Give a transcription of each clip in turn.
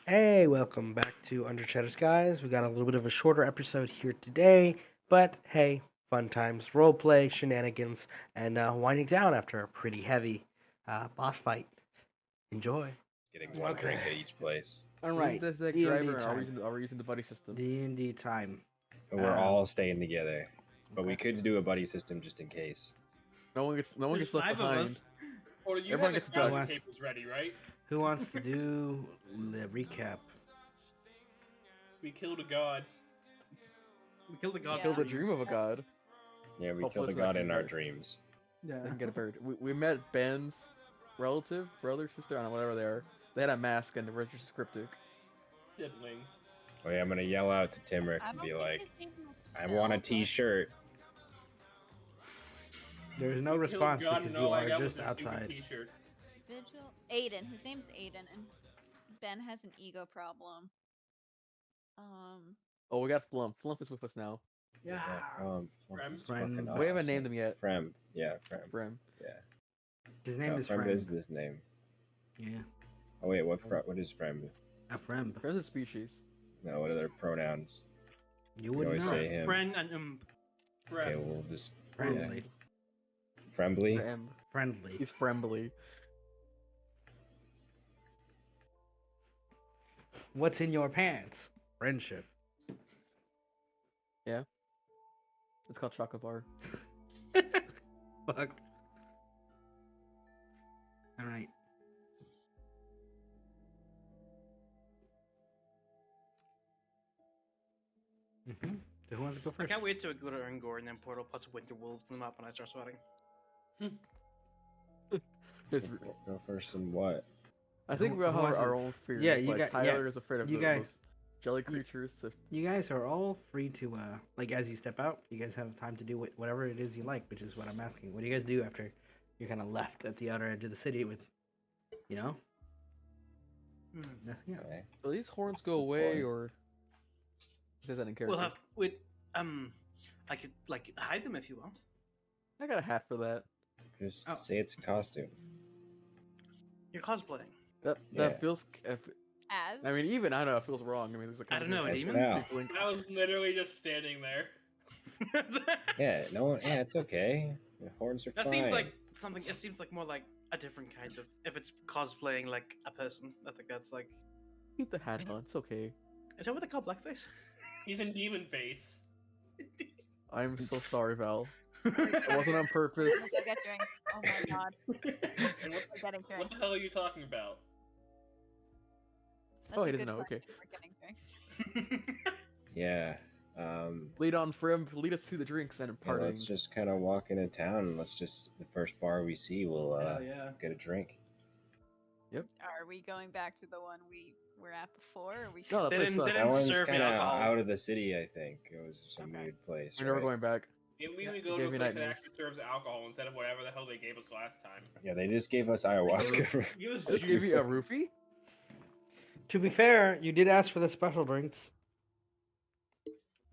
Hey, welcome back to Under Shadow Skies. We got a little bit of a shorter episode here today, but hey, fun times, roleplay, shenanigans, and winding down after a pretty heavy boss fight. Enjoy. Getting one Okay. drink at each place. All Who's right, the deck D&D driver? And time. are we using the buddy system? D&D time. But we're Um, all staying together. But we okay. could do a buddy system just in case. No one gets There's left five of behind. us. Or you Everyone have gets the a dud. crowding tables ready, right? Who wants to do the recap? We killed a god. We killed the god. Yeah. Killed the dream of a god. Yeah, we Hopefully killed a it's not god in our convert. dreams. Yeah. They can get a bird. We met Ben's relative, brother, sister, I don't know, whatever they are. They had a mask and the register cryptic. Sibling. Oh yeah, I'm gonna yell out to Timrick I and don't be think like, his name was I Phil, want a but- t-shirt. There's no Killed a response god because and you all I are got was just a stupid outside. T-shirt. Vigil. Aiden. His name's Aiden, and Ben has an ego problem. Oh, we got Flump. Flump is with us now. Yeah. Flump Frem. is Friend. fucking We haven't awesome. named him yet. Frem. Yeah, Frem. Brim. Yeah. His name is Frem Friend. is this name. Yeah. Oh wait, what is Frem? A friend. Brim's a species. No, what are their pronouns? You We would always know. say him. Friend and Okay, Frem. we'll just Friendly. Friendly. Brim. Friendly. He's friendly. What's in your pants? Friendship. It's called chocolate bar. Fuck. All right. Mm-hmm. So who wants to go I first? can't wait to go to Ungor and then Portal puts Winter Wolves in the map and I start sweating. There's, Go first and what? I think Who- we all who have wants to- our own fears. Yeah, you like got- yeah, Tyler is afraid of you those guys- jelly creatures. So You guys are all free to, like, as you step out, you guys have time to do whatever it is you like, which is what I'm asking. What do you guys do after you're kind of left at the outer edge of the city with, you know? Hmm. Nothing else. Okay. will these horns go away Horn. or does that in character? We'll have with I could like hide them if you want. I got a hat for that. Just Oh. say it's a costume. You're cosplaying. That Yeah. feels. As. I mean, even I know it feels wrong. I mean, there's like I don't know, a That's demon? foul. I was literally just standing there. Yeah, no one. Yeah, it's okay. The horns are That fine. seems like something. It seems like more like a different kind of. If it's cosplaying like a person, I think that's like. Keep the hat on. It's okay. Is that what they call blackface? He's in demon face. I'm so sorry, Val. It wasn't on purpose. Go get drinks. Oh my god. And what, We're getting what drinks. the hell are you talking about? That's Oh, a he good doesn't know, okay. question. We're getting drinks. Yeah. Lead on, Frim. Lead us to the drinks and Yeah, partying. let's just kind of walk into town and let's just the first bar we see, we'll Hell yeah. get a drink. Are we going back to the one we were at before? Or we No, that They place didn't- sucks. they That didn't one's serve me kind of alcohol. out of the city, I think. It was some Okay. weird place. We're never right? going back. Maybe we Yeah, would go gave to me a place that nightmares. actually serves alcohol instead of whatever the hell they gave us last time. Yeah, they just gave us ayahuasca. He was They give you a roofie? To be fair, you did ask for the special drinks.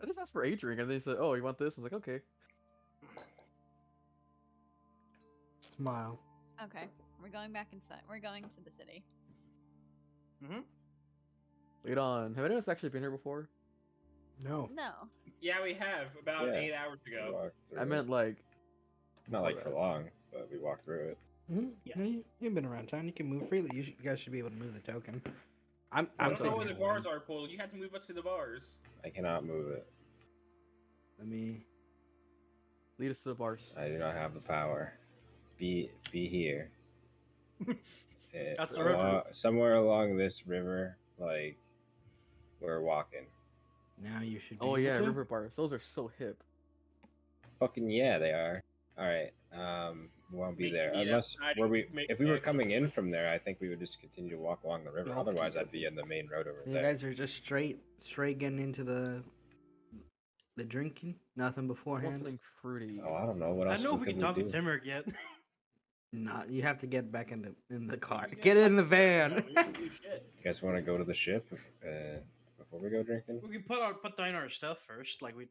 I just asked for a drink and they said, "Oh, you want this?" I was like, "Okay." Smile. Okay. We're going back inside. We're going to the city. Mm-hmm. Lead on. Have anyone else actually been here before? No. No. Yeah, we have about Yeah. 8 hours We ago. walked through I it. meant like. not like for long, but we walked through it. Mm-hmm. Yeah. You've been around town. You can move freely. You guys should be able to move the token. I I'm don't know where taking the it bars away. are, Paul. You have to move us to the bars. I cannot move it. Let me. Lead us to the bars. I do not have the power. Be here. That's the river. Somewhere along this river, like we're walking. Now you should. Be Oh able yeah, to. river bars. Those are so hip. Fucking yeah, they are. All right. We won't be Make there you meet unless outside were and we. make If we were eggs. coming in from there, I think we would just continue to walk along the river. Yeah. Otherwise, I'd be in the main road over You there. guys are just straight getting into the drinking. Nothing beforehand. Something fruity. Oh, I don't know what I else. don't know if we can could talk do? to Timurk yet. Not. You have to get back in the car. We Get got in the nothing to do, van. we didn't do shit. You guys want to go to the ship before we go drinking? We can put down our stuff first. Like we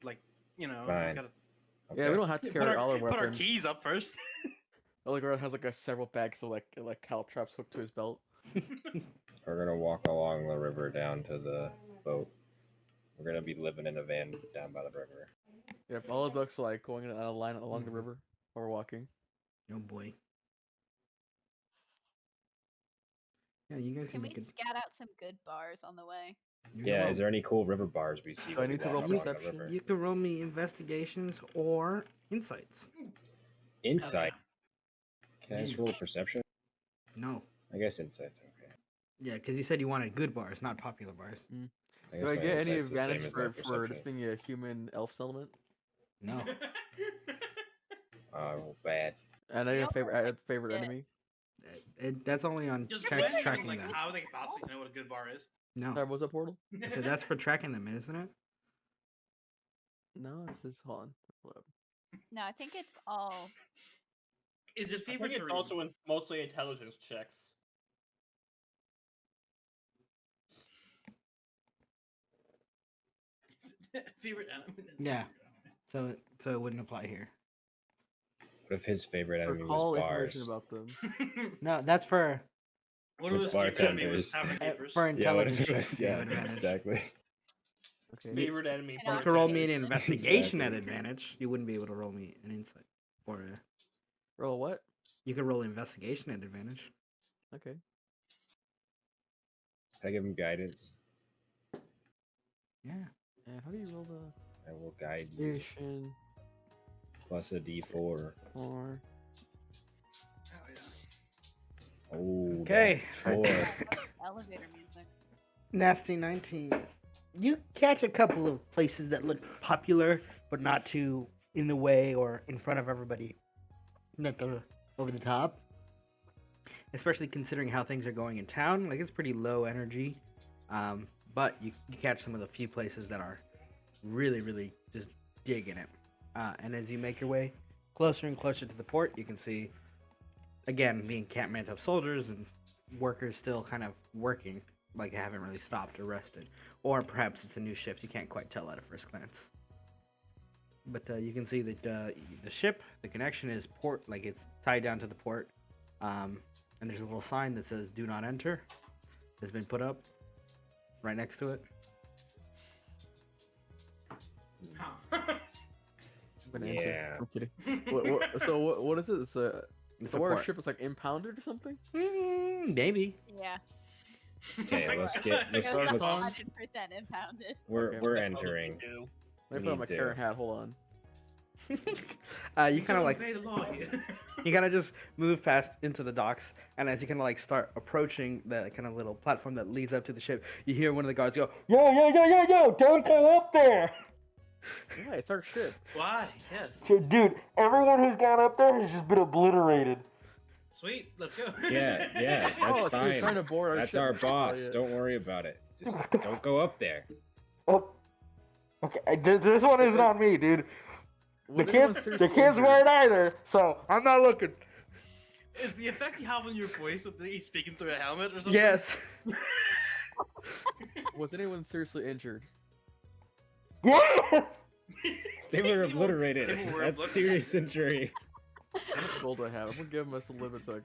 you know. Fine. We gotta Yeah, we don't have to carry all our put our weapons. keys up first. Elgar has like several bags of like caltrops hooked to his belt. We're gonna walk along the river down to the boat. We're gonna be living in a van down by the river. Yep, all the ducks are like going in a line along the river while we're walking. Oh boy. Yeah, you guys Can we get scout out some good bars on the way? Yeah, is there any cool river bars we see? Do I when we need to walk roll along the perception? river? You can roll me investigations or insights. Insight. Can I just roll perception? No. I guess insight's okay. Yeah, because you said you wanted good bars, not popular bars. I Do guess I my get any insight's the same advantage as my for perception. this being a human elf settlement? No. Oh, bad. And I We have also favorite get- enemy. That's only on Just tracking wondering, like, them. how they capacity to know what a good bar is. No. Sorry, what's up, Portal? So that's for tracking them, isn't it? No, it's just hold on. Hold up. No, I think it's all. Is it I favorite think it's also in mostly intelligence checks. favorite enemy? Yeah. So it wouldn't apply here. What if his favorite enemy Recall was information bars? about them. No, that's for What Those was favorite enemy was bartenders. tavern keepers? for Yeah, what intelligence. if it was? checks, you Yeah, have advantage. exactly. Okay. Favorite enemy. And You could roll me an Bartenders. investigation at Exactly. advantage. You wouldn't be able to roll me an insight, or Roll what? you could roll investigation at advantage. Okay. Can I give him guidance? Yeah. And how do you roll the I will guide you. investigation Plus a D4. for? Hell yeah. Oh, Okay. that's 4. Elevator music. Nasty 19. You catch a couple of places that look popular, but not too in the way or in front of everybody. Not the over the top. Especially considering how things are going in town. Like, it's pretty low energy. But you catch some of the few places that are really, really just digging it. And as you make your way closer and closer to the port, you can see, again, the encampment of soldiers and workers still kind of working, like they haven't really stopped or rested. Or perhaps it's a new shift, you can't quite tell at a first glance. But you can see that the ship, the connection is port, like it's tied down to the port. And there's a little sign that says "Do not enter." Has been put up right next to it. Huh. I'm gonna answer. Yeah. I'm kidding. What is it? It's a. It's The a word port. ship is like impounded or something? Maybe. Yeah. Okay, let's It get. goes Let's, to let's, 100% impounded. we're Okay. we're That's all entering. we do. Let me We put on my need to. carrot hat. Hold on. You kind of like obey the law here. you kind of just move past into the docks, and as you kind of like start approaching the kind of little platform that leads up to the ship, you hear one of the guards go, "Yo, yo, yo, yo, yo! Don't go up there, Yeah, it's our ship. Why? Yes. dude! Everyone who's gone up there has just been obliterated." Sweet. Let's go. Yeah, yeah, Oh, that's so you're fine. trying to board our That's ship. our Oh, boss. yeah. Don't worry about it. Just don't go up there. Oh, okay. This one isn't on me, dude. Was anyone seriously injured? weren't either, so I'm not looking. Is the effect you have on your voice with he's speaking through a helmet or something? Yes. Was anyone seriously injured? Yes. They were obliterated. They were That's obliterated. serious injury. How much gold do I have? I'm gonna give us a limit to.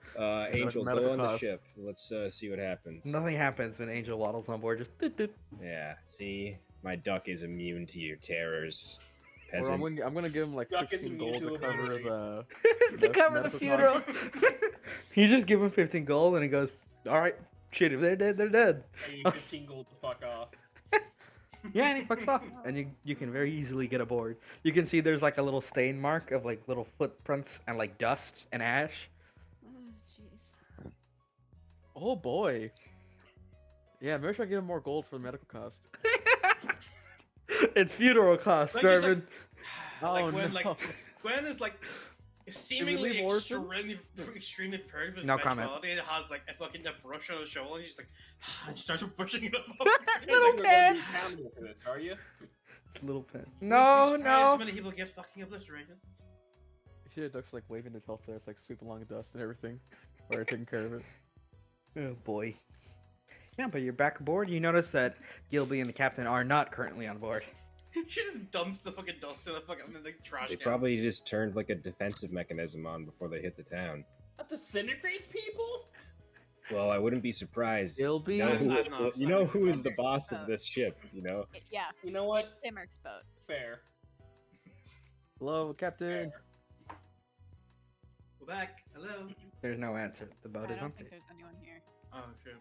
Angel, medical go on the costs. ship. Let's see what happens. Nothing happens when Angel waddles on board. Just doot, doot. Yeah, see, my duck is immune to your terrors, Or peasant. I'm gonna give him like Duck is 15 gold immune to to cover ability. the. To cover the medical funeral. costs. You just give him 15 gold, and he goes, "All right, shit. If they're dead, they're dead." I need 15 gold to fuck off. Yeah, and he fucks off, and you can very easily get aboard. You can see there's like a little stain mark of like little footprints and like dust and ash. Oh, jeez. Oh boy. Yeah, maybe I should give him more gold for the medical cost. It's funeral cost, Like, just, like, Durbin. like Oh, when no. like Gwen is like seemingly leave orphan? extremely purged with No comment. sexuality and has like a fucking brush on his shoulder and she's like and she starts brushing it up. Little You're gonna pen. be accountable for this, are you? Little pen. No, So no. many people get fucking obliterated. You see the ducks like waving their tail flares, like sweeping along the dust and everything. Or they're taking care of it. Oh boy. Yeah, but you're back aboard. You notice that Gilby and the captain are not currently on board. She just dumps the fucking dust in a fucking trash They can. probably just turned like a defensive mechanism on before they hit the town. That disintegrates people? Well, I wouldn't be surprised. It'll be. You know who, I'm not you know fucking who is the zombie. boss of this ship, you know? Yeah, You know what? it's Timurk's boat. Fair. Hello, Captain. Fair. We're back. Hello. There's no answer. The boat I is don't empty. think there's anyone here. Oh shit.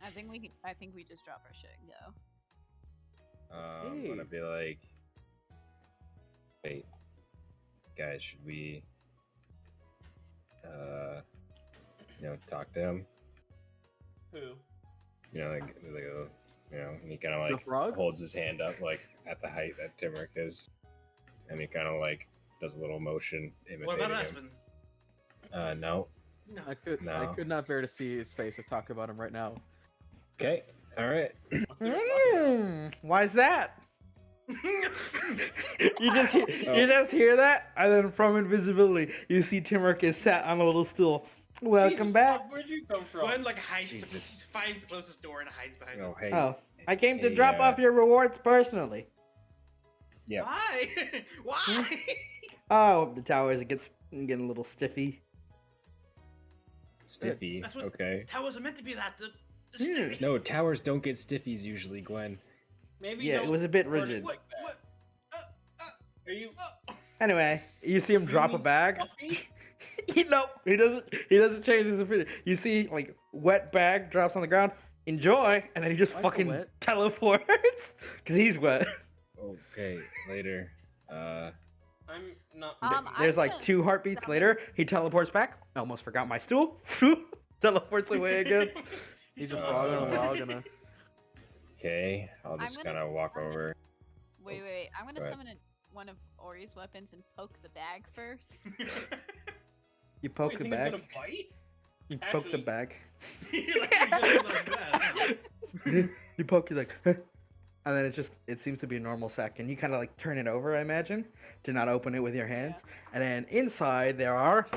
I think we just drop our shit and go. I'm gonna be like, wait, guys, should we, talk to him? Who? Like, and he kind of The like frog? holds his hand up like at the height that Timurk is, and he kind of like does a little motion What imitating about him. Aspen? No. No. I No. could not bear to see his face or talk about him right now. Okay. All right. What's there to talk about? Why's that? you just Oh. you just hear that, and then from invisibility, you see Timurk is sat on a little stool. Welcome Jesus, back. Bob, where'd you come from? Gwen like hides, Jesus. finds closest door and hides behind Oh, it. hey. Oh, I came to Hey, drop off your rewards personally. Yeah. Why? Why? Oh, the towers gets getting a little stiffy. Stiffy. That's what- Okay. Towers are meant to be that. The Yeah. stiffy. No, towers don't get stiffies usually, Gwen. Maybe Yeah, it don't was a bit word it rigid. like that. What? Are you? Anyway, you see him drop a mean bag. stuffy? He doesn't change his opinion. You see like wet bag drops on the ground. Enjoy, and then he just I feel fucking wet. teleports because he's wet. Okay, later. I'm not. I'm There's like gonna 2 heartbeats summon- later. He teleports back. I almost forgot my stool. Teleports away again. He's so a frog awesome. and a log and a. Okay, I'll I'm just gonna kind of walk summon- over. Wait. I'm gonna Go ahead. summon one of Ori's weapons and poke the bag first. You poke you the think bag. it's gonna bite? You poke the Actually- bag. Like, he doesn't like that, huh? You poke. You're like, huh? And then it seems to be a normal sack, and you kind of like turn it over, I imagine, to not open it with your hands. And then inside there are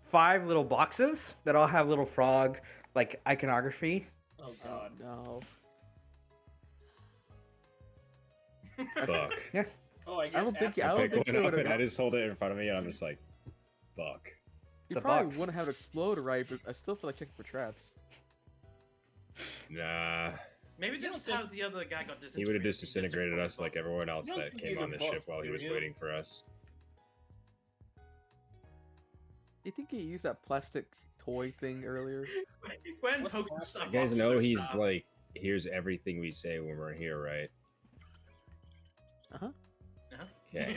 5 little boxes that all have little frog like iconography. Oh Oh god. no. Fuck. Oh, I guess. don't think- Aspen- I I don't pick think one you up would've and I got- just hold it in front of me, and I'm just like, fuck. You a probably box. wouldn't have it explode right, but I still feel like checking for traps. Nah. Maybe You this don't is how think- the other guy got disintegrated. He would have just He disintegrated us like everyone else You don't that think came he's a on the boss, ship while he do was you? waiting for us. You think he used that plastic toy thing earlier? Gwen What poked the- the stuff You guys off know their he's stuff. like hears everything we say when we're here, right? Uh-huh. Yeah.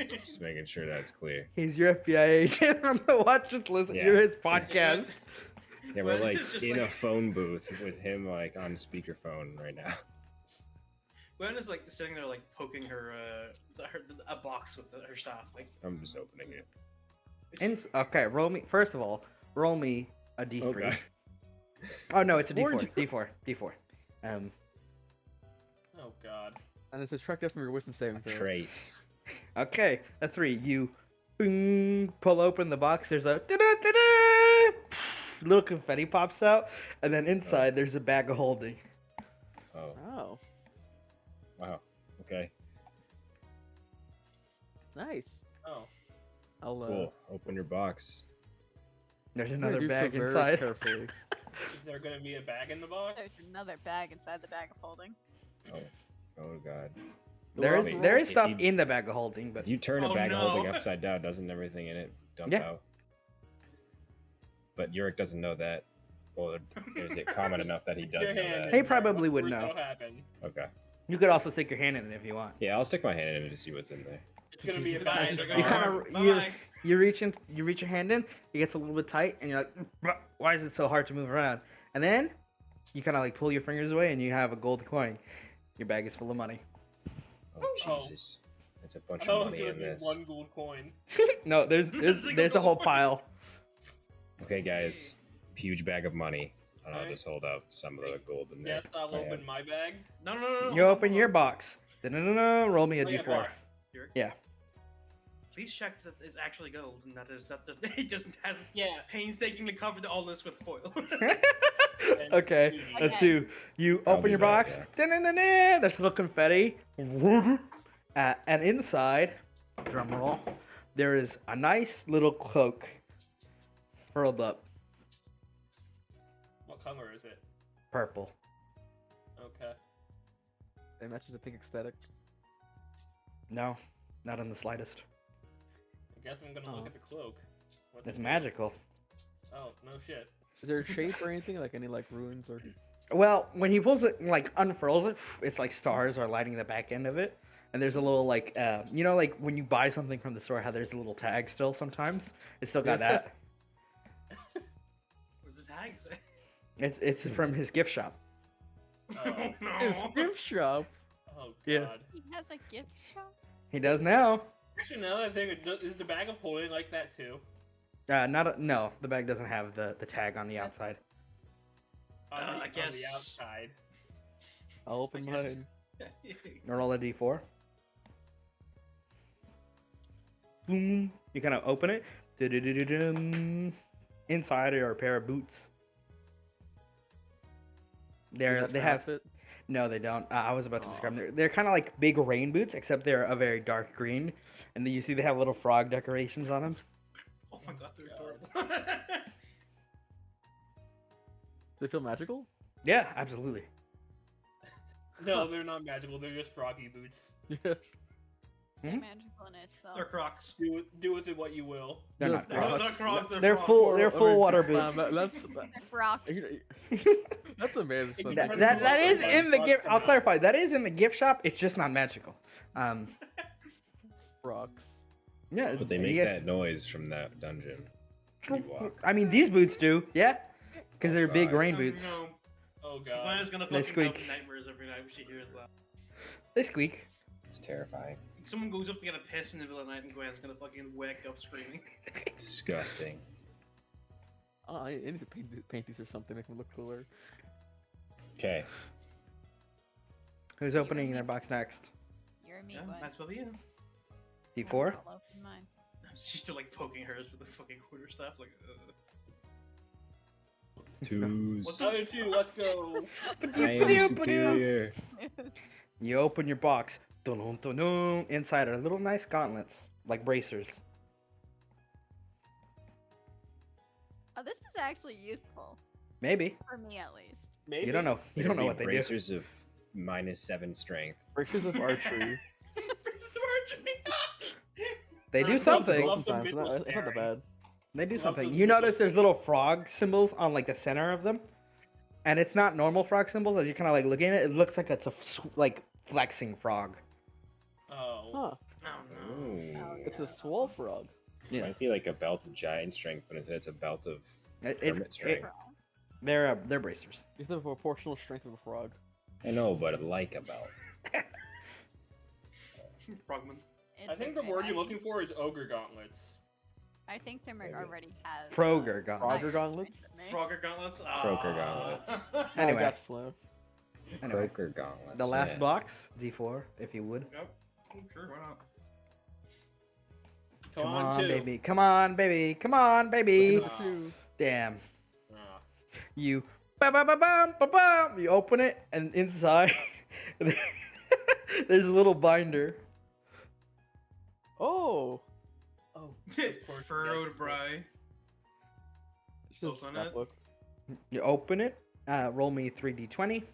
Just making sure that's clear. He's your FBI agent on the watch. Just listen. Yeah. You're his podcast. Yeah, we're Well, like it's just in a like- phone booth with him like on speakerphone right now. Gwen is like sitting there like poking her, a box with her stuff. Like, I'm just opening it. Okay, roll me. First of all, roll me a D3. Oh god. Oh no, it's a Or D4. D4. D4. Oh god. And it says track down from your wisdom saving throw. Trace. Okay, a 3. You bing, pull open the box. There's a da-da-da-da, little confetti pops out, and then inside there's a bag of holding. Oh. Oh, Wow. Okay. nice. Oh. I'll Cool. Open your box. There's I'm gonna another do so bag very inside. carefully. Is there gonna be a bag in the box? There's another bag inside the bag of holding. Oh. Oh god. There is Wait, there is if stuff you- in the bag of holding, but If you turn a Oh, bag of holding no. upside down, doesn't everything in it dump Yeah. out? But Yurik doesn't know that. Or is it common enough that he does Your know hand that? He in probably there. would What's know. gonna happen? Okay. you could also stick your hand in it if you want. Yeah, I'll stick my hand in it to see what's in there. It's gonna be a Bye. bag. You kinda- Bye. You reach your hand in, it gets a little bit tight, and you're like, "Bruh, why is it so hard to move around? And then you kind of like pull your fingers away, and you have a gold coin. Your bag is full of money. Oh Oh. Jesus. That's a I bunch thought it of was money gonna in be this. one gold coin. No, there's Single a whole gold. pile. Okay guys, huge bag of money. And I'll Alright. just hold up some of the gold in there. Yes, I'll I have- open my bag. No. You hold open on, your hold on. box. Da-da-da-da, roll me a Oh, yeah, d4. box. Yeah. Please check that it's actually gold and that it doesn't has Yeah. painstakingly covered all this with foil. Okay, a Okay. 2. You I'll open do your that, box. yeah. Da-da-da-da, there's little confetti. And inside, drum roll, there is a nice little cloak furled up. color is it? Purple. Okay. It matches the pink aesthetic. No, not in the slightest. I guess I'm gonna look Oh. at the cloak. What's It's it do? magical. Oh, no shit. Is there a shape or anything? Like any like runes or? Well, when he pulls it, like unfurls it, it's like stars are lighting the back end of it, and there's a little like, like when you buy something from the store, how there's a little tag still sometimes. It's still got that. What's the tag say? It's from his gift shop. Oh, His no. gift shop. oh god. Yeah. He has a gift shop. He does now. Actually, now that I think, is the bag of holding like that too? No, the bag doesn't have the tag on the outside. On, the, I on guess- the outside. I'll open I guess- mine. Roll a d4. Boom. You kind of open it. Du-du-du-du-dum. Inside are a pair of boots. They have it. no, they don't. I was about to Aw. describe them. They're kind of like big rain boots, except they're a very dark green, and then you see they have little frog decorations on them. Oh my god, they're God. adorable. They feel magical. Yeah, absolutely. No, they're not magical. They're just froggy boots. Yeah. They're Mhm. magical in itself. They're Crocs. Do with it what you will. They're They're not They're Crocs. not Crocs. They're frogs. full. They're I full mean, water boots. That's They're Crocs. that's amazing. That- That, They're that, full that of is like in the bugs gift. come I'll out. clarify. That is in the gift shop. It's just not magical. rocks. Yeah, But they you make get- that noise from that dungeon. when you walk. I mean, these boots do. Yeah, because they're big God. rain Oh, boots. no. Oh Gwen god. is gonna They fucking have squeak. nightmares every night when she hears that. They squeak. It's terrifying. Someone goes up to get a piss in the middle of the night and Gwen's gonna fucking wake up screaming. Disgusting. Oh, I need to paint these or something. Make them look cooler. Okay. Who's opening their box next? You're me, Yeah, Gwen. that's what we do. D4. I'll open mine. She's still like poking hers with the fucking quarter staff, like. Twos. What the Other two, let's go. I am superior. You open your box. Dun, dun, dun. Inside are little nice gauntlets, like bracers. Oh, this is actually useful Maybe. for me, at least. Maybe. You don't know. You don't know what they do. Bracers of -7 strength. Bracers of archery. They do Gloves of something. gloves. Sometimes. middle It's not that sparing. bad. They do Lots something. of You visual notice there's little frog symbols on like the center of them, and it's not normal frog symbols. As you're kind of like looking at it, it looks like it's a like flexing frog. Oh. Huh. Oh no. Ooh. It's a swole frog. Yeah. Might be like a belt of giant strength, but instead it's a belt of It's hermit strength. they're bracers. It's the proportional strength of a frog. I know, but like a belt. Frogman. I think the okay. word I you're think- looking for is ogre gauntlets. I think Timric Maybe. already has. Frogger gauntlets. Frogger gauntlets? Frogger gauntlets. Croaker gauntlets. Anyway. Oh, gotcha, Sloan. Anyway, Croaker gauntlets. the last yeah. box, D4, if you would. Yep. Sure, why not? Come, Come on, on, two. baby. Come on, baby. Come on, baby. Ah. Two. Damn. Ah. You. Ba-ba-ba-bum, you open it, and inside there's a little binder. Oh! Oh. Furrowed Bry. It's just Open a it. scrapbook. You open it. Roll me 3d20.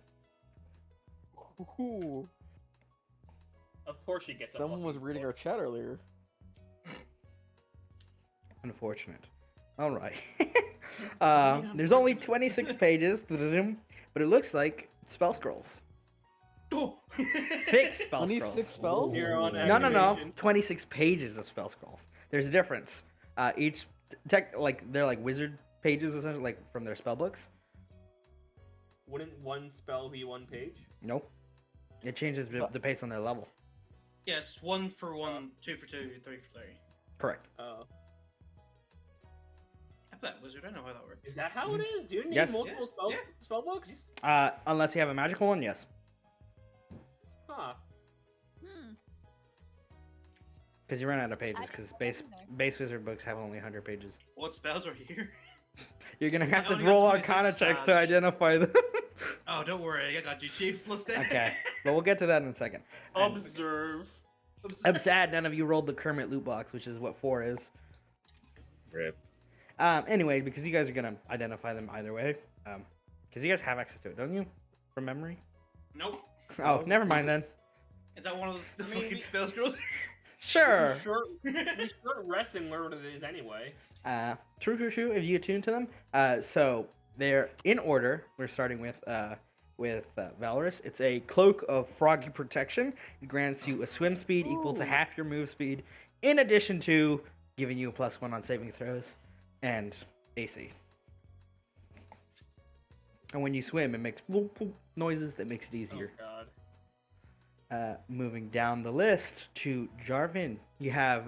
Ooh. Of course she gets a Someone was fucking reading book. our chat earlier. Unfortunate. All right. There's only 26 pages, but it looks like spell scrolls. Oh. Thick spell 26 scrolls. spells? You're on No. activation. 26 pages of spell scrolls. There's a difference. Each they're like wizard pages, essentially, like from their spell books. Wouldn't one spell be one page? Nope. It changes based on their level. Yes, 1 for 1, 2 for 2, 3 for 3. Correct. Oh. I play that wizard. I know how that works. Is that how it is? Do you need Yes. multiple Yeah. spell books? Unless you have a magical one, yes. Huh. Hmm. Because you run out of pages. I Because didn't base know either. base wizard books have only 100 pages. What spells are here? You're gonna have I to only got roll 26 Arcana checks to Sag. identify them. Oh, don't worry. I got you, Chief. Let's stay. Okay, but we'll get to that in a second. Observe. I'm sad none of you rolled the Kermit loot box, which is what 4 is. Rip. Anyway, because you guys are gonna identify them either way. Because you guys have access to it, don't you? From memory? Nope. Oh, never mind then. Is that one of those the I mean, fucking spell scrolls? Sure. We should rest and learn what it is anyway. True. If you attune to them, so they're in order. We're starting with Valorous. It's a cloak of froggy protection. It grants you a swim speed equal to half your move speed, in addition to giving you a +1 on saving throws and AC. And when you swim, it makes boop, boop noises that makes it easier. Oh god. Moving down the list to Jarvan, you have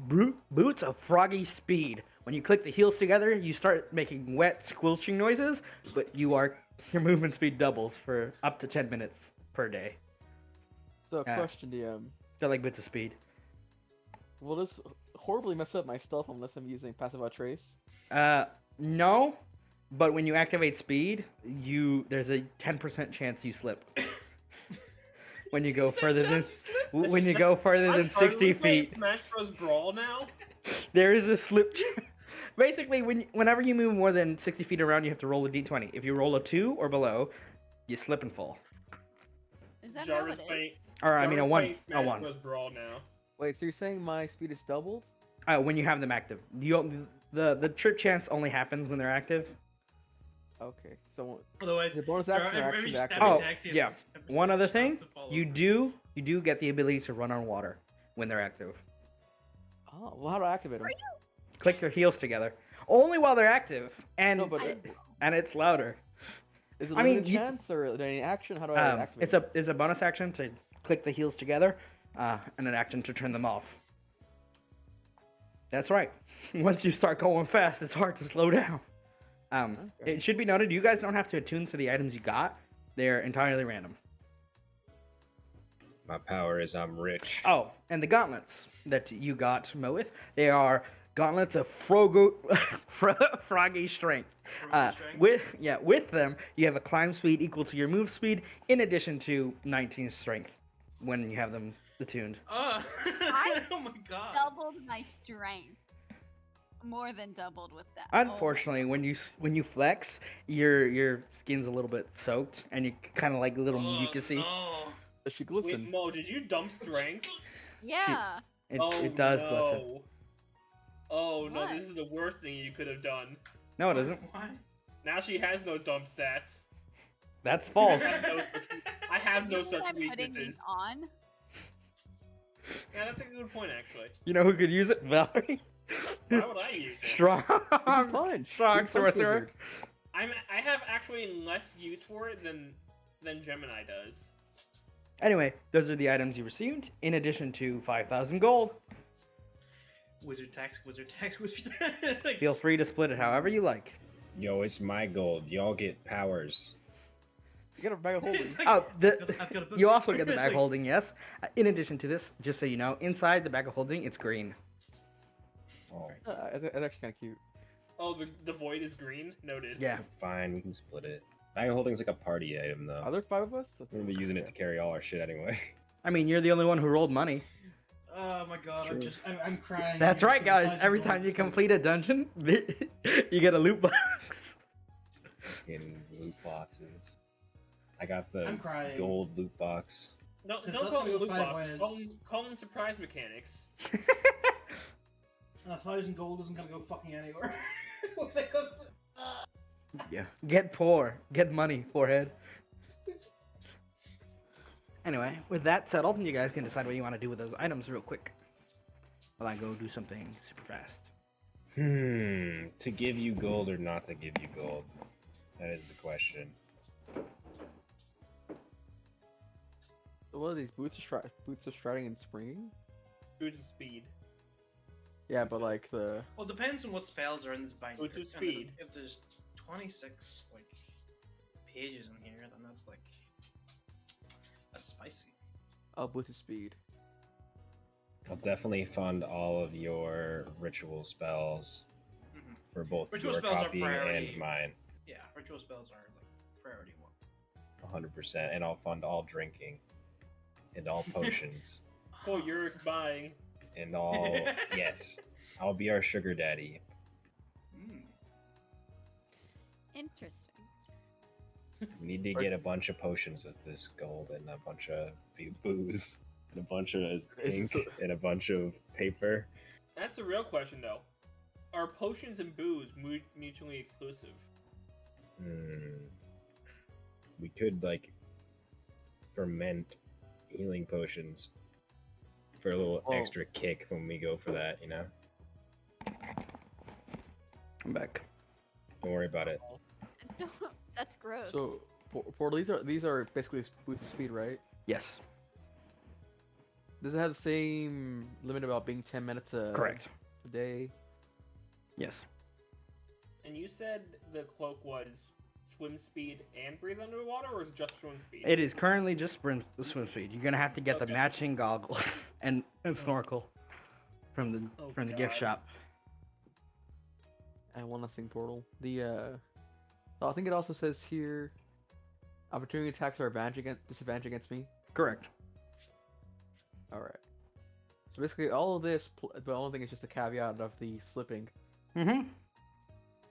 Boots of Froggy Speed. When you click the heels together, you start making wet, squelching noises, but your movement speed doubles for up to 10 minutes per day. So, question, DM. They're like Boots of Speed. Will this horribly mess up my stealth unless I'm using passive trace? No, but when you activate speed, there's a 10% chance you slip. When you go further than I'm 60 starting to play feet, Smash Bros. Brawl now. there is a slip. Basically, whenever you move more than 60 feet around, you have to roll a d20. If you roll a 2 or below, you slip and fall. Is that how Jarvan's it playing- is? Or I mean a Jarvan's 1. playing A Smash 1. Bros. Brawl now. Wait, so you're saying my speed is doubled? When you have them active. The trip chance only happens when they're active. Okay, so Otherwise, Is it bonus there are- action or every action stab to activate? Oh, attack has yeah. a 10% One other chance thing, to follow you through. do get the ability to run on water when they're active. oh, well, how do I activate them? Click your heels together. Only while they're active, and No, but and it's louder. is it I mean, limited you- chance or any action? How do I activate? It's a bonus action to click the heels together, and an action to turn them off. That's right. Once you start going fast, it's hard to slow down. Okay. It should be noted, you guys don't have to attune to the items you got. They're entirely random. My power is I'm rich. Oh, and the gauntlets that you got, Moeth, they are gauntlets of froggy strength. Froggy strength? With them, you have a climb speed equal to your move speed, in addition to 19 strength when you have them attuned. Oh, I oh my god. Doubled my strength. More than doubled with that. Oh my Unfortunately, when you flex, your skin's a little bit soaked, and you kind of like a little Oh, mucusy. no. Does she Wait, glisten? Mo, did you dump strength? Yeah. It does no. glisten. Oh no, What? this is the worst thing you could have done. No, it isn't. Why? Now she has no dump stats. That's false. I have no You think such I'm putting weaknesses. these on? Yeah, that's a good point actually. You know who could use it? Valerie. Why would I use it? Strong. Punch. Strong Punch sorcerer. wizard. I have actually less use for it than Gemini does. Anyway, those are the items you received, in addition to 5,000 gold. Wizard tax, wizard tax, wizard tax. Like, Feel free to split it however you like. Yo, it's my gold. Y'all get powers. You got a bag of holding. it's like, Oh, I've got a book. you also get the bag Like, holding, yes. In addition to this, just so you know, inside the bag of holding, it's green. Oh, It's actually kind of cute. Oh, the void is green. Noted. Yeah. fine, we can split it. Bag of holding's like a party item though. Are there 5 of us? We're gonna be using it to carry all our shit anyway. I mean, you're the only one who rolled money. Oh my god, true. I'm crying. That's right, guys. Guys, Every time you complete a dungeon, you get a loot box. Fucking loot boxes. I got the I'm crying. gold loot box. No, 'Cause don't that's call gonna them go loot five boxes. ways. Call them surprise mechanics. And 1,000 gold isn't gonna go fucking anywhere. When that comes- Yeah. Get poor. Get money, forehead. Anyway, with that settled, you guys can decide what you want to do with those items real quick. While I go do something super fast. To give you gold or not to give you gold? That is the question. So what are these boots of striding and springing? Boost of speed. Yeah, but like the Well, it depends on what spells are in this binder. Which is And if- speed. If there's 26 like pages in here, then that's spicy. boots of speed. I'll definitely fund all of your ritual spells Mhm. for both Ritual your spells are copying priority. and mine. Yeah, ritual spells are like priority one. 100%. And I'll fund all drinking and all potions Oh, you're buying. and all. Yes. I'll be our sugar daddy. Mm. Interesting. We need to get a bunch of potions with this gold and a bunch of booze and a bunch of ink and a bunch of paper. That's a real question, though. Are potions and booze mutually exclusive? We could like ferment healing potions for a little Well- extra kick when we go for that, you know? I'm back. Don't worry about it. Don't, that's gross. So, Portal, these are basically boost of speed, right? Yes, Does it have the same limit about being 10 minutes correct. a day? Yes. And you said the cloak was swim speed and breathe underwater, or is it just swim speed? It is currently just swim speed. You're gonna have to get the Okay. matching goggles and snorkel from the gift God. shop. And one last thing, Portal. I think it also says here, opportunity attacks are disadvantage against me. Correct. All right. So basically, all of this, the only thing is just a caveat of the slipping. Mm-hmm.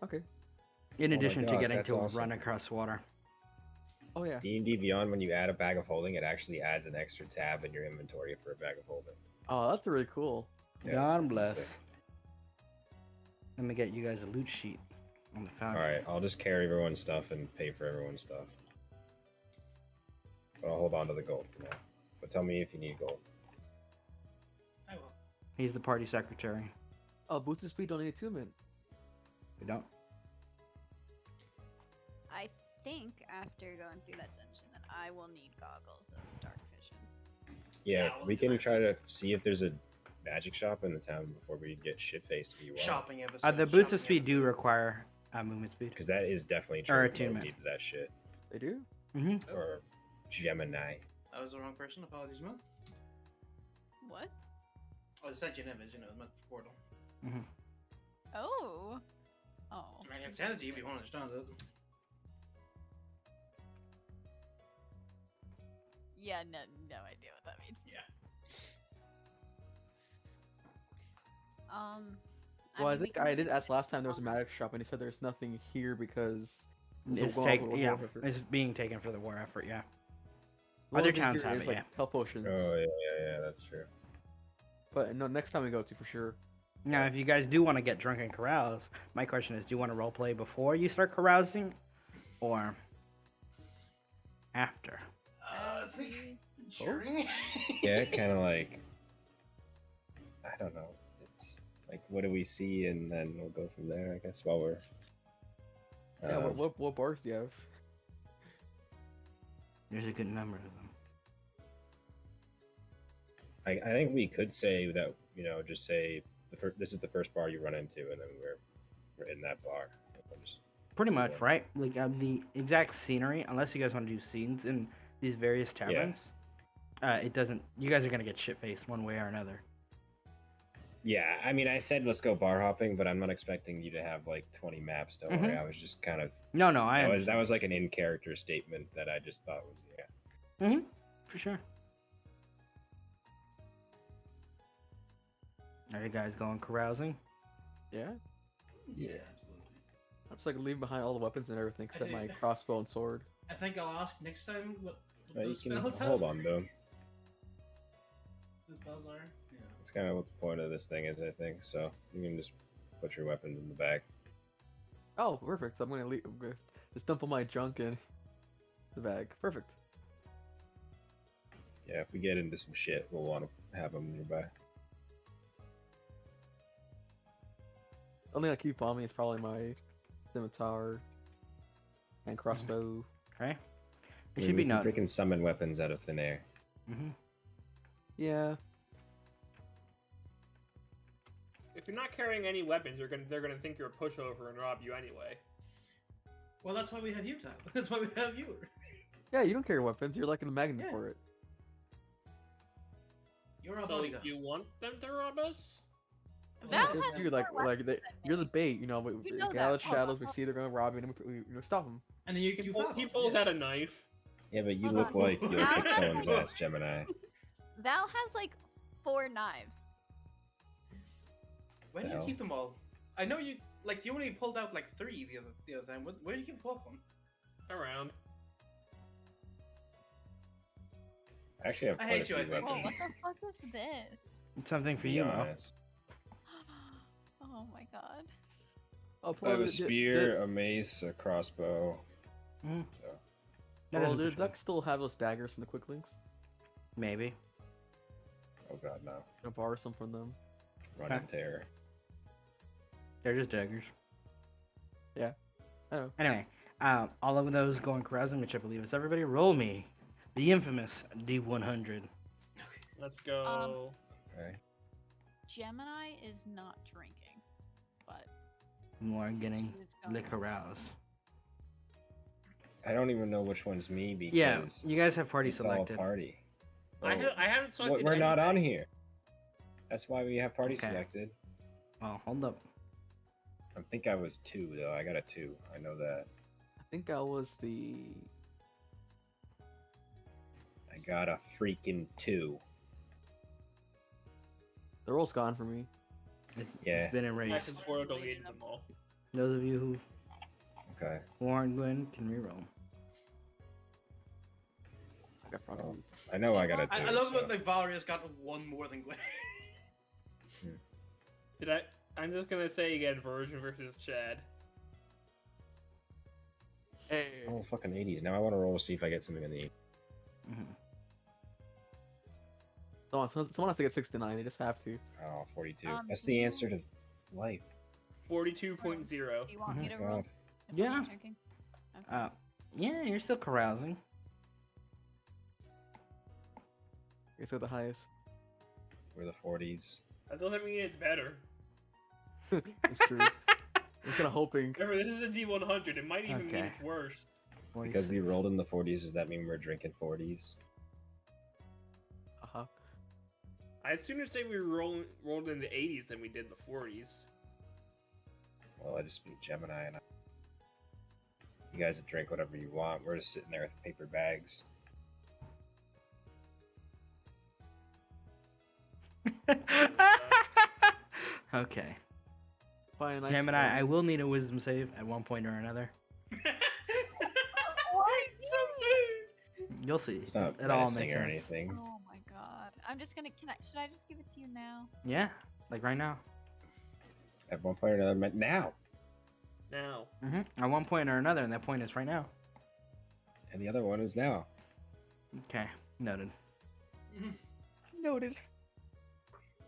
Okay. In Oh my addition to God, getting that's to awesome. run across water. Oh yeah. D&D Beyond, when you add a bag of holding, it actually adds an extra tab in your inventory for a bag of holding. Oh, that's really cool. Yeah, it's God fucking bless. sick. Let me get you guys a loot sheet on the fountain. Alright, I'll just carry everyone's stuff and pay for everyone's stuff. But I'll hold on to the gold for now. But tell me if you need gold. I will. He's the party secretary. Oh, boost of speed don't need attunement. We don't. I think after going through that dungeon, that I will need goggles of dark vision. Yeah, Yeah, we we'll can do try that. to see if there's a magic shop in the town before we get shit-faced to you all. Shopping episode. The boots of shopping speed do episode. require movement speed. Because that is definitely Or true. No attunement. needs that shit. They do? Mm-hmm. Or Gemini. I was the wrong person. Apologies, man. What? Oh, it's not your image, you know, it's meant for Portal. Mm-hmm. Oh. Oh. I can send it to you if you want to understand it. Yeah, no idea what that means. Yeah. Well, I mean, we think can I look did into ask it. last time there was a magic shop, and he said there's nothing here because It's going take, off of yeah, war effort. it's being taken for the war effort. Yeah. The Other only thing towns here have is, it, like yeah. health potions. Oh, yeah, that's true. But no, next time we go to for sure. Now, if you guys do want to get drunk and carouse, my question is: do you want to roleplay before you start carousing, or after? I think during. Yeah, kind of like... I don't know. It's like, what do we see? And then we'll go from there, I guess, while we're... Yeah. What bars do you have? There's a good number of them. I think we could say that, you know, just say this is the first bar you run into, and then we're in that bar. We'll just- Pretty much, right? Like the exact scenery, unless you guys want to do scenes in these various taverns, it doesn't. You guys are gonna get shit faced one way or another. Yeah, I mean, I said let's go bar hopping, but I'm not expecting you to have like 20 maps. Don't worry. I was just kind of No, I that was like an in character statement that I just thought was for sure. Are you guys going carousing? Yeah. Yeah, absolutely. I'm just like leaving behind all the weapons and everything I except do. my crossbow and sword. I think I'll ask next time what You those can spells hold have. on though. The spells are. Yeah. That's kind of what the point of this thing is, I think. So you can just put your weapons in the bag. Oh, perfect. So I'm gonna just dump all my junk in the bag. Perfect. Yeah, if we get into some shit, we'll want to have them nearby. The only thing I keep on me is probably my scimitar and crossbow. Okay. It I mean, should be we can noted. freaking summon weapons out of thin air. Mm-hmm. Yeah. If you're not carrying any weapons, they're gonna think you're a pushover and rob you anyway. Well, that's why we have you, Tyler. That's why we have you. Yeah, you don't carry weapons. You're like in the magnet Yeah. for it. You're our So bodyguard. you want them to rob us? Val Because has you're like more weapons than you're the me. bait. You know, we You know get out of that. the shadows. We see they're gonna rob you, and we stop them. And then you follow. He pulls yes. out a knife. Yeah, but you Hold look on. like you'll Now kick that- someone's ass, Gemini. Val has like 4 knives. Where do The you hell? keep them all? I know you only pulled out like 3 the other time. Where do you keep 4 of them? Around. I actually have I quite a hate you, few I think. Oh, what weapons. the fuck is this? It's something To for be you, Mo. honest. Oh my god. Oh, I have a spear, a mace, a crossbow. Mhm. So That Well, isn't do pushing it. ducks still have those daggers from the quick links? Maybe. oh god no. I'll borrow some from them. Run Okay. and tear. They're just daggers. Oh. Anyway, all of those going carousing, which I believe is everybody, roll me the infamous D100. Let's go. Okay. Gemini is not drinking, but More getting she is going the carouse. I don't even know which one's me because Yeah, you guys have party it's all selected. party. I haven't selected. We're not on anything. here. That's why we have party Okay. selected. Well, hold up. I think I was 2 though. I got a 2. I know that. I think I was the. I got a freaking 2. The roll's gone for me. Yeah. It's been I erased. can spoil deleted them all. Those of you Okay. who aren't Gwen can reroll. I got frog Oh. legs. I know I got a 2. I love so- that like Valeria's got one more than Gwen. Did I? I'm just gonna say again, Version versus Chad. Hey. Oh, fucking 80s. Now I want to roll to see if I get something in the 80s. Mhm. Someone has to get 69. They just have to. Oh, 42. Um, That's the answer to life. 42.0. Do you want me Mhm. to roll? God. If I'm Yeah. not drinking? Okay. Yeah, you're still carousing. Okay, so the highest. We're the 40s. That doesn't mean it's better. It's true. I'm kind of hoping. Remember, this is a D100. It might even mean Okay. it's worse. Because we 46. rolled in the 40s, does that mean we're drinking 40s? Uh-huh. I'd sooner say we rolled in the 80s than we did the 40s. Well, I just beat Gemini and you guys can drink whatever you want. We're just sitting there with paper bags. Okay. Fine, nice Gemini, I roll. will need a wisdom save at one point or another. You'll see. It's not It all makes menacing or sense. anything. Oh my god. I'm just gonna. Should I just give it to you now? Yeah, like right now. At one point or another, now. Now. At one point or another, and that point is right now. And the other one is now. Okay, noted. Noted.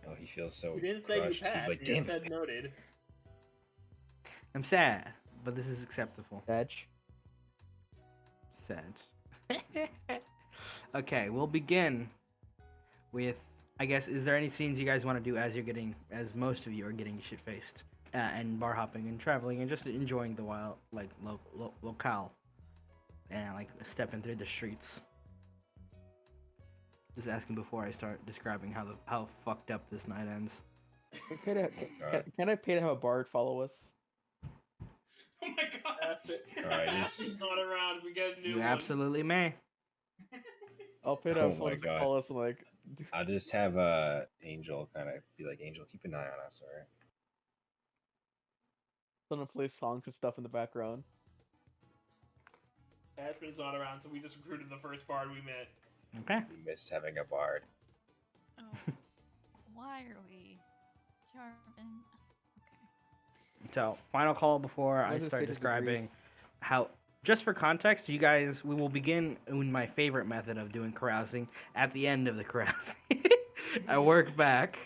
Oh, he feels so We didn't say you crushed. passed. He's like, we damn just it. said noted. I'm sad, but this is acceptable. Edge. Sad. Okay, we'll begin with. I guess, is there any scenes you guys want to do as most of you are getting shit faced, and bar hopping and traveling and just enjoying the wild, like locale, and like stepping through the streets. Just asking before I start describing how fucked up this night ends. Can I pay to have a bard follow us? Oh my god. That's it. Alright, He's not around. We get a new You one. absolutely may. I'll pay to Oh have someone my to God. follow us and like. I'll just have Angel kind of be like, Angel, keep an eye on us, alright? Someone play songs and stuff in the background. Aspen's not around, so we just recruited the first bard we met. Okay. We missed having a bard. Oh. Why are we? Jarvin. Okay. So, final call before I Other start stages of describing how. Just for context, you guys, we will begin in my favorite method of doing carousing at the end of the carousing. I work back.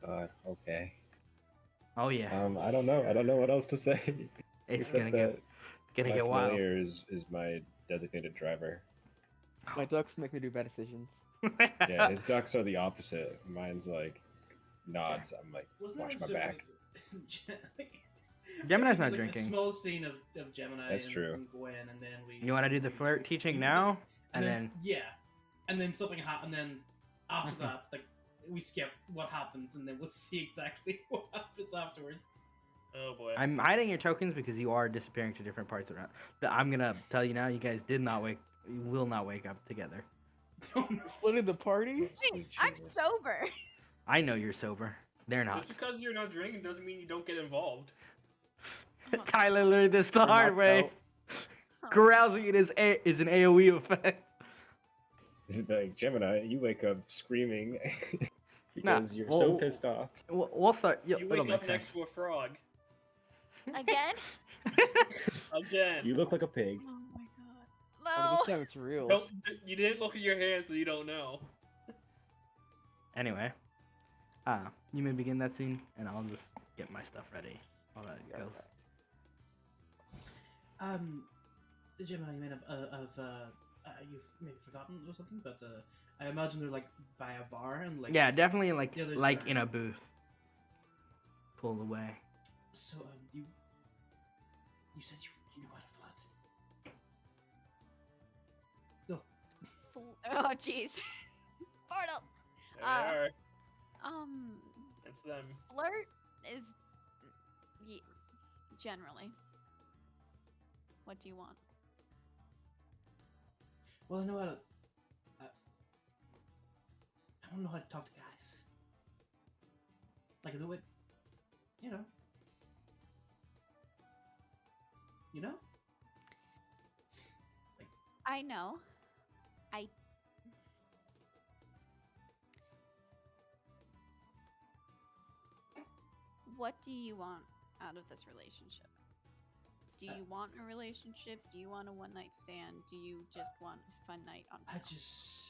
God, okay. Oh yeah, I don't know. I don't know what else to say. it's Except gonna that get my wild. familiar is my designated driver. My ducks make me do bad decisions. Yeah, his ducks are the opposite. Mine's like nods. I'm like, watch my back. Gemini's not like drinking. A small scene of Gemini That's and, true. and Gwen, and then we. You want to do the flirt teaching we- now, and then yeah, and then something happens, and then after that, like we skip what happens, and then we'll see exactly what happens afterwards. Oh boy. I'm hiding your tokens because you are disappearing to different parts around. But I'm gonna tell you now, you guys you will not wake up together. Oh, no. Splitting the party? Wait, Sweet I'm Jesus. sober. I know you're sober. They're not. Just because you're not drinking doesn't mean you don't get involved. Tyler learned this the You're hard knocked way. out. Carousing is an AOE effect. It's like, Gemini, you wake up screaming Nah, because you're so well- pissed off. We'll start. You It'll wake make up sense. next to a frog. Again? Again. You look like a pig. Oh my But god. this time it's real. Don't, you didn't look at your hands, so you don't know. Anyway, you may begin that scene, and I'll just get my stuff ready. All that Yeah, goes. The Gemini you may have you've maybe forgotten or something, but I imagine they're like by a bar and like Yeah, definitely like the others like are- in a booth. Pulled away. So you said you know how to flirt. Oh jeez. Bartle. There they are. It's them. flirt is generally. What do you want? Well, I know how to. I don't know how to talk to guys. Like the way, you know. You know. I know. What do you want out of this relationship? Do you want a relationship? Do you want a one night stand? Do you just want a fun night on I town? just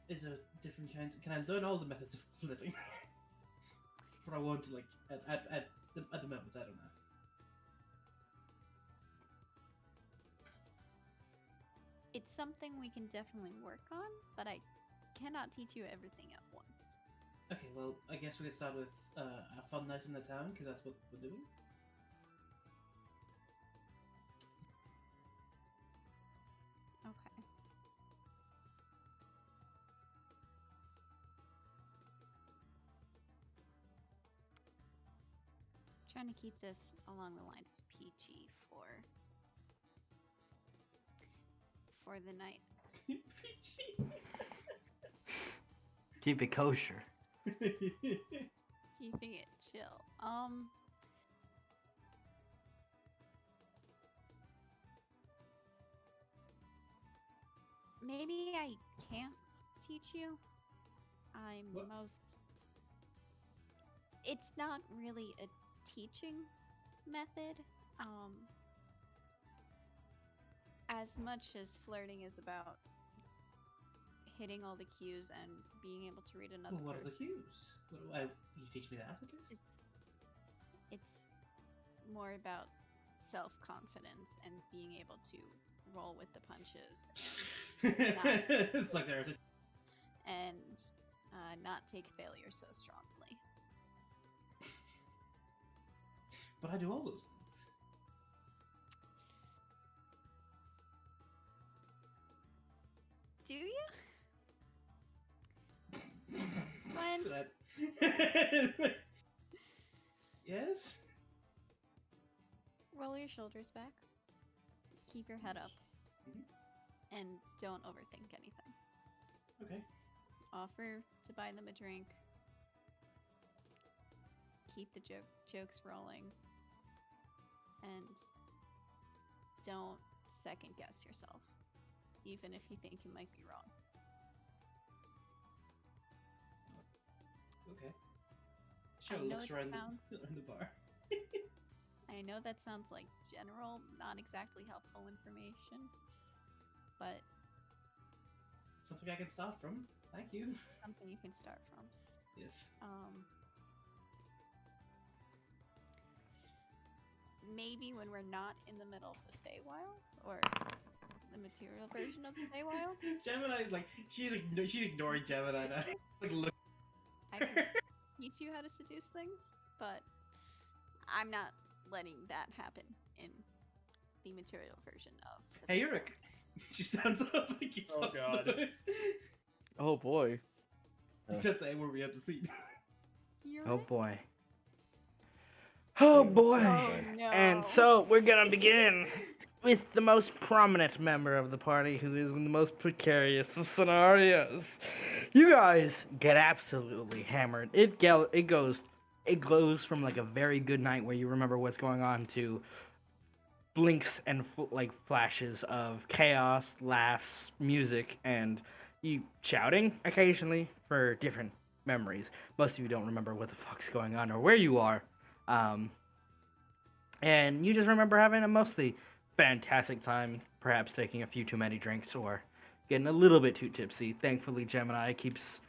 is a different kinds. Can I learn all the methods of flirting? What I want to like at the moment, I don't know. It's something we can definitely work on, but I cannot teach you everything at once. Okay, well, I guess we could start with a fun night in the town because that's what we're doing. Okay. Trying to keep this along the lines of PG for the night. Keep it kosher. Keeping it chill. Maybe I can't teach you. I'm What? It's not really a teaching method. As much as flirting is about hitting all the cues and being able to read another Well, what are the person. cues? You teach me that at least? It's more about self-confidence and being able to roll with the punches It's like they're and not take failure so strongly. But I do all those things. Do you? When So yes? roll your shoulders back, keep your head up, Mhm. and don't overthink anything. Okay. Offer to buy them a drink. Keep the jokes rolling. And don't second guess yourself, even if you think you might be wrong. Okay. I Cheryl know looks it around sounds- around the bar. I know that sounds like general, not exactly helpful information, but Something I can start from. Thank you. something you can start from. Yes. Maybe when we're not in the middle of the Feywild, or the material version of the Feywild, Gemini, like she's ignoring Gemini now. Like look. I can teach you how to seduce things, but I'm not letting that happen in the material version of the Hey, Feywild. Eric. She stands up and gets Oh, up. God. Oh boy. That's where we have to see. You're Oh right. boy. Oh Yeah, boy. Oh, no. And so we're gonna begin with the most prominent member of the party, who is in the most precarious of scenarios. You guys get absolutely hammered. It goes from like a very good night where you remember what's going on to blinks and like flashes of chaos, laughs, music, and you shouting occasionally for different memories. Most of you don't remember what the fuck's going on or where you are. And you just remember having a mostly fantastic time, perhaps taking a few too many drinks or getting a little bit too tipsy. Thankfully, Gemini keeps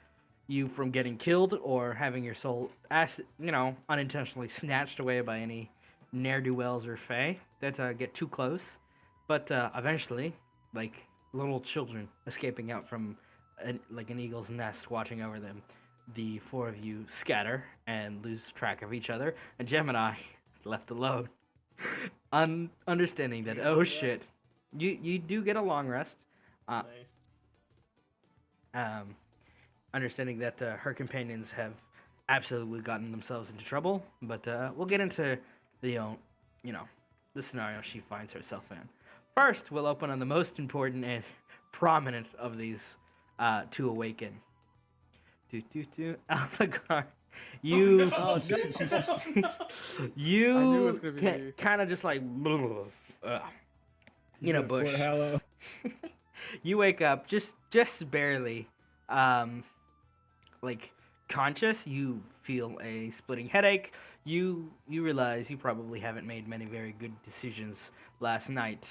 you from getting killed or having your soul, unintentionally snatched away by any ne'er-do-wells or fae that get too close. But eventually, like little children escaping out from an eagle's nest watching over them, the four of you scatter and lose track of each other, and Gemini is left alone. Understanding that, oh shit, you do get a long rest. Nice. Understanding that her companions have absolutely gotten themselves into trouble, but we'll get into the the scenario she finds herself in. First, we'll open on the most important and prominent of these to awaken. Althagard, you Oh, no. I knew it was gonna be me. kind of just like Is it Bush. Fort Hallow? You wake up just barely conscious. You feel a splitting headache. You realize you probably haven't made many very good decisions last night,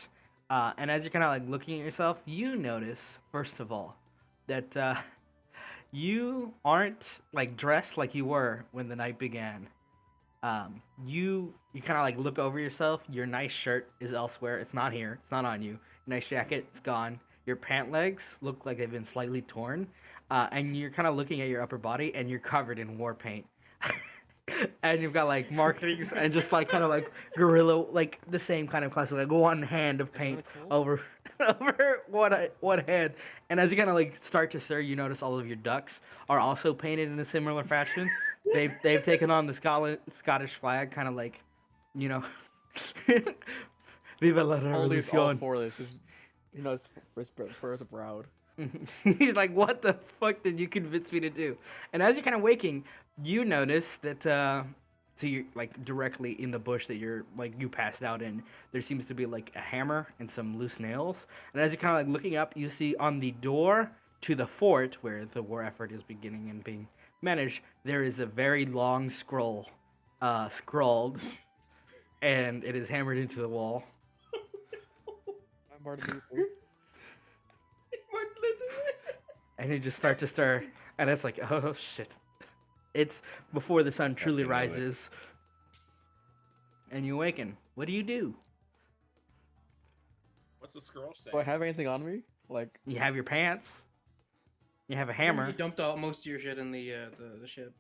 and as you're kind of like looking at yourself, you notice first of all that you aren't like dressed like you were when the night began. You kind of like look over yourself. Your nice shirt is elsewhere. It's not here. It's not on you. Your nice jacket, it's gone. Your pant legs look like they've been slightly torn, and you're kind of looking at your upper body, and you're covered in war paint. And you've got like markings and just like kind of like gorilla, like the same kind of classic, like one hand of paint over one hand. And as you kind of like start to stir, you notice all of your ducks are also painted in a similar fashion. They've taken on the Scottish flag, kind of like, Viva la Only it's all Revolution. for this. For his proud. He's like, what the fuck did you convince me to do? And as you're kind of waking, you notice that so you're like directly in the bush that you passed out in. There seems to be like a hammer and some loose nails. And as you're kind of like looking up, you see on the door to the fort where the war effort is beginning and being managed, there is a very long scroll, scrawled, and it is hammered into the wall. I'm part of the people. And you just start to stir, and it's like, oh shit. It's before the sun truly Fucking love it. rises. And you awaken. What do you do? What's the scroll say? Do I have anything on me? Like, You have your pants. You have a He hammer. dumped out most of your shit in the ship.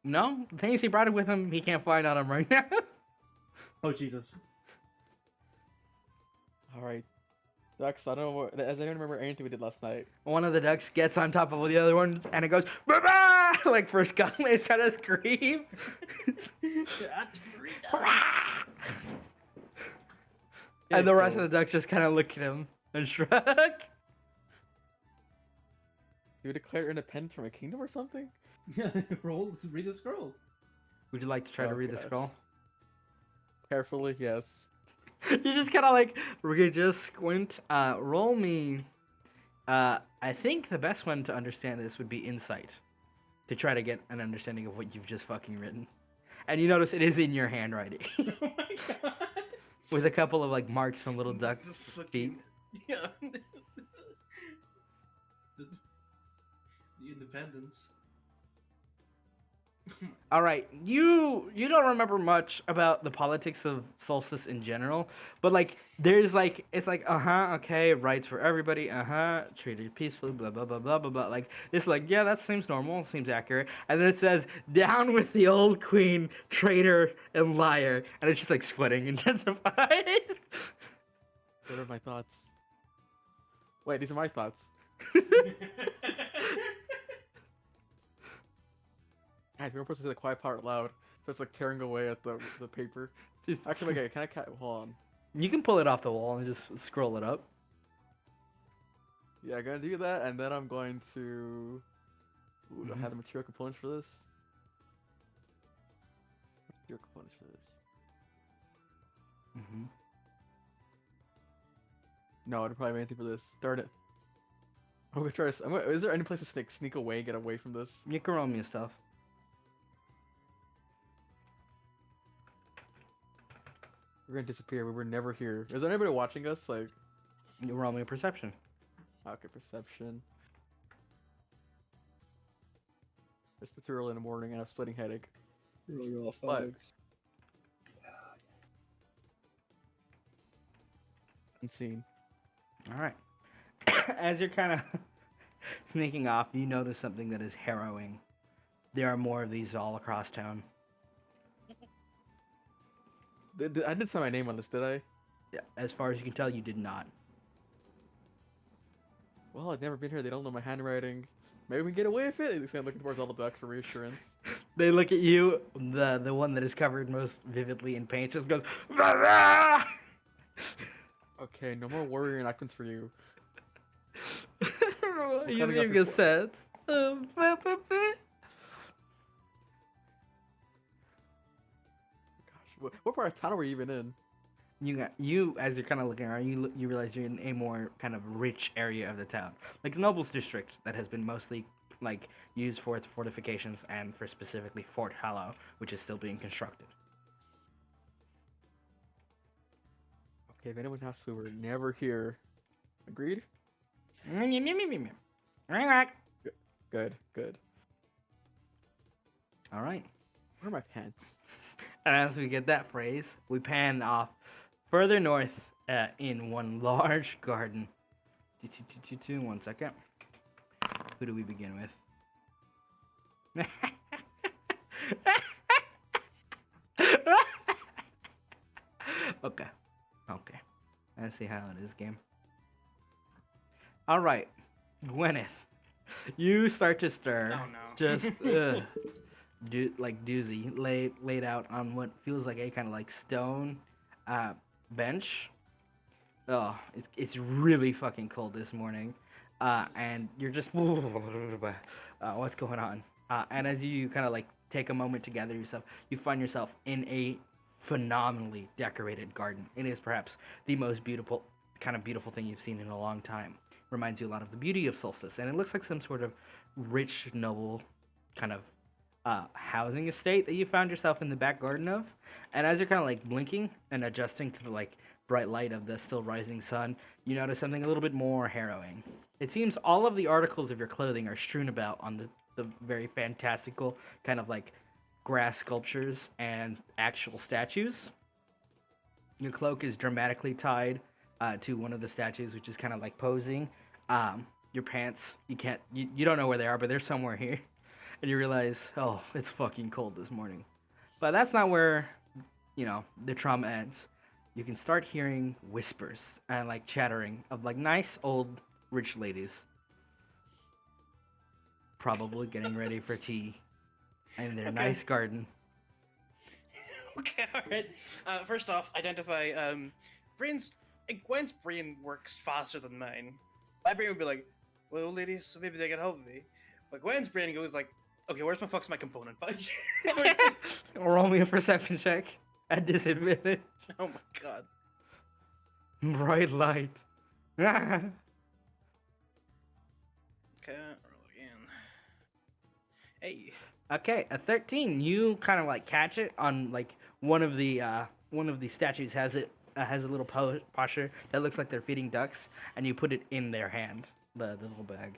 No, the thing is he brought it with him. He can't find on him right now. Oh Jesus! all right, Dex. I don't know. As I don't remember anything we did last night. One of the ducks gets on top of the other ones, and it goes, "Bah-bah!" Like first gun, it kind of scream. And the rest of the ducks just kind of look at him and shrug. You declare independence from a kingdom or something? Yeah, roll. Read the scroll. Would you like to try to read the Okay. scroll? Carefully, yes. You just kind of like just squint. Roll me. I think the best one to understand this would be insight, to try to get an understanding of what you've just fucking written. And you notice it is in your handwriting, Oh my god! with a couple of like marks from little duck The feet. fucking yeah. the independence. All right, you don't remember much about the politics of Solstice in general, but like there's like it's like okay, rights for everybody, treated peacefully, blah blah blah blah blah blah. Like it's like yeah, that seems normal, seems accurate, and then it says down with the old queen, traitor and liar, and it's just like sweating intensifies. What are my thoughts? Wait, these are my thoughts. Guys, we're supposed to say the quiet part loud. Just like tearing away at the paper. Just, Actually, okay, can I hold on? you can pull it off the wall and just scroll it up. Yeah, I'm gonna do that, and then I'm going to. Ooh, do I have the material components for this? Material components for this. Mm-hmm. No, I don't probably have anything for this. Darn it. I'm gonna try to. Is there any place to sneak away, get away from this? You can roll me stuff. We're gonna disappear. We were never here. Is there anybody watching us? Like, You roll me a perception. okay, perception. It's too early in the morning and I have a splitting headache. Roll But- folks. Unseen. All right. As you're kind of sneaking off, you notice something that is harrowing. There are more of these all across town. I did sign my name on this, did I? Yeah, as far as you can tell, you did not. Well, I've never been here. They don't know my handwriting. Maybe we can get away with it. They say I'm looking towards all the ducks for reassurance. They look at you. The one that is covered most vividly in paint just goes. "Rah-rah!" Okay, no more warrior enactments for you. Using coming up your your- sets. Gosh, what part of town are we even in? You as you're kind of looking around, you realize you're in a more kind of rich area of the town, like the Nobles District that has been mostly like used for its fortifications and for specifically Fort Hallow, which is still being constructed. Okay, if anyone asks, we were never here. Agreed? Good, good. All right. Where are my pants? And as we get that phrase, we pan off further north in one large garden. 1 second. Who do we begin with? Okay. Okay. Let's see how it is, game. All right. Gwyneth, you start to stir. Oh, no. Just doozy laid out on what feels like a kind of like stone bench. Oh, it's really fucking cold this morning, and you're just what's going on? And as you kind of like take a moment to gather yourself, you find yourself in a phenomenally decorated garden. It is perhaps the most beautiful thing you've seen in a long time. Reminds you a lot of the beauty of Solstice, and it looks like some sort of rich, noble kind of housing estate that you found yourself in the back garden of. And as you're kind of like blinking and adjusting to the like bright light of the still rising sun, you notice something a little bit more harrowing. It seems all of the articles of your clothing are strewn about on the very fantastical kind of like grass sculptures and actual statues. Your cloak is dramatically tied to one of the statues, which is kind of like posing. Your pants, you don't know where they are, but they're somewhere here. And you realize, oh, it's fucking cold this morning. But that's not where, the trauma ends. You can start hearing whispers and like chattering of like nice old rich ladies. Probably getting ready for tea in their Okay. nice garden. Okay, alright. First off, identify Gwen's brain works faster than mine. My brain would be like, well, ladies, so maybe they can help me. But Gwen's brain goes like, okay, where's my component bunch? Roll me a perception check at disadvantage. Oh my god. Bright light. Okay, roll again. Hey. Okay, a 13. You kind of like catch it on like one of the statues has a little posture that looks like they're feeding ducks, and you put it in their hand, the little bag.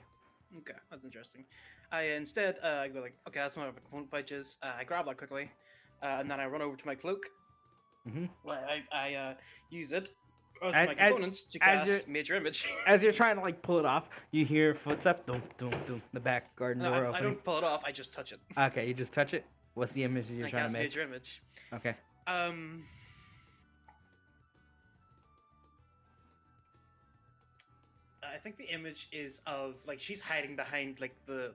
Okay, that's interesting. I instead go like, okay, that's one of my component bunches. I grab that quickly, and then I run over to my cloak. Mhm. Well, I use it as As- my as- components to as cast you're- Major Image. As you're trying to like pull it off, you hear footsteps. Dum dum dum. The back garden No, door I opening. don't pull it off. I just touch it. Okay, you just touch it. What's the image that you're I trying cast to make? Major Image. Okay. I think the image is of like she's hiding behind like the.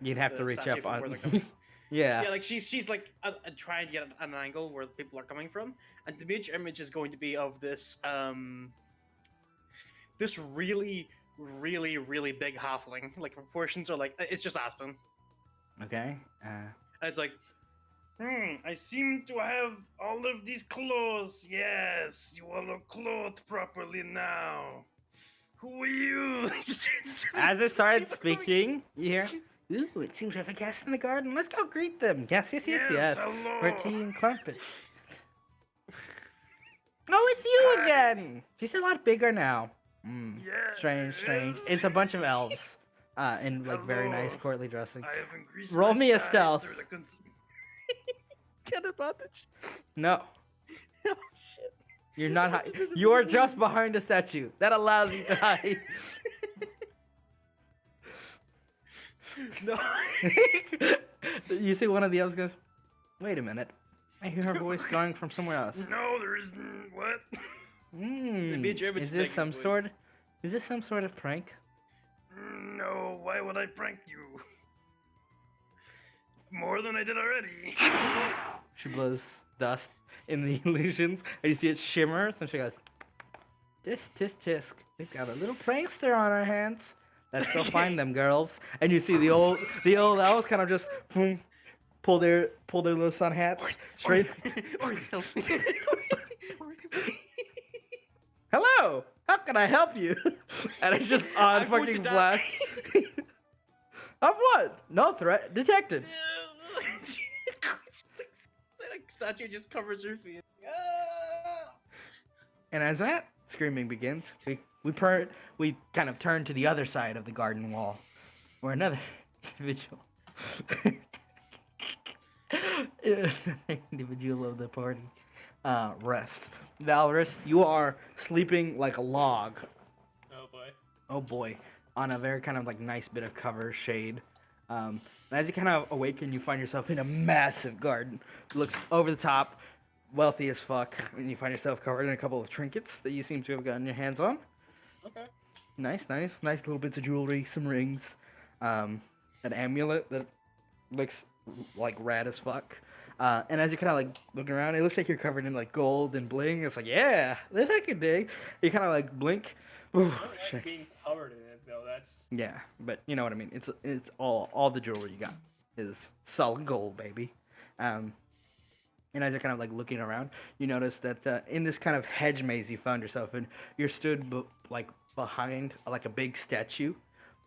You'd have the to reach statue up from where on. they're coming. Yeah. Yeah, like she's like trying to get an angle where people are coming from, and the major image is going to be of this this really big halfling. Like proportions are like it's just Aspen, Okay. and it's like, I seem to have all of these clothes. Yes, you all are clothed properly now. Who are you? As it started speaking, you hear, "Ooh, it seems we have a guest in the garden. Let's go greet them." Yes. hello. We're tea and carpets. Oh, it's you again. She's a lot bigger now. Yeah. Strange. yes. It's a bunch of elves, in like very nice Hello. courtly dressing. I have increased Roll my me a size stealth. through the Get advantage. No, Oh shit. you're not. You're just behind the statue. That allows you to hide. No. You see one of the elves goes, "Wait a minute. I hear her voice going from somewhere else." No, there isn't. What? made your image Is this negative some voice. sort? Is this some sort of prank? No, why would I prank you? More than I did already. She blows dust in the illusions, and you see it shimmers, and she goes, "Tisk, tisk. We've got a little prankster on our hands. Let's go find them, girls." And you see the old elves kind of just pull their little sun hats straight. Or help me. Hello, how can I help you? And it's just on I'm going to fucking die. blast. Of what? No threat detected. Like statue just covers her feet. Ah! And as that screaming begins, we kind of turn to the other side of the garden wall, where another individual, individual of the party, rests. Valorous, you are sleeping like a log. Oh boy. Oh boy, on a very kind of like nice bit of cover shade. And as you kind of awaken, you find yourself in a massive garden. It looks over the top, wealthy as fuck, and you find yourself covered in a couple of trinkets that you seem to have gotten your hands on. Okay. Nice little bits of jewelry, some rings, an amulet that looks like rad as fuck. And as you kind of like look around, it looks like you're covered in like gold and bling. It's like, yeah, this I could dig. You kind of like blink. Ooh, I don't like shit. being covered in it though. That's Yeah, but you know what I mean. It's all the jewelry you got is solid gold, baby. And as you're kind of like looking around, you notice that in this kind of hedge maze you found yourself in, you're stood like behind like a big statue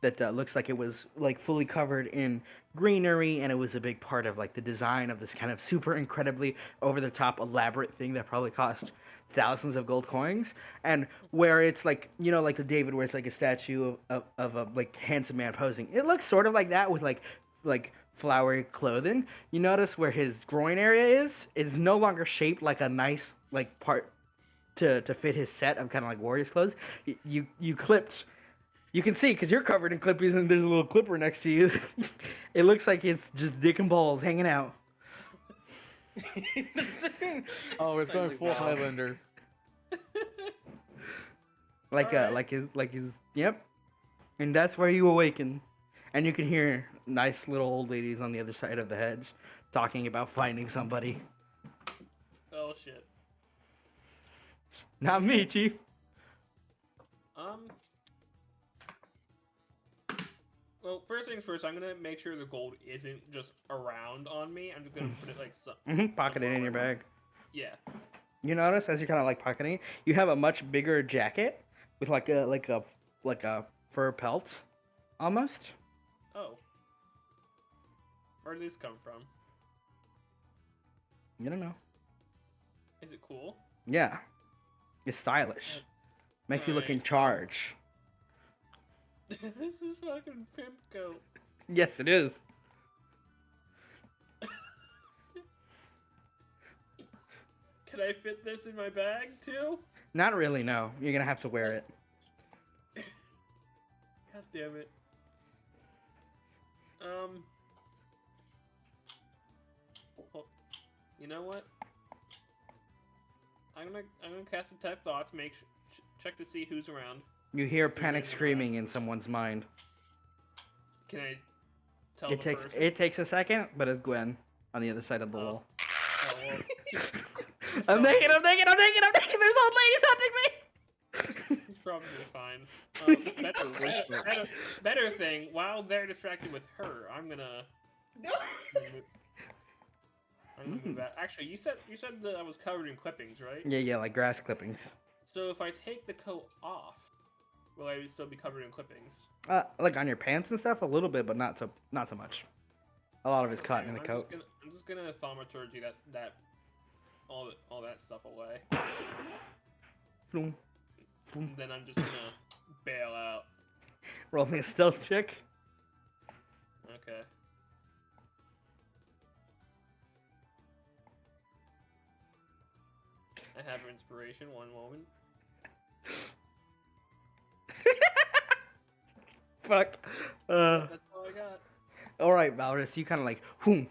that looks like it was like fully covered in greenery, and it was a big part of like the design of this kind of super incredibly over the top elaborate thing that probably cost thousands of gold coins. And where it's like, you know, like the David where it's like a statue of a like handsome man posing, it looks sort of like that with like flowery clothing. You notice where his groin area is no longer shaped like a nice like part to fit his set of kind of like warrior's clothes. You clipped. You can see because you're covered in clippies and there's a little clipper next to you. It looks like it's just dick and balls hanging out. Oh, it's going full Wow. Highlander. Like his yep. And that's where you awaken. And you can hear nice little old ladies on the other side of the hedge talking about finding somebody. oh shit. Not me, Chief. Well, first things first, I'm gonna make sure the gold isn't just around on me. I'm just gonna put it like Pocket it in your bag. Yeah. You notice as you're kind of like pocketing it, you have a much bigger jacket with like a fur pelt, almost. Oh. Where did this come from? You don't know. Is it cool? Yeah, it's stylish. Makes you look in charge. This is fucking pimp coat. Yes, it is. Can I fit this in my bag too? Not really. No, you're gonna have to wear it. God damn it. Well, you know what? I'm gonna cast detect thoughts. Check to see who's around. You hear panic screaming in someone's mind. Can I tell It the takes person? it takes a second, but it's Gwen on the other side of the wall. Oh, well. I'm naked. There's old ladies hunting me. He's probably fine. Better thing. While they're distracted with her, I'm gonna move that. Actually, you said that I was covered in clippings, right? Yeah, like grass clippings. So if I take the coat off, will I still be covered in clippings? Like on your pants and stuff, a little bit, but not so much. A lot of it's caught Okay, in the I'm coat. I'm just gonna thaumaturgy all that stuff away. Boom. Boom. Then I'm just gonna bail out. Roll me a stealth check. Okay. I have inspiration. One moment. Fuck. That's all I got. All right, Valrus, you kind of like, whoom,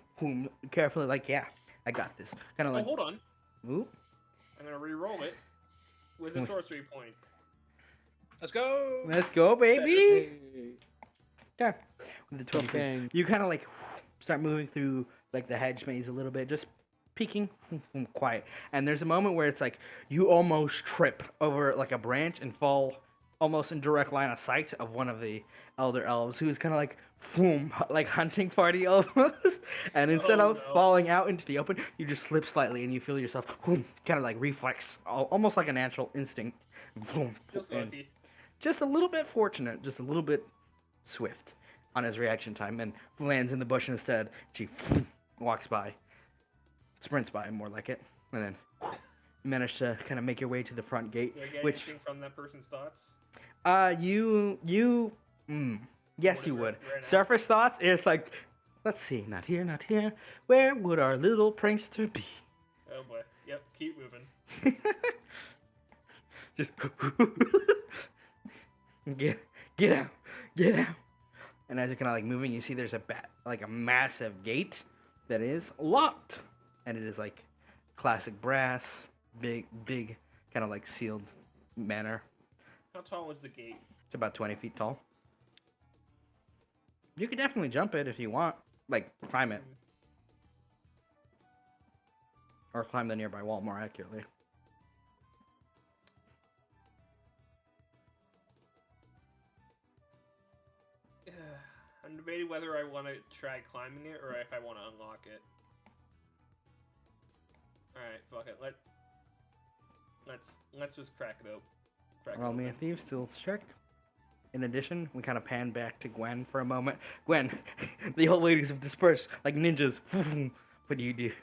carefully, like, yeah, I got this. Kind of Oh, like, hold on. ooh. I'm gonna re-roll it with a sorcery point. Let's go. Let's go, baby. Hey. Okay. With the 12, Bang. you kind of like start moving through like the hedge maze a little bit, just peeking, quiet. And there's a moment where it's like you almost trip over like a branch and fall almost in direct line of sight of one of the elder elves, who's kind of like, like hunting party almost. And instead Oh, of no. falling out into the open, you just slip slightly and you feel yourself, kind of like reflex, almost like a natural instinct. Just And lucky. just a little bit fortunate, just a little bit swift on his reaction time, and lands in the bush instead. She walks by, sprints by, more like it, and then you manage to kind of make your way to the front gate. Do I get Which, anything from that person's thoughts? yes, you What is would. right now? Surface thoughts. It's like, let's see, not here, not here. Where would our little prankster be? Oh boy. Yep. Keep moving. Just get out. And as you're kind of like moving, you see there's a massive gate that is locked, and it is like classic brass, big, kind of like sealed manner. How tall is the gate? It's about 20 feet tall. You could definitely jump it if you want, like climb it, or climb the nearby wall more accurately. I'm debating whether I want to try climbing it or if I want to unlock it. Alright, fuck it. Let's just crack it open. Roll me a thieves tools check. In addition, we kind of pan back to Gwen for a moment. Gwen, the old ladies have dispersed like ninjas. What do you do?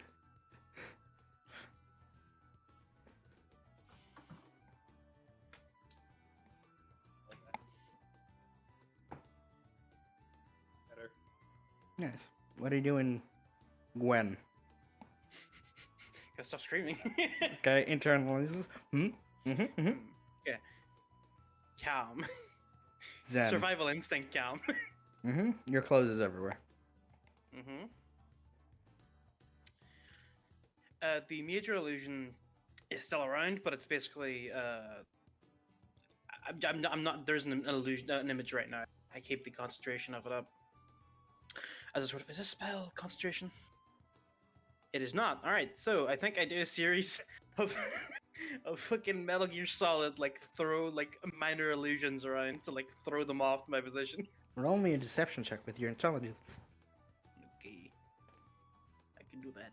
Better. Nice. What are you doing, Gwen? Gotta stop screaming. Okay, internalizes. Okay. Calm. Zen. Survival instinct calm. Your clothes is everywhere. Mm-hmm. The major illusion is still around, but it's basically I'm not. There's an illusion, an image right now. I keep the concentration of it up. As a sort of, is a spell concentration? It is not. All right, so I think I do a series of of fucking Metal Gear Solid, like throw like minor illusions around to like throw them off my position. Roll me a deception check with your intelligence. Okay, I can do that.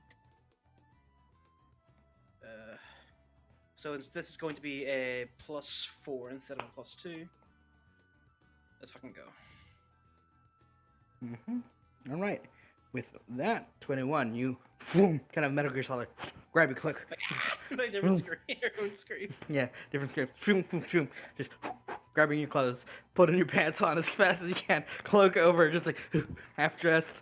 So this is going to be a +4 instead of a +2. Let's fucking go. All right. With that 21, you kind of Metal Gear Solid, grab your click. Like different screen, everyone scream. Yeah, different script. Just grabbing your clothes, putting your pants on as fast as you can, cloak over, just like half dressed,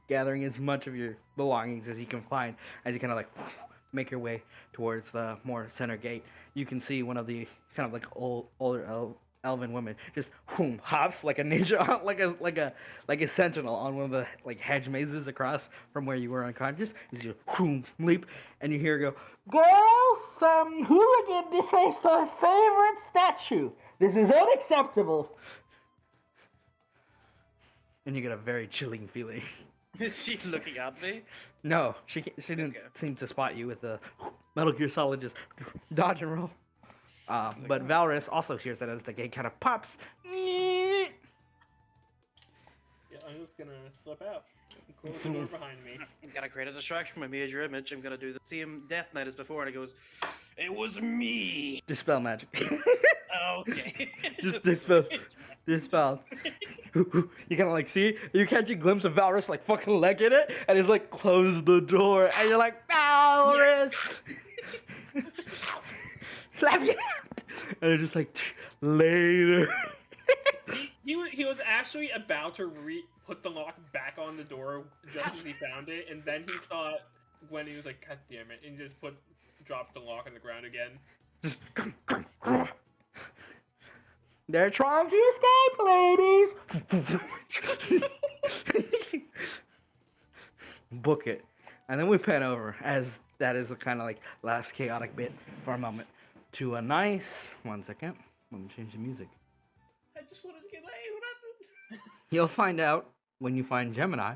gathering as much of your belongings as you can find as you kind of like make your way towards the more center gate. You can see one of the kind of like older elven women just hops like a ninja, like a sentinel on one of the like hedge mazes across from where you were unconscious. You see leap, and you hear her go, "Girls, some hooligan defaced our favorite statue. This is unacceptable." And you get a very chilling feeling. Is she looking at me? No, she didn't Okay. seem to spot you with the Metal Gear Solid just dodge and roll. But Valrus also hears that as the gate kind of pops. Yeah, I'm just gonna slip out. Close the door behind me. Gotta create a distraction from my major image. I'm gonna do the same Death Knight as before, and it goes, "It was me." Dispel magic. Okay. Just dispel. Dispel. You kind of like see, you catch a glimpse of Valorous like fucking legging it, and he's like, close the door, and you're like, Valorous! Slap your hand! And it's just like, later. He was actually about to put the lock back on the door just as he found it, and then he saw Gwen, and he was like, God damn it, and he just drops the lock on the ground again. Just, they're trying to escape, ladies! Book it. And then we pan over, as that is the kind of like last chaotic bit for a moment, to a nice, 1 second, let me change the music. I just wanted to get laid. What happened? You'll find out when you find Gemini.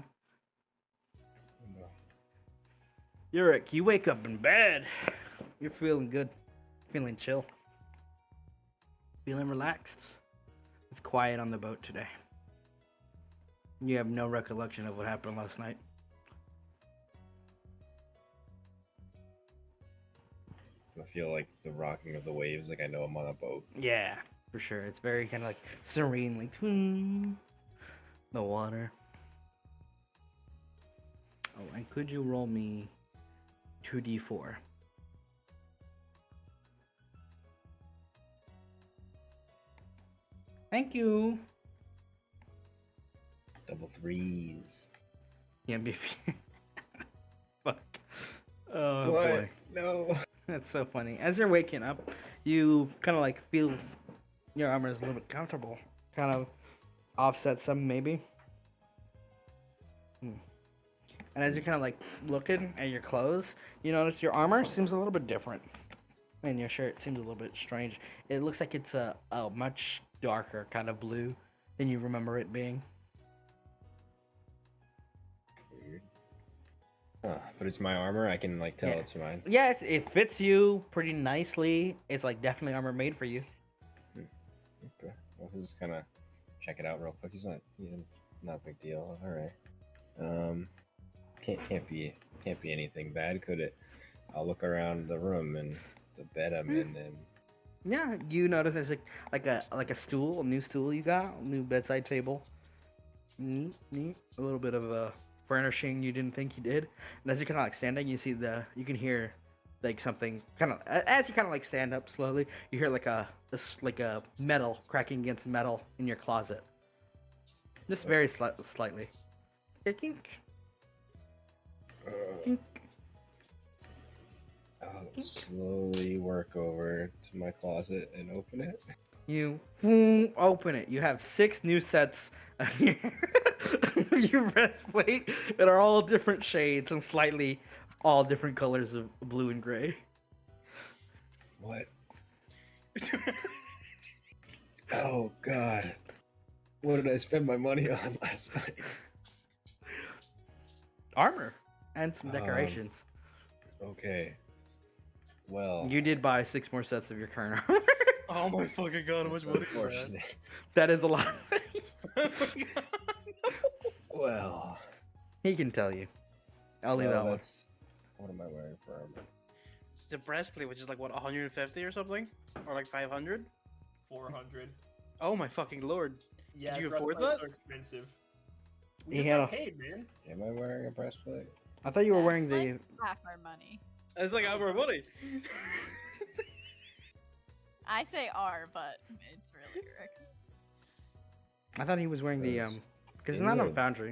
Yurik, you wake up in bed. You're feeling good. Feeling chill. Feeling relaxed. It's quiet on the boat today. You have no recollection of what happened last night. I feel like the rocking of the waves, like I know I'm on a boat. Yeah, for sure. It's very kind of like serene, like the water. Oh, and could you roll me 2d4? Thank you. Double threes. Yeah, baby. Fuck. Oh boy. No. That's so funny. As you're waking up, you kind of like feel your armor is a little bit comfortable. Kind of offset some, maybe. And as you're kind of like looking at your clothes, you notice your armor seems a little bit different. And your shirt seems a little bit strange. It looks like it's a much darker kind of blue than you remember it being. Weird. Huh, but it's my armor. I can like tell Yeah. it's mine. Yeah, it fits you pretty nicely. It's like definitely armor made for you. Okay. Well, he'll just kind of check it out real quick. He's not a big deal. All right. Can't be anything bad, could it? I'll look around the room and the bed I'm in, and Yeah, you notice there's like a stool, a new stool you got, a new bedside table. Neat. A little bit of furnishing you didn't think you did. And as you kind of like standing, you can hear like something kind of as you kind of like stand up slowly. You hear like a metal cracking against metal in your closet. Just very slightly. Kink. Kink. I'll slowly work over to my closet and open it. You open it. You have 6 new sets of your breastplate that are all different shades and slightly all different colors of blue and gray. What? Oh God! What did I spend my money on last night? Armor and some decorations. Okay. Well, You did buy 6 more sets of your current armor. Oh my fucking god, how much it's money is that? unfortunate. That is a lot of money. Oh my god. Well, He can tell you. I'll leave that one. that's. What am I wearing for armor? It's the breastplate, which is like what, 150 or something? Or like 500? 400. Oh my fucking lord. Yeah, you afford breastplates that? are expensive. He We just had got a- paid, man. Am I wearing a breastplate? I thought you were That's wearing the. like half our money. It's like our money. I say R, but it's really Rick. I thought he was wearing the Yes. Because it's not on Yeah. Foundry.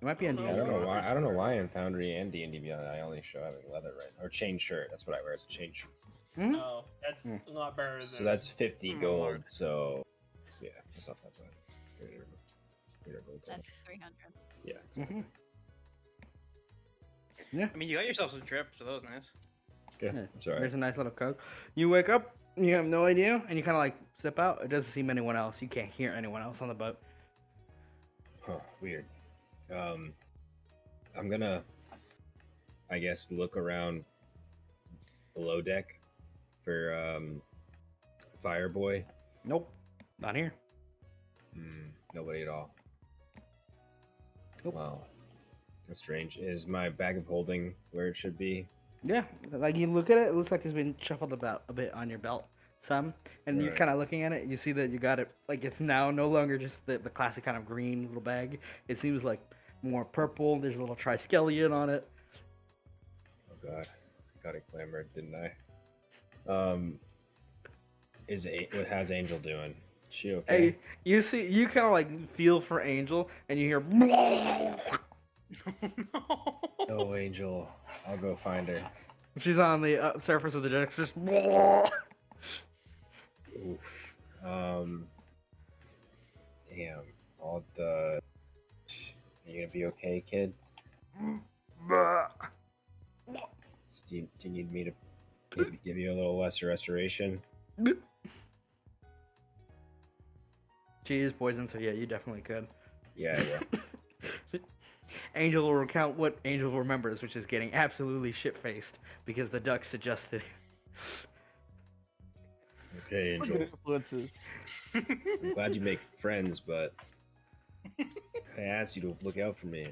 It might be on I I D&D. don't know why. I don't know why in Foundry and D&D Beyond I only show having leather right or chain shirt. That's what I wear. It's a chain shirt. Mhm. Oh, that's Hmm. a lot better than. So that's 50 Oh, gold. Lord. So yeah, it's not that bad. Greater gold That's damage. 300. Yeah. Exactly. Mhm. Yeah. I mean, you got yourself some trips, so that was nice. Okay. Yeah, I'm sorry. There's a nice little coat. You wake up, you have no idea, and you kind of like step out. It doesn't seem anyone else. You can't hear anyone else on the boat. Huh, weird. I'm gonna, I guess, look around below deck for Fireboy. Nope, not here. Nobody at all. Nope. Wow, that's strange. Is my bag of holding where it should be? Yeah, like you look at it, it looks like it's been shuffled about a bit on your belt. some, and you're Right. kind of looking at it. You see that you got it like it's now no longer just the classic kind of green little bag. It seems like more purple. There's a little triskelion on it. Oh god, got it clamored, didn't I? How's Angel doing? She okay? Hey, you see, you kind of like feel for Angel, and you hear. No. Oh, Angel, I'll go find her. She's on the surface of the deck. Just. Oof. Damn. I'll. You gonna be okay, kid? Do you need me to give you a little lesser restoration? She is poisoned, so yeah, you definitely could. Yeah. Angel will recount what Angel remembers, which is getting absolutely shit-faced because the duck suggested. Okay, Good Angel. influences. I'm glad you make friends, but I asked you to look out for me.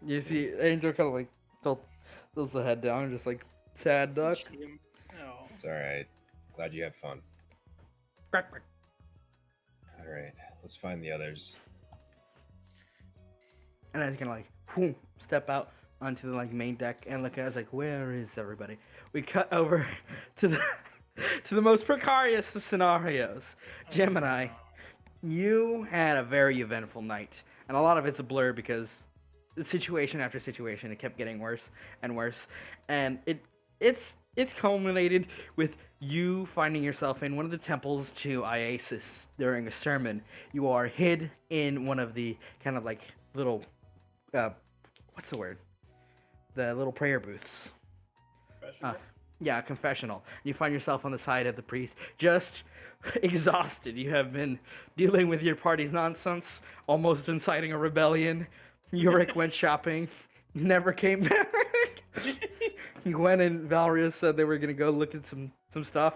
You see, Angel kind of like tilts the head down, just like sad duck. Shame. No. It's alright. Glad you had fun. Quack, quack. Alright, let's find the others. And I was gonna like whoom, step out onto the like main deck and look at. I was like, where is everybody? We cut over to the to the most precarious of scenarios. Gemini, you had a very eventful night, and a lot of it's a blur because situation after situation, it kept getting worse and worse, and it's culminated with you finding yourself in one of the temples to Iasis during a sermon. You are hid in one of the kind of like little, what's the word? The little prayer booths. Professional. Yeah, a confessional. You find yourself on the side of the priest, just exhausted. You have been dealing with your party's nonsense, almost inciting a rebellion. Yorick went shopping, never came back. Gwen and Valeria said they were gonna go look at some stuff,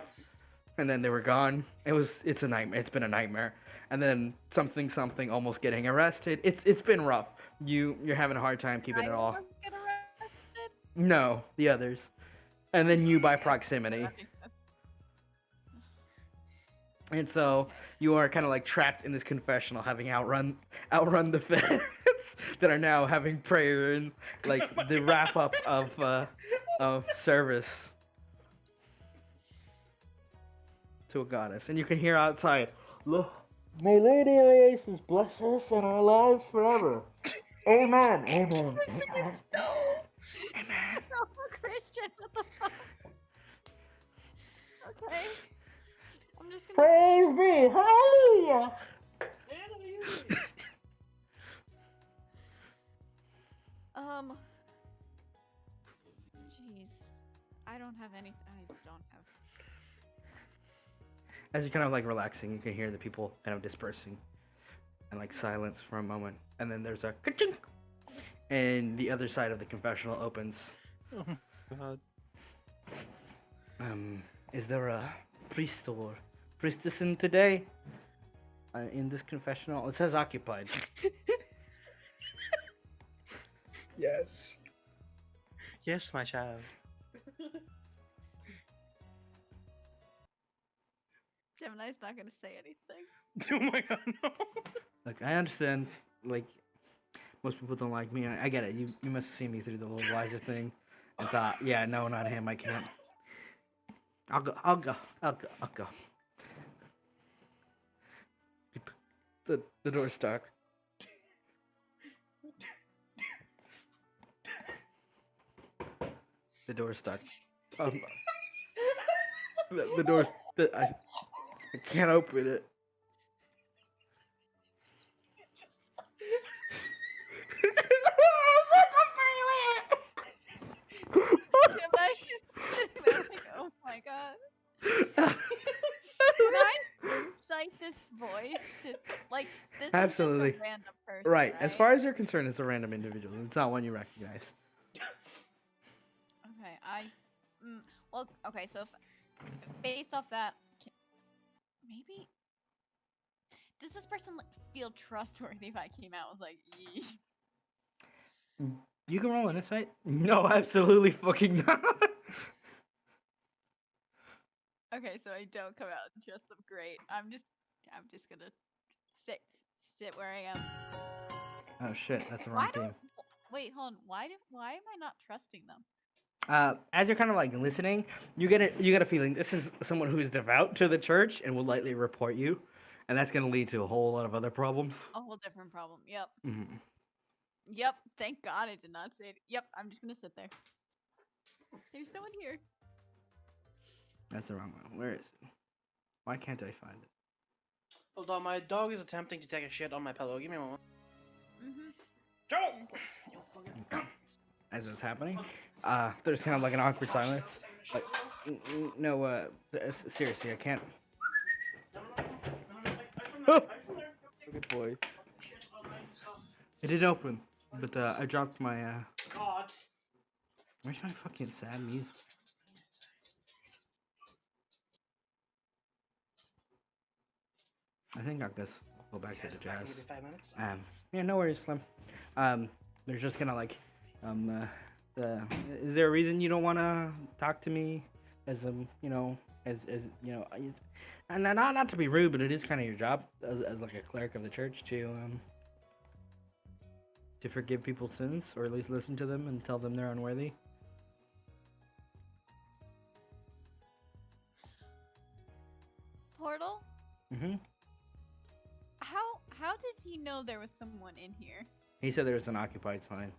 and then they were gone. It's a nightmare. It's been a nightmare. And then something almost getting arrested. It's been rough. You're having a hard time keeping I it all. almost get arrested? No, the others. And then you by proximity. That makes sense. And so you are kind of like trapped in this confessional, having outrun the feds that are now having prayer and like the wrap up of service to a goddess. And you can hear outside, "Look, may Lady Iasis bless us and our lives forever. Amen. Amen. Amen. Amen." No, Christian, what the fuck? Okay. I'm just gonna. Praise be. Hallelujah. Jeez. I don't have anything. I don't have. As you're kind of like relaxing, you can hear the people kind of dispersing and like silence for a moment. And then there's a ka-chink, and the other side of the confessional opens. God. Is there a priest or priestess in today? In this confessional? It says occupied. Yes. Yes, my child. Gemini's not gonna say anything. Oh my god, no. Look, I understand, like, most people don't like me. I get it. You must have seen me through the little wiser thing and thought, yeah, no, not him. I can't. I'll go. The door's stuck. The door's stuck. The door's... I can't open it. Gemini's just sitting there like, oh my god. Can I incite this voice to like this Absolutely. is just a random person, Right. right? As far as you're concerned, it's a random individual. It's not one you recognize. Okay, well, okay, so if based off that, maybe does this person feel trustworthy if I came out and was like, "Yee." You can roll an insight. No, absolutely fucking not. Okay, so I don't come out and trust them. Great. I'm just gonna sit where I am. Oh shit, that's the Why wrong don't? team. Wait, hold on. Why am I not trusting them? As you're kind of like listening, you get a feeling this is someone who is devout to the church and will lightly report you, and that's gonna lead to a whole lot of other problems. A whole different problem. Yep. Mhm. Yep. Thank God I did not say it. Yep. I'm just gonna sit there. There's no one here. That's the wrong one. Where is it? Why can't I find it? Hold on, my dog is attempting to take a shit on my pillow. Give me a moment. Mm-hmm. Joe! As it's happening, there's kind of like an awkward silence. Like, no, seriously, I can't. Good boy. It didn't open, but I dropped my. God. Where's my fucking sad music? I think I'll just go back to the jazz. Maybe 5 minutes. Yeah, no worries, Slim. They're just kind of like, is there a reason you don't want to talk to me? As you know, as and not to be rude, but it is kind of your job as like a cleric of the church to forgive people's sins, or at least listen to them and tell them they're unworthy. Portal. Mhm. How did he know there was someone in here? He said there was an occupied sign.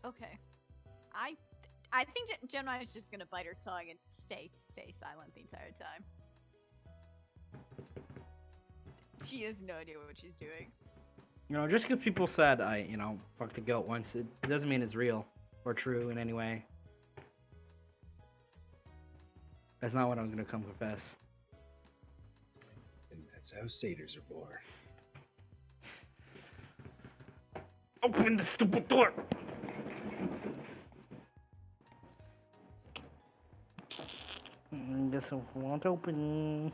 Okay. I think Gemini is just gonna bite her tongue and stay silent the entire time. She has no idea what she's doing. You know, just because people said I, fucked the goat once, it doesn't mean it's real or true in any way. That's not what I'm gonna come confess. And that's how satyrs are born. Open the stupid door! Guess it won't open.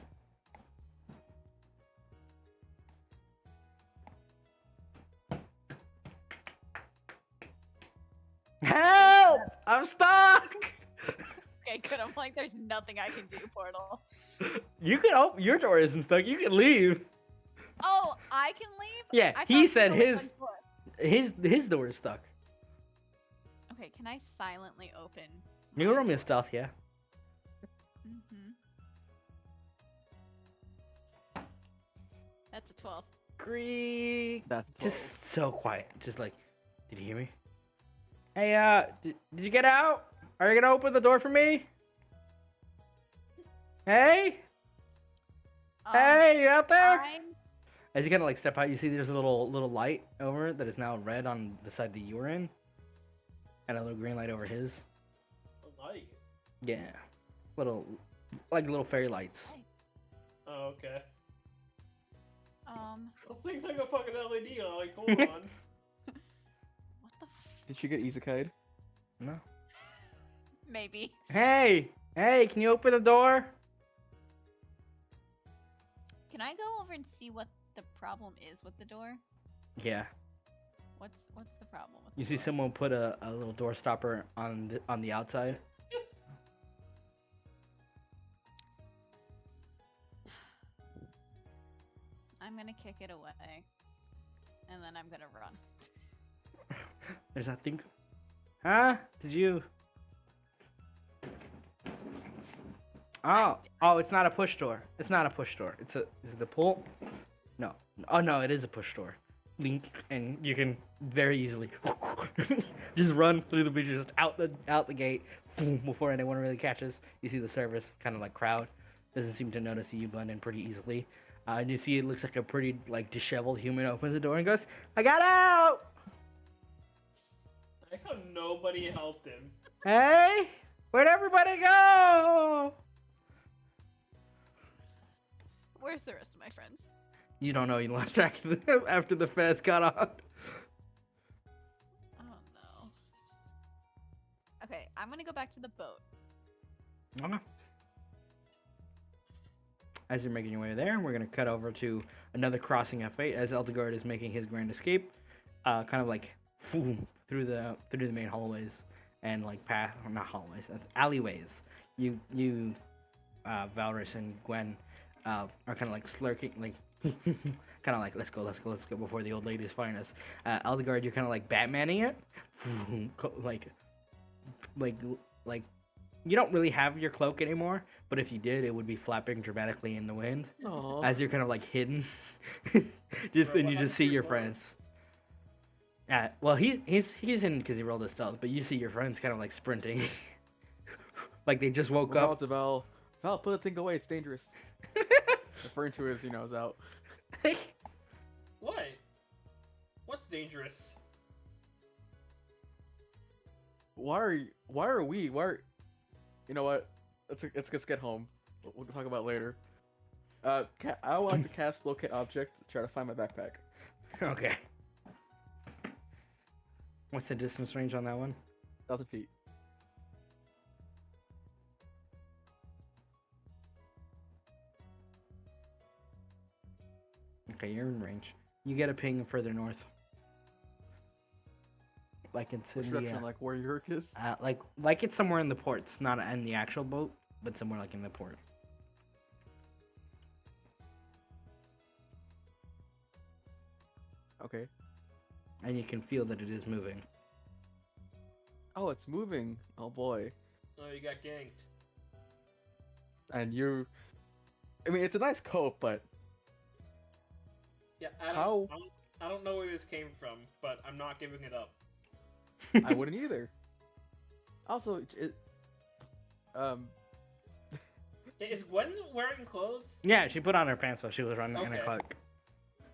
Help! I'm stuck! Okay, good. I'm like, there's nothing I can do, Portal. You can open your door isn't stuck. You can leave. Oh, I can leave? Yeah, I he thought there said was only his one door. his door is stuck. Okay, can I silently open? You can roll me a stealth, yeah. Mm-hmm. That's a 12. Greek. That's 12. Just so quiet. Just like, did you hear me? Hey, did you get out? Are you gonna open the door for me? Hey, hey, you out there? I'm As you kind of like step out, you see there's a little light over it that is now red on the side that you were in, and a little green light over his. A light. Yeah, little fairy lights. Thanks. Oh, okay. What Things like a fucking LED. Like, hold on. the Did she get isekai'd? No. Maybe. Hey, can you open the door? Can I go over and see what the problem is with the door? Yeah. What's the problem with You the see door? someone put a little door stopper on the outside. I'm gonna kick it away. And then I'm gonna run. There's that thing. Huh? Did you? Oh, it's not a push door. It's not a push door. Is it the pull? No. Oh no, it is a push door. Link, and you can very easily just run through the bleachers, just out the gate, boom, before anyone really catches. You see the service kind of like crowd doesn't seem to notice you blend in pretty easily. And you see it looks like a pretty like disheveled human opens the door and goes, "I got out! I how nobody helped him. Hey, where'd everybody go?" Where's the rest of my friends? You don't know. You lost track of them after the feds got on. Oh no. Okay, I'm gonna go back to the boat. Okay. As you're making your way there, we're gonna cut over to another crossing F8 as Eldegard is making his grand escape, kind of like through the main hallways and like path, or not hallways, alleyways. You Valrus and Gwen are kind of like slurking, like kind of like let's go before the old lady's find us. Eldegard, you're kind of like Batmaning it, like like like you don't really have your cloak anymore, but if you did, it would be flapping dramatically in the wind Aw. as you're kind of like hidden, just Bro, and what you just happened see to your your clothes? friends. Well, he's hidden because he rolled his stealth, but you see your friends kind of like sprinting, like they just woke Look up. out to Val. Val, put the thing away. It's dangerous. Referring to it as, is out. What? What's dangerous? Why are we? You know what? Let's get home. We'll talk about it later. I want to cast locate object to try to find my backpack. Okay. What's the distance range on that one? 1,000 feet. Okay, you're in range. You get a ping further north. Like it's Which in the direction? Like where Yurik is? like it's somewhere in the ports, not in the actual boat, but somewhere like in the port. Okay. And you can feel that it is moving. Oh, it's moving. Oh boy. Oh, you got ganked. And you. I mean, it's a nice coat, but Yeah, How? I don't know where this came from, but I'm not giving it up. I wouldn't either. Also, Is Gwen wearing clothes? Yeah, she put on her pants while she was running in a Okay. cloak.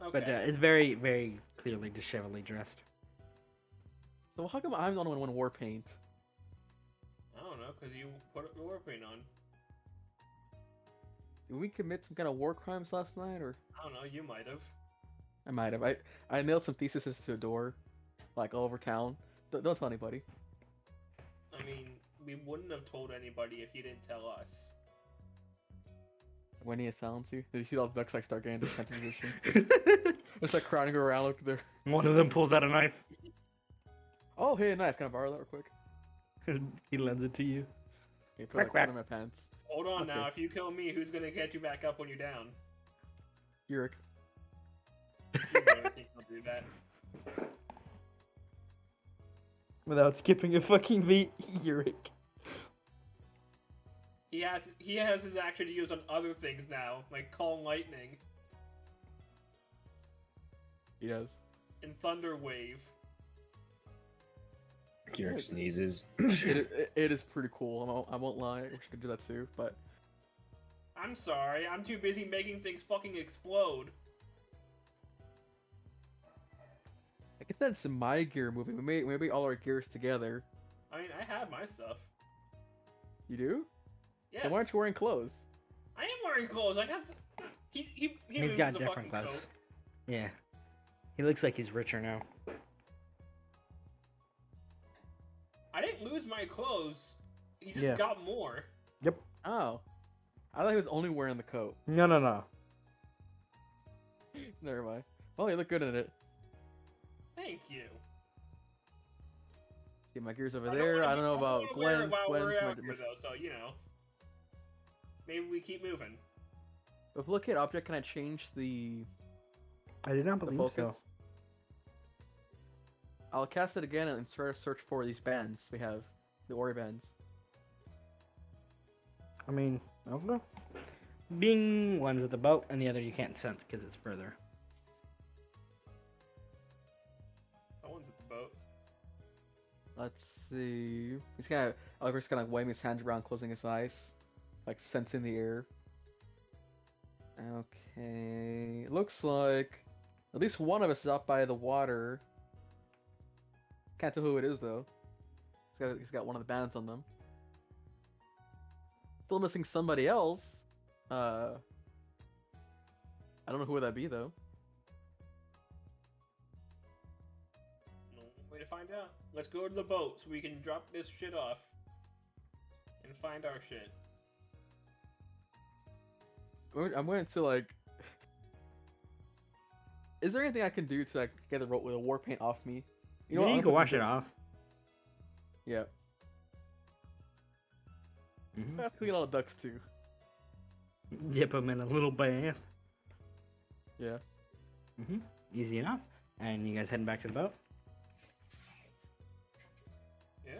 Okay. But it's very, very clearly dishevelly dressed. so how come I'm the only one in war paint? I don't know, because you put war paint on. Did we commit some kind of war crimes last night, or I don't know, you might have. I might have. I nailed some theses to a door, like all over town. Don't tell anybody. I mean, we wouldn't have told anybody if you didn't tell us. When he silence you, did you see all the ducks like start getting into defensive position? Just like crowding around, look there. One of them pulls out a knife. Oh, hey, a knife. Can I borrow that real quick? He lends it to you. Okay, put it Quack, in my pants. Hold on now, Okay. if you kill me, who's gonna get you back up when you're down? Yurik. You really think I'll do that? Without skipping a fucking beat, Yurik. He has his action to use on other things now, like Call Lightning He does. and Thunder Wave. Yurik sneezes. It is pretty cool. I won't lie. I wish I could do that too, but I'm sorry, I'm too busy making things fucking explode. I guess that's my gear moving. We made all our gears together. I mean, I have my stuff. You do? Yes. Then why aren't you wearing clothes? I am wearing clothes. I have. He He's moves got the different fucking clothes. coat. Yeah. He looks like he's richer now. I didn't lose my clothes. He just Yeah. got more. Oh. I thought he was only wearing the coat. No. Never mind. Well, you look good in it. Thank you. See my gears over I there. I don't know wanna about wear it Gwen's. while we're Gwen's. out here, though, so you know. Maybe we keep moving. With locate object, can I change the I did not believe focus? so. I'll cast it again and try to search for these bands we have, the Ori bands. I mean, I don't know. Being one's at the boat, and the other you can't sense because it's further. That one's at the boat. Let's see. He's kind of Oliver's kind of waving his hands around, closing his eyes, like sensing the air. Okay, looks like at least one of us is out by the water. Can't tell who it is though. He's got one of the bands on them. Still missing somebody else. I don't know who would that be though. No way to find out. Let's go to the boat so we can drop this shit off and find our shit. I'm going to like. Is there anything I can do to like get the war paint off me? You know what? you I'm can gonna wash put it the- off. Yeah. Hmm. I have to clean all the ducks too. Dip them in a little bath. Yeah. Hmm. Easy enough. And you guys heading back to the boat? Yeah.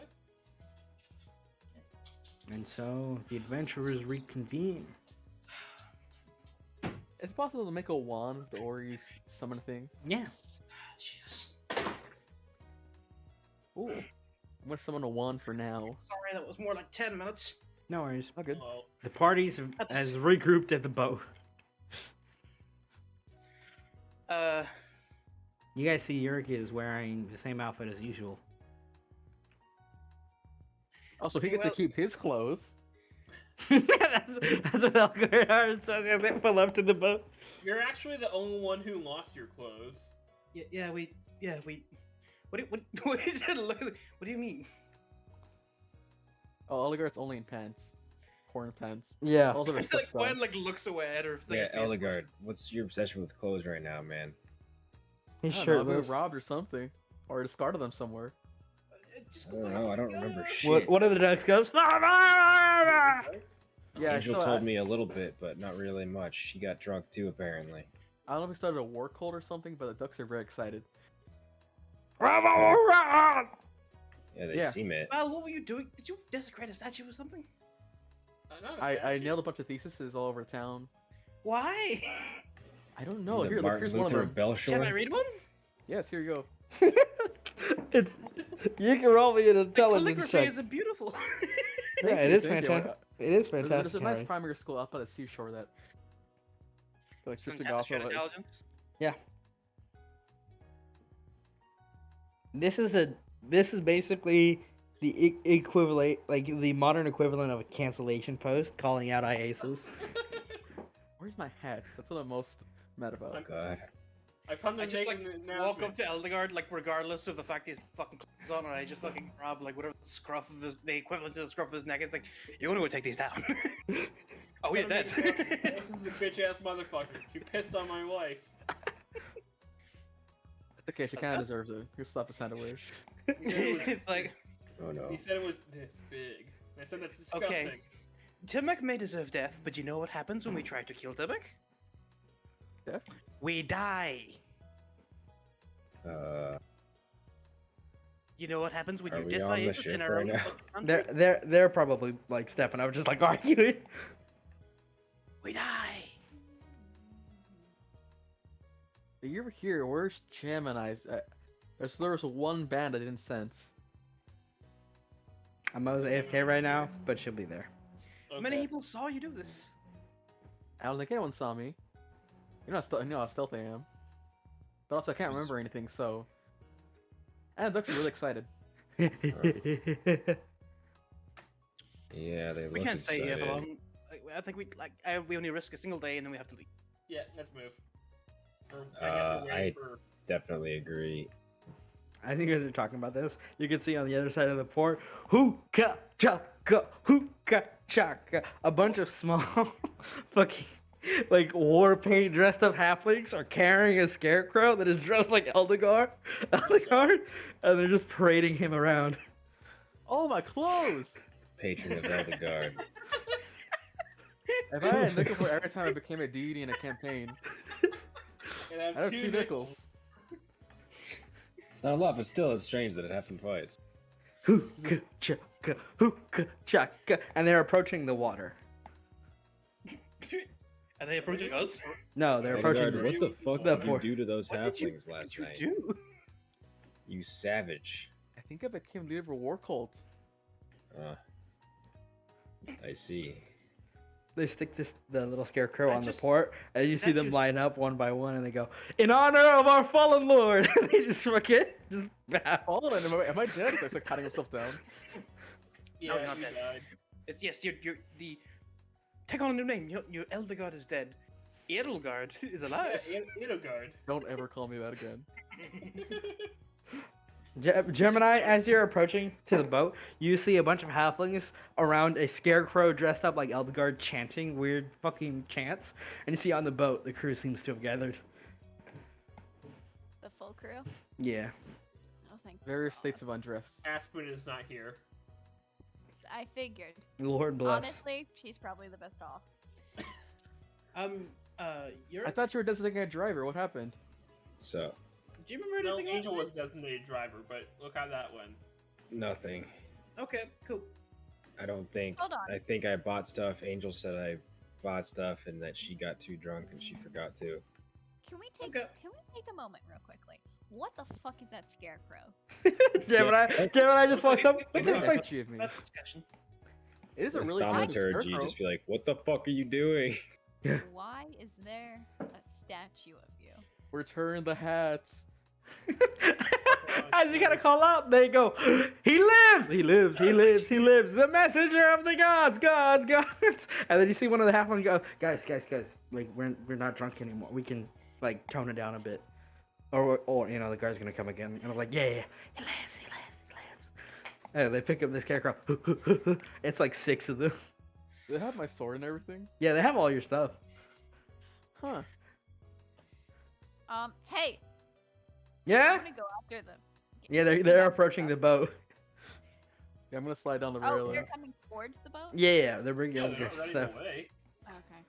And so the adventurers reconvene. It's possible to make a wand with the Ori's summon thing. Yeah. Jesus. Ooh. I'm gonna summon a wand for now. Sorry, that was more like 10 minutes. No worries. Oh, good. Well, The parties has regrouped at the boat. You guys see Yurik is wearing the same outfit as usual. Also, he gets Well- to keep his clothes. that's what Elgar so they pull up to the boat. you're actually the only one who lost your clothes. yeah, we. What is it? What do you mean? Oh, Oligarch's only in pants. Horn pants. Yeah. All the other Like stuff's Gwen on. like looks away at her. Like, Yeah, face. Eldegard, what's your obsession with clothes right now, man? He's I don't know, I've shirtless. been robbed or something. Or discarded them somewhere. Just I go don't buy know. I some don't gum. remember shit. What? One of the ducks goes. Yeah, Angel so told me a little bit, but not really much. She got drunk too, apparently. I don't know if we started a war cult or something, but the ducks are very excited. Yeah, they Yeah. seem it. Well, what were you doing? Did you desecrate a statue or something? Not a I statue. nailed a bunch of theses all over town. Why? I don't know. The Here, look, Martin here's one of Luther them. Belshore. Can I read one? Yes, here you go. It's you can roll me an The intelligence calligraphy check. is beautiful. Yeah, Thank it you, is thank you. fantastic. It is There's fantastic. a nice Harry. primary school up by the seashore that. Like Some drifting off shared of it. intelligence. This is basically the equivalent, like the modern equivalent of a cancellation post calling out IASs. Where's my hat? That's what I'm most mad about. Oh, God. I come to I just make like an walk up announcement. to Eldegard, like regardless of the fact he's fucking clothes on, and I just fucking grab like whatever the scruff of his, the equivalent to the scruff of his neck. It's like, you're gonna go take these down. Oh yeah, Come to that's. make an announcement. This is the bitch ass motherfucker. She pissed on my wife. It's okay, she kind of deserves it. You slap his hand away. It's like, Oh, no. He said it was this big. And I said that's disgusting. Okay. Timek may deserve death, but you know what happens when we try to kill Timek? Death? We die. You know what happens when Are you we diss on the IASs in ship our right own now? fucking country? They're probably like stepping up, just like arguing. We die. You ever hear where's Gemini's? There was one band I didn't sense. I'm AFK right now, but she'll be there. Okay. Many people saw you do this. I don't think anyone saw me. You know how stealth I am. But also I can't remember anything, so. And the ducks are really excited. Yeah, they look We can't stay here for excited. long. I think we only risk a single day and then we have to leave. Yeah, let's move. Or, I guess we're waiting for. Definitely agree. As you guys are talking about this, you can see on the other side of the port, hookah chaka, hookah chaka. A bunch of small, fucking, like war paint dressed up halflings are carrying a scarecrow that is dressed like Eldegard, and they're just parading him around. Oh, my clothes! Patron of Eldegard. If I had a nickel for every time I became a deity in a campaign, And I I have 2 nickels. It's not a lot, but still, it's strange that it happened twice. Hookah chaka, and they're approaching the water. Are they approaching us? No, they're approaching. Eldegard, what the fuck the did you port. do to those What did you, halflings last what night? did you do? You savage. I think I became leader of a war cult. I see. They stick the little scarecrow I on the just- port, and you see them statues- line up one by one, and they go, "In honor of our fallen lord." And they just fucking just bow. Hold on, am I dead? He's like cutting himself down. Yeah, you're not you dead. died. It's, yes, you're the. Take on a new name. Your Eldegard is dead. Edelgard is alive. Yeah, Edelgard. Don't ever call me that again. Gemini, as you're approaching to the boat, you see a bunch of halflings around a scarecrow dressed up like Eldegard chanting weird fucking chants, and you see on the boat the crew seems to have gathered. The full crew. Yeah. Oh, thank Various states of undress. Aspen is not here. I figured. Lord bless. Honestly, she's probably the best off. You're. I thought you were designating a driver. What happened? So Do you remember No, anything Angel else? was designated driver, but look how that went. nothing. Okay, cool. I don't think. Hold on. I think I bought stuff. Angel said I bought stuff and that she got too drunk and she forgot to. Can we take Okay. a moment real quickly? What the fuck is that scarecrow? Gemini just walks up. What What the the fuck? fuck? Of me. That's discussion. It is a With really cool thaumaturgy, scarecrow. just be like, "What the fuck are you doing?" Why is there a statue of you? Return the hats. As you gotta call out, they go, he lives, he lives, he lives, he lives, the messenger of the gods, gods, gods. And then you see one of the halflings go, guys, like we're not drunk anymore. We can like tone it down a bit, or you know the guard's gonna come again. And I'm like, yeah, he lives, he lives. And they pick up this scarecrow. It's like 6 of them. They have my sword and everything. Yeah, they have all your stuff. Huh. Hey, I'm Yeah, gonna go after them. yeah, Get they're back. approaching the boat. Yeah, I'm gonna slide down the Oh, railing. they're coming towards the boat. Yeah, they're bringing Yeah, all they're your not running stuff. away. Okay.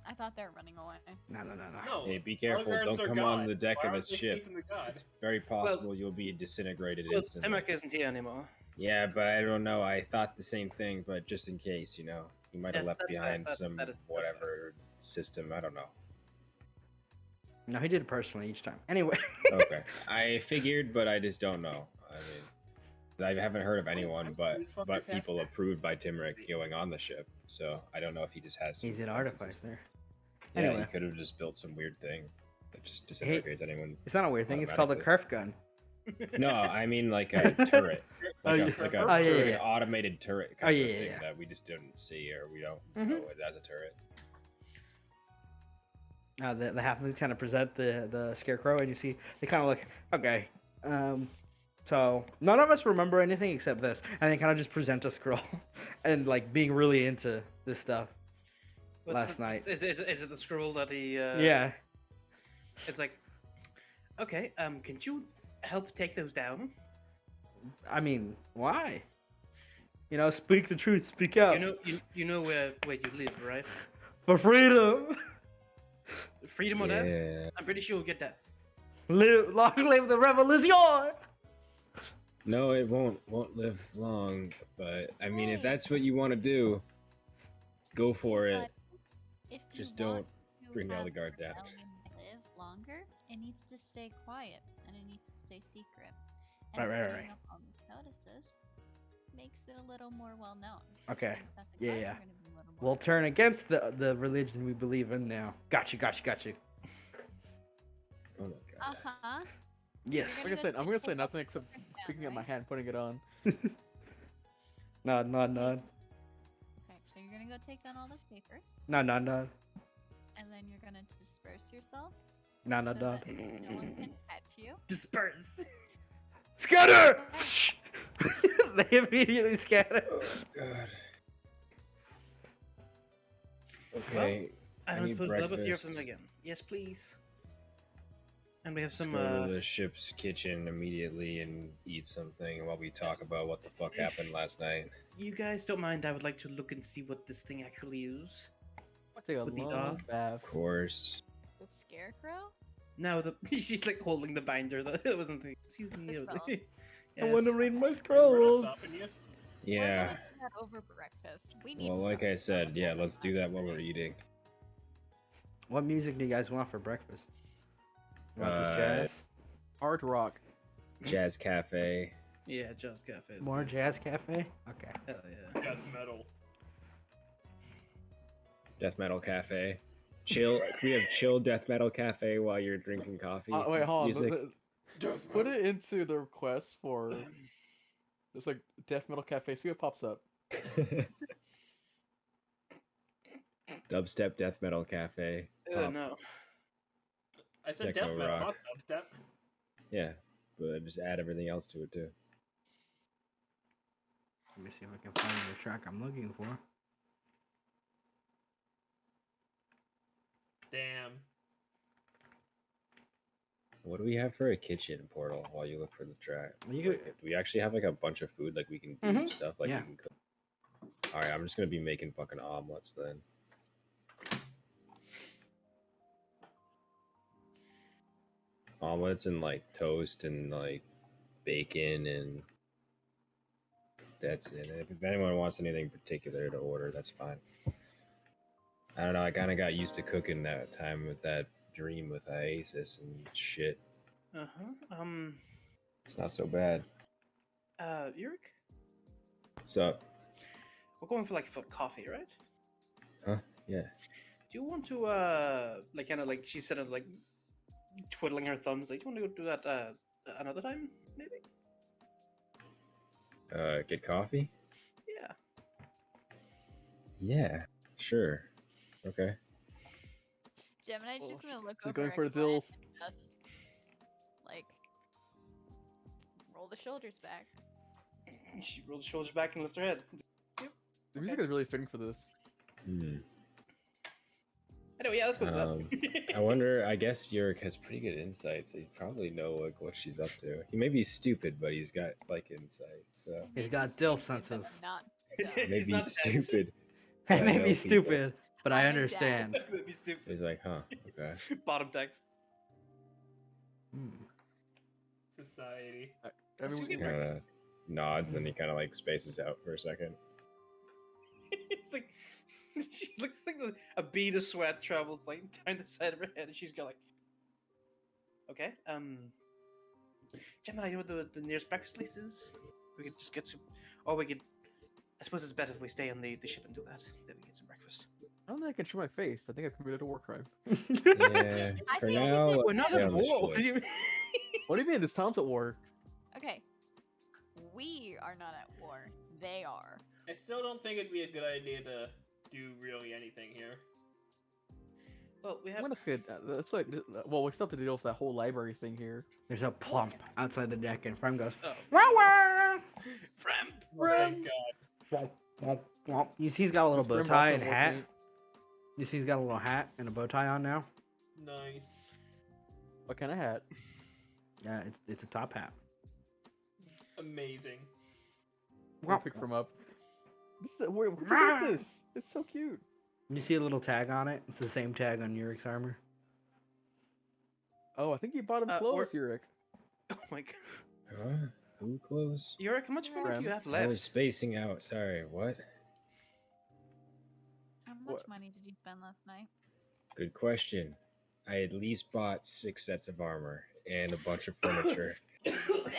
I thought they were running away. No. No. Hey, be careful! holograms Don't are come on God. the deck Why of aren't this they ship. keeping the god? It's very possible you'll be disintegrated Well, instantly. Timek isn't here anymore. Yeah, but I don't know. I thought the same thing, but just in case, you know, he might have Yeah, left that's fair, behind that's- some that is- that's whatever system. I don't know. No, he did it personally each time. Anyway. Okay, I figured, but I just don't know. I mean, I haven't heard of anyone but people approved by Timric going on the ship. So I don't know if he just has. some He's an defenses. artificer. Yeah, Anyway. he could have just built some weird thing that just disintegrates anyone. It's not a weird thing. It's called a Kerf gun. No, I mean like a turret. Oh, Like, yeah. like a Oh, yeah, like yeah. an automated turret Oh, kind yeah, of yeah, thing yeah. that we just didn't see or we don't Mhm. know it as a turret. The halflings kind of present the scarecrow, and you see they kind of look okay. So none of us remember anything except this, and they kind of just present a scroll, and like being really into this stuff. What's Last night. Is it the scroll that he? Yeah, It's like, okay. Can you help take those down? I mean, why? You know, speak the truth, speak out You know where you live, right? for freedom. Freedom or death? Yeah. I'm pretty sure we'll get death. Long live the revolution! No, it won't live long. But I mean, if that's what you want to do, go for it. But if you Just want don't to bring all have the guard down. rebellion live longer, it needs to stay quiet and it needs to stay secret. Right, And right, putting right. up on the notices makes it a little more well known. Okay. The Yeah, guards yeah. are gonna be a little more We'll turn against the religion we believe in now. Got you. Oh my god. Uh-huh. Yes. You're Like I said, I'm gonna say take nothing off the except different fan, picking up my right? hand, putting it on. Nod. Okay, so you're gonna go take down all those papers, Nod. and then you're gonna disperse yourself Nod. so that no one can catch you. Disperse. Scatter! They immediately scatter. Oh god. Okay. I I don't need suppose we'll ever hear breakfast. from them again. Yes, please. And we have Let's some. go to the ship's kitchen immediately and eat something while we talk about what the fuck happened last night. You guys don't mind? I would like to look and see what this thing actually is. I'll take a With these long off? bath. Of course. The scarecrow? No, she's like holding the binder. That wasn't the. Excuse me. The it was scroll. the- I want to Yes. read my We're not scrolls. stopping you. We're Yeah. gonna do that over breakfast. We need Well, to like talk I about said, it yeah, before let's do that while we're eating. What music do you guys want for breakfast? You want this Uh, jazz? Hard rock. Jazz Cafe. Yeah, Just Cafe. is More good. jazz cafe? Okay. Hell yeah. Death metal. Death Metal Cafe. Chill. We have chill Death Metal Cafe while you're drinking coffee. Wait, hold on. Music. Put it into the request for. It's like Death Metal Cafe. See what pops up. Dubstep Death Metal Cafe. Pop. No. I said Techno death metal, rock. not dubstep. Yeah, but just add everything else to it too. Let me see if I can find the track I'm looking for. Damn. What do we have for a kitchen portal while you look for the track? You could- Do we actually have like a bunch of food like we can do Mhm. stuff like Yeah. we can cook? All right, I'm just gonna be making fucking omelets then. Omelets and like toast and like bacon and that's it. If anyone wants anything particular to order, that's fine. I don't know. I kind of got used to cooking that time with that dream with Isis and shit. Uh-huh. It's not so bad. Yurik, So, we're going for for coffee, right? yeah. Do you want to like kind of like she said, like twiddling her thumbs, like, do you want to go do that another time, maybe? Get coffee? Yeah. Yeah, sure. Okay. Gemini's Well, just gonna look she's over going at for the Gwen deal. and just like roll the shoulders back. She rolled her shoulders back and lifted her head. The music is really fitting for this. Hmm. Anyway, yeah, let's go to I that. wonder. I guess Yurik has pretty good insight, so he'd probably know like what she's up to. He may be stupid, but he's got like insight. So He's Maybe got dill stupid, but senses. Not maybe He's he's not dense. stupid. It I may know be people. stupid, but I I'm a understand. dad. That'd be stupid. He's like, huh? Okay. Bottom text. Hmm. Society. I Let's mean, just get Kind breakfast. of nods, and then he kind of like spaces out for a second. It's like she looks like a bead of sweat travels like down the side of her head, and she's got like, okay, Gemini, you know what the nearest breakfast place is? We could just get some, or we could. I suppose it's better if we stay on the ship and do that. Then we get some breakfast. I don't think I can show my face. I think I've committed a war crime. Yeah. I For think you now, did We're not stay at on the war. What ship. do you mean? What do you mean? This town's at war. Okay. We are not at war. They are. I still don't think it'd be a good idea to do really anything here. Well, we have. What if it? That's like. Well, we still have to deal with that whole library thing here. There's a plump outside the deck, and Frem goes, Oh, "Wah wah!" Fram. Oh my god. Womp, womp. You see, he's got a little This bow Brim tie also and will hat. paint. You see, he's got a little hat and a bow tie on now. Nice. What kind of hat? Yeah, it's a top hat. Amazing. I'll pick from up. Look at this. It's so cute. You see a little tag on it. It's the same tag on Yurik's armor. Oh, I think you bought him Or- clothes, Yurik. Oh my god. Huh? Who close? Yurik, how much money do Fram. you have I left? was spacing out. Sorry. What? How much What? money did you spend last night? Good question. I at least bought 6 sets of armor and a bunch of furniture. 6? What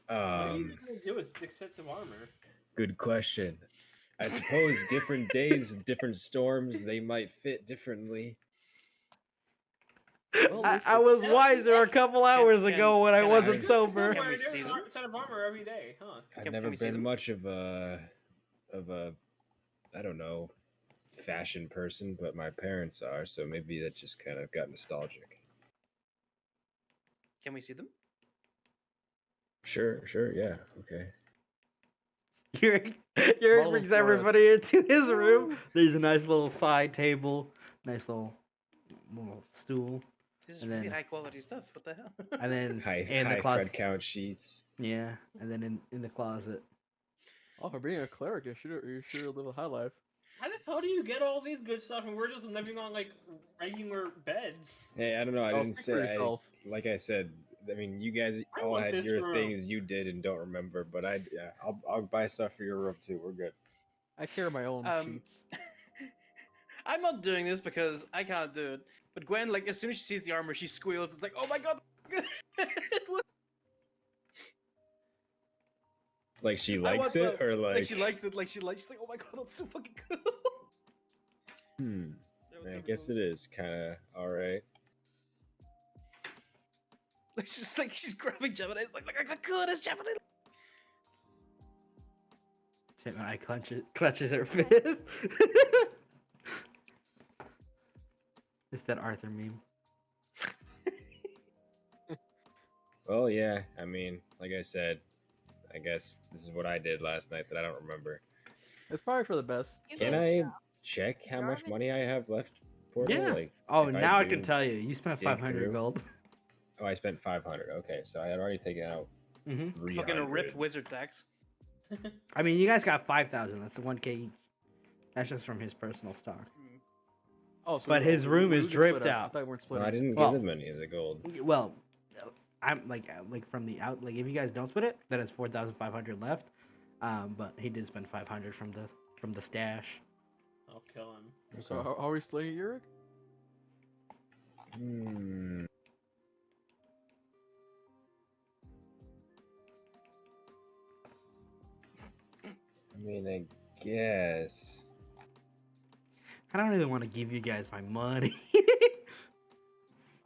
are you Um, gonna do with 6 sets of armor? good question. I suppose different days, different storms, they might fit differently. Well, I was wiser a couple hours ago when I can wasn't I- sober. Can Wear we a see different them? set of armor every day, huh? I've Can never we see been them? much of a I don't know, fashion person, but my parents are, so maybe that just kind of got nostalgic. Can we see them? Sure, yeah, okay. Yurik Model brings for us. everybody into his room. There's a nice little side table, nice little stool, This is And really then- high quality stuff. What the hell? and then High, in the high closet. thread count sheets. Yeah, and then in the closet. Oh, for being a cleric, you sure live a high life. How the hell do you get all these good stuff and we're just living on like regular beds? Hey, I don't know. I Oh, didn't speak for say. yourself. Like I said, I mean, you guys I all want had this your room. things you did and don't remember, but I'll buy stuff for your room too. We're good. I carry my own Um, sheets. I'm not doing this because I can't do it. But Gwen, like, as soon as she sees the armor, she squeals. It's like, oh my god! What? Like she I likes want it, some. or like, Like she likes it. She's like, oh my god, that's so fucking cool. Hmm. I guess it is kind of all right. Like she's grabbing Gemini. It's like how cool is Gemini? Gemini clutches her fist. It's that Arthur meme. Well, yeah. I mean, like I said, I guess this is what I did last night that I don't remember. It's probably for the best. You Can can I stop. check how much Jarvis- money I have left? Portal? Yeah. Like, Oh, if now I do can tell you. You spent dig 500 through. gold. Oh, I spent 500. Okay, so I had already taken out Mm-hmm. 300. Fucking ripped wizard tax. I mean, you guys got 5,000. That's the 1K each. That's just from his personal stock. Mm. Oh, so But his room is just split dripped up. I out. thought we weren't No, splitting. I didn't Well- give them any of the gold. Well, I'm like from the out. Like if you guys don't split it, then it's 4,500 left. But he did spend 500 from the stash. I'll kill him. So how are we splitting it, Yurik? Hmm. I mean, I guess. I don't really want to give you guys my money.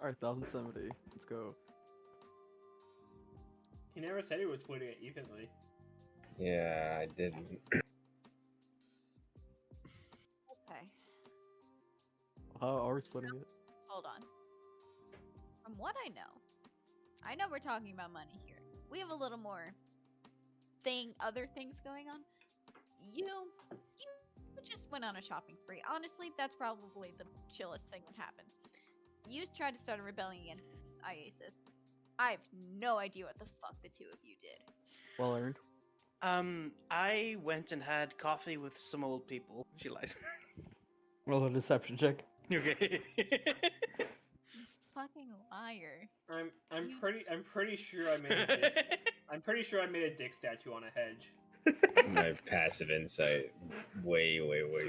All right, 1,070. Let's go. He never said he was splitting it evenly. Yeah, I didn't. Okay, How are we splitting it? hold on. From what I know we're talking about money here. We have a little more other things going on. You just went on a shopping spree. Honestly, that's probably the chillest thing that happened. You tried to start a rebellion against IASIS. I have no idea what the fuck the two of you did. Well earned. I went and had coffee with some old people. She lies. Roll a deception check. Okay. Fucking liar. I'm You- pretty sure I made a dick, I'm pretty sure I made a dick statue on a hedge. My passive insight way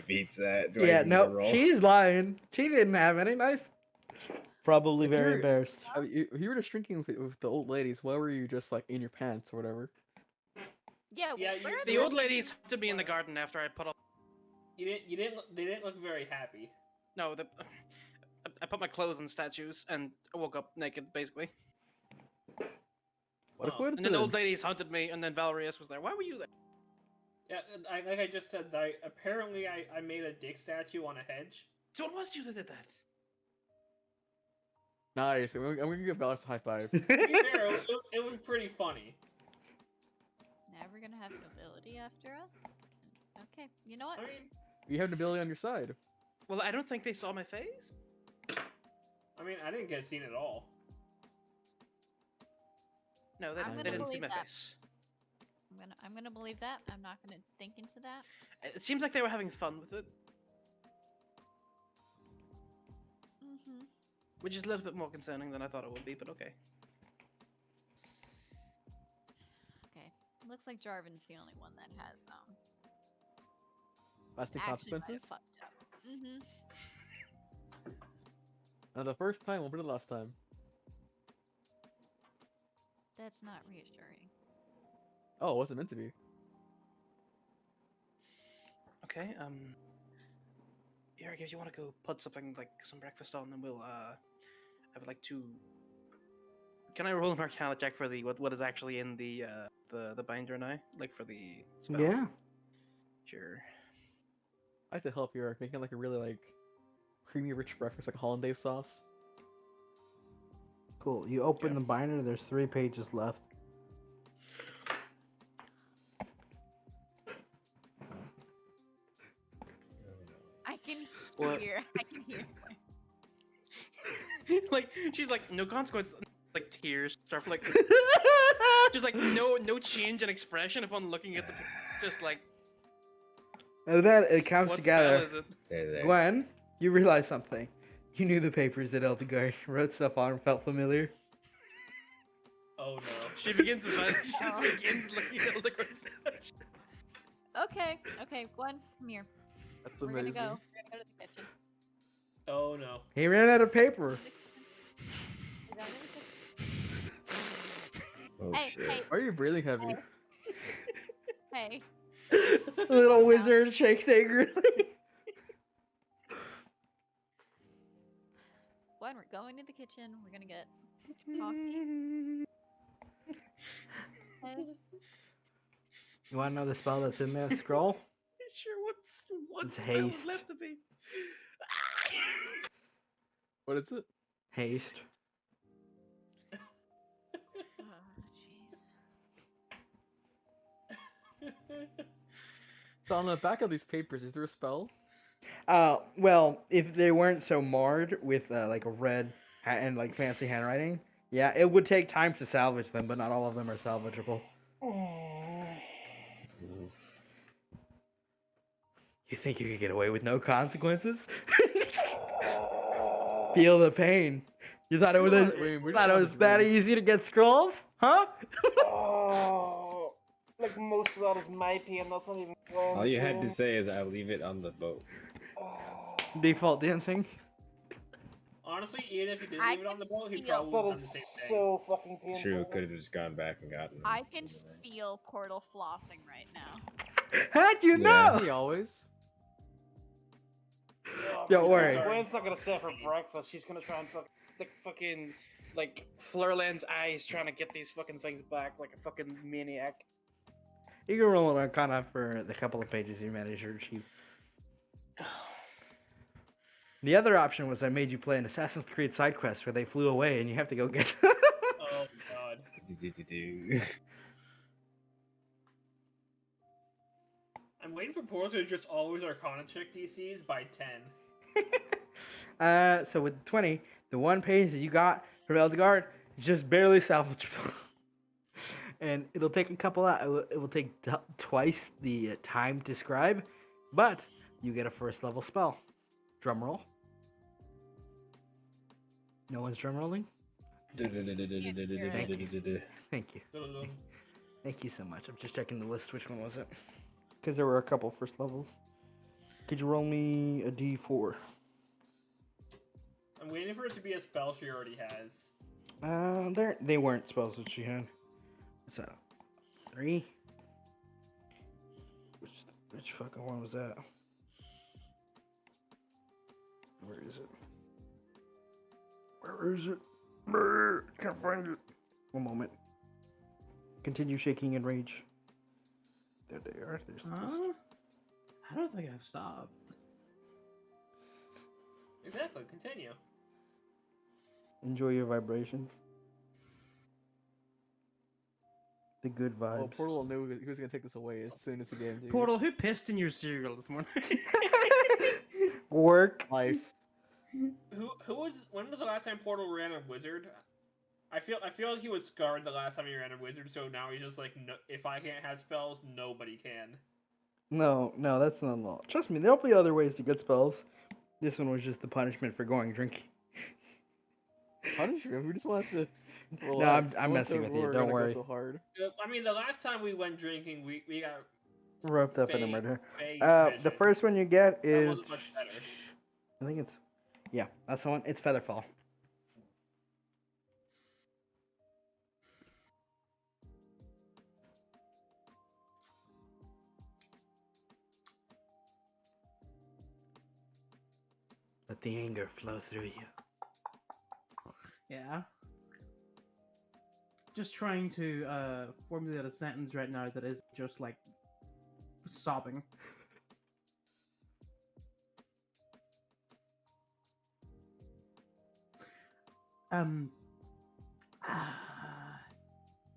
beats that. Do I Yeah, even need to no, roll? she's lying. She didn't have any. Nice. Probably If very you're- embarrassed. If you were just drinking with the old ladies, why were you just like in your pants or whatever? Yeah, Yeah, where are The the old ladies to be in the garden after I put all. They didn't look very happy. No, I put my clothes on statues and I woke up naked, basically. What a Oh, coincidence! And then the old ladies hunted me, and then Valerius was there. Why were you there? Yeah, like I just said, apparently I made a dick statue on a hedge. So it was you that did that. Nice. I'm gonna give Valus a high five. To be fair, it was pretty funny. Never gonna have nobility after us? Okay, you know what? I mean, You have nobility on your side. Well, I don't think they saw my face. I didn't get seen at all. No, they, I'm they gonna didn't see believe my that. face. I'm gonna believe that. I'm not gonna think into that. It seems like they were having fun with it, Mm-hmm. which is a little bit more concerning than I thought it would be, but okay. Okay. Looks like Jarvan's the only one that has Lasting actually might have consequences. fucked up. Mm-hmm. Now the first time will be the last time. That's not reassuring. Oh, what's it meant to be? Okay, Eric, if you want to go put something like some breakfast on, then we'll, I would like to. Can I roll an Arcana check for the what is actually in the binder now, like for the spells? Yeah. Sure. I have to help you, Eric, making like a really like creamy, rich breakfast, like hollandaise sauce. Cool. You open Yeah. the binder. There's 3 pages left. I can What? hear. I can hear. Slam. Like she's like no consequence, like tears start like just like no change in expression upon looking at the just like And then it comes what together. spell is it? There. Gwen, you realize something. You knew the papers that Eldegard wrote stuff on felt familiar. Oh no. She begins she just begins looking at the course. Okay. Okay. Gwen, come here. That's We're amazing. gonna go. We're gonna go to the kitchen. Oh no. He ran out of paper. We're going to the kitchen. Oh Hey, shit. hey, Why are you breathing heavy? hey. The little wizard shakes angrily. Gwen, we're going to the kitchen. We're gonna get coffee. Hey. You want to know the spell that's in there? Scroll. Sure, what's one It's spell is haste. left to be? What is it? Haste. Oh, jeez. So on the back of these papers, is there a spell? Well, if they weren't so marred with like a red and like fancy handwriting, Yeah, it would take time to salvage them, but not all of them are salvageable. Oof. You think you could get away with no consequences? Feel the pain. You thought it was We're thought it not was that dreaming. easy to get scrolls? Huh? Oh, like most of that is my pain. That's not even. All you had to say is I'll leave it on the boat. Default dancing. Honestly, even if he did I leave it on can the boat, he feel- probably That would have done is the same thing. so fucking painful. True, could have just gone back and gotten them. I can feel portal flossing right now. How'd you Yeah. know? He always. Oh, Don't man, worry. Gwen's not gonna sit for breakfast. She's gonna try and fucking like Flurland's eyes trying to get these fucking things back like a fucking maniac. You can roll an Arcana for the couple of pages you managed to achieve. The other option was I made you play an Assassin's Creed side quest where they flew away and you have to go get them. Oh god. I'm waiting for Portal to just always Arcana check DCs by 10. So with 20, the one page that you got from Eldegard is just barely salvageable. And it'll take a couple it will take twice the time to scribe, but you get a first level spell. Drum roll. No one's drum rolling? Thank you. Thank you so much. I'm just checking the list. Which one was it? Because there were a couple first levels. Could you roll me a d4? I'm waiting for it to be a spell she already has. They weren't spells that she had. So, 3. Which fucking one was that? Where is it? Where is it? Brr, can't find it. One moment. Continue shaking in rage. There they are. There's Huh? I don't think I've stopped. Exactly, continue. Enjoy your vibrations. The good vibes. Well, Portal knew he was gonna take this away as soon as he gave it to you. Portal, who pissed in your cereal this morning? Work. Life. Who was? When was the last time Portal ran a wizard? I feel like he was scarred the last time he ran a wizard, so now he's just like, no, if I can't have spells, nobody can. No, that's not law. Trust me, there'll be other ways to get spells. This one was just the punishment for going drinking. Punish him. We just wanted to. I'm Relax. I'm No one messing thought with we you. were Don't gonna go worry. So hard. I mean, the last time we went drinking, we got Roped up in a Fey- murder. Fey The vision. first one you get That is. wasn't much better. I think it's. Yeah, that's the one. It's Featherfall. Let the anger flow through you. Yeah. Just trying to formulate a sentence right now that is just like sobbing. Um.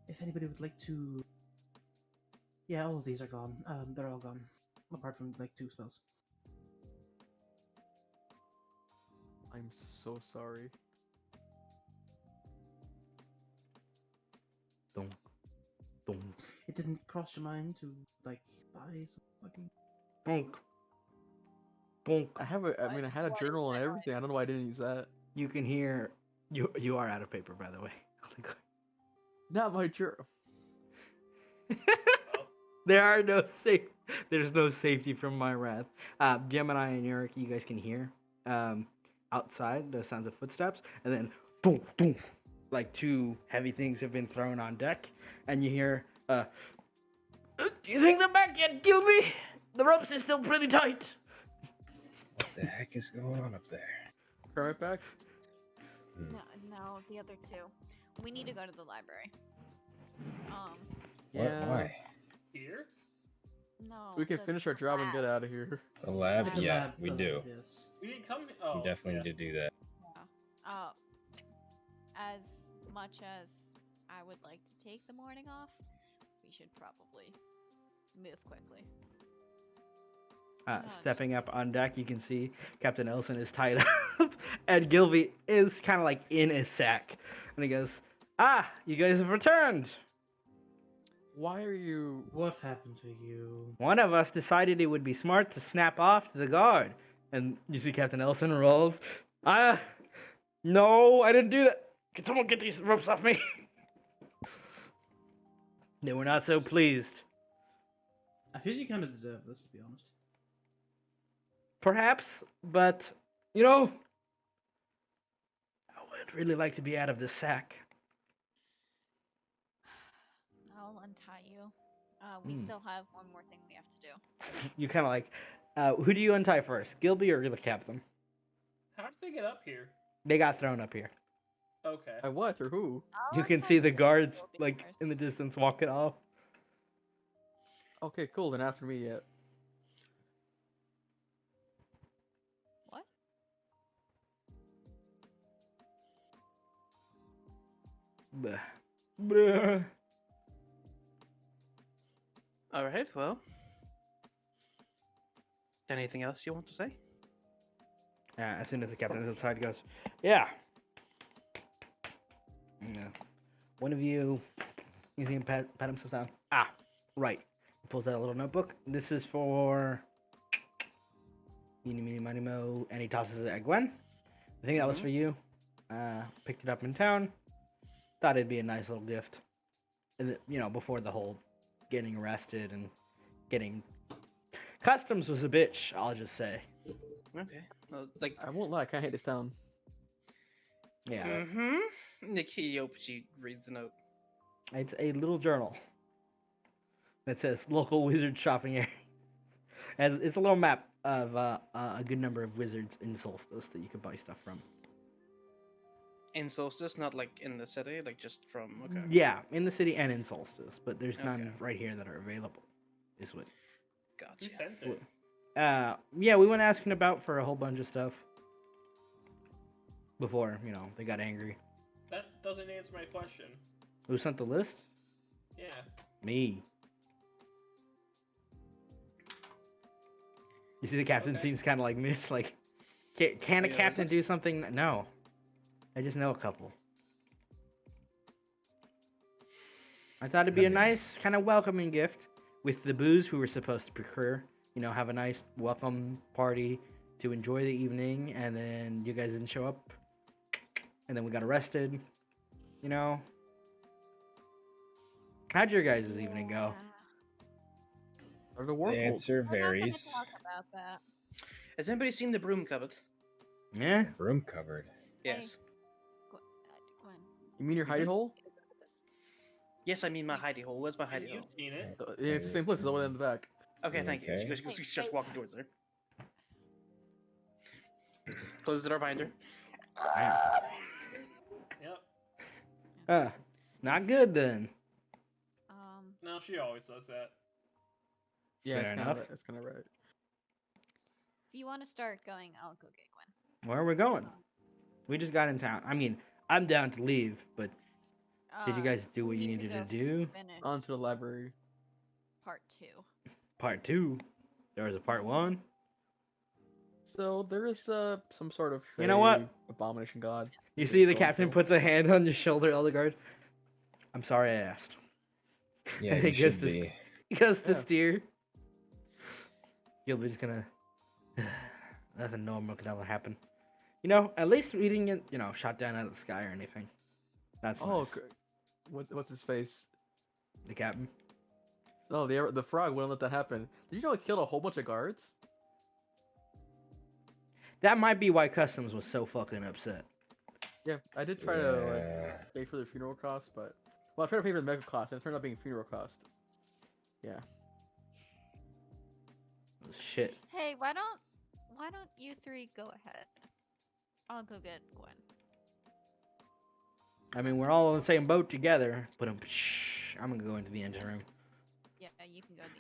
If anybody would like to, yeah, all of these are gone. They're all gone, apart from like 2 spells. I'm so sorry. Dum, dum, It didn't cross your mind to like buy some fucking. bonk, bonk. I have a. I mean, I had a What journal is and that? everything. I don't know why I didn't use that. You can hear. You are out of paper, by the way. Not my journal. There are no safe. There's no safety from my wrath. Gemini and Eric, you guys can hear outside the sounds of footsteps, and then boom, boom, like 2 heavy things have been thrown on deck, and you hear, "Do you think they're back yet, Gilby? The ropes are still pretty tight." What the heck is going on up there? Kermit back. No, the other 2. We need to go to the library. Yeah. Why? Here? No. So we can the finish our job and get lab. out of here. The lab? It's a Yeah, we do. Yes. We didn't come. Oh, We definitely yeah. need to do that. As much as I would like to take the morning off, we should probably move quickly. Stepping up on deck, you can see Captain Elson is tied up, and Gilby is kind of like in a sack. And he goes, "Ah, you guys have returned. Why are you? What happened to you? One of us decided it would be smart to snap off to the guard." And you see Captain Elson rolls. No, I didn't do that. Can someone get these ropes off me? They were not so pleased. I feel you kind of deserve this, to be honest. Perhaps, but, you know, I would really like to be out of this sack. I'll untie you. We still have one more thing we have to do. You kind of like, who do you untie first, Gilby or the captain? How did they get up here? They got thrown up here. Okay. By what or who? I'll You can untie see the you, guards, Gilby, like, in the first. distance walking off. Okay, cool. Then after me, yeah. What? Bleh. Bleh. All right. Well, anything else you want to say? As soon as the captain is outside, he goes, "Yeah. Yeah. One of you see him pat himself down. Ah, right." He pulls out a little notebook. This is for Eeny, Meeny, Miny, Mo, and he tosses it at Gwen. I think that was for you. Picked it up in town. Thought it'd be a nice little gift. And, you know, before the whole getting arrested and getting... Customs was a bitch, I'll just say. Okay. Well, like. I won't lie. I can't hate this town. Yeah. Mm-hmm. Nikki she reads the note. It's a little journal that says local wizard shopping area. It's a little map of a good number of wizards in Solstice that you can buy stuff from. In Solstice, not like in the city, like just from. Okay. Yeah, in the city and in Solstice, but there's Okay. none right here that are available. Is what. Gotcha. Who sent it? Yeah, we went asking about for a whole bunch of stuff before, you know, they got angry. That doesn't answer my question. Who sent the list? Yeah. Me. You see, the captain Okay. seems kind of like me. Like, can a Yeah, captain that's- do something? No. I just know a couple. I thought it'd be a Okay. nice, kind of welcoming gift with the booze we were supposed to procure. You know, have a nice welcome party to enjoy the evening, and then you guys didn't show up, and then we got arrested. You know. How'd your guys' evening go? Or the war The answer We're not gonna varies. talk about that. Has anybody seen the broom cupboard? Yeah. Broom cupboard. Yes. Gwen, You mean your hidey hole? you look at this. Yes, I mean my hidey hole. Where's my hidey You've hole? seen it. Yeah, it's the same place. It's over in the back. Okay, thank you. Okay. She starts walking towards her. Closes the door behind her. Yep. Not good then. No, she always does that. Yeah, Fair it's kind enough. of right. It's kind of right. If you want to start going, I'll go get Gwen. Where are we going? We just got in town. I mean, I'm down to leave, but did you Uh, guys do what we you need to needed to go do? Finish On to the library. part 2. Part 2. There was a part 1. So there is some sort of You know what? abomination god. You that see the don't captain kill. puts a hand on your shoulder, Eldegard. I'm sorry I asked. Yeah, He you goes should to be. He goes to Yeah. steer. Gilbert's gonna... Nothing normal could ever happen. You know, at least we didn't get, you know, shot down out of the sky or anything. That's Oh, nice. what's his face? The captain. Oh, the frog wouldn't let that happen. Did you know it killed a whole bunch of guards? That might be why Customs was so fucking upset. Yeah, I did try to Yeah. like pay for the funeral costs, but well, I tried to pay for the medical cost, and it turned out being funeral cost. Yeah. Shit. Hey, why don't you 3 go ahead? I'll go get Gwen. I mean, we're all on the same boat together, but I'm gonna go into the engine room. Yeah, you can go in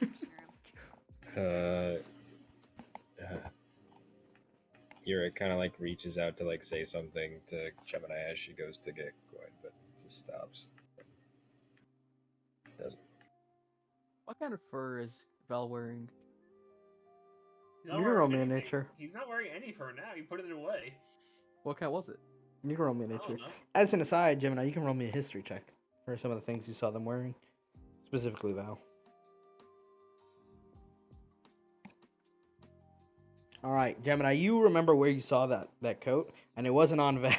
the engine room. Yura kind of like reaches out to like say something to Gemini as she goes to get Gwen, but just stops. Doesn't. What kind of fur is Val wearing? He's not You're wearing a man anything. nature. He's not wearing any fur now. He put it away. What kind was it? You can roll me a I nature. don't know. As an aside, Gemini, you can roll me a history check for some of the things you saw them wearing, specifically Val. All right, Gemini, you remember where you saw that coat, and it wasn't on Val.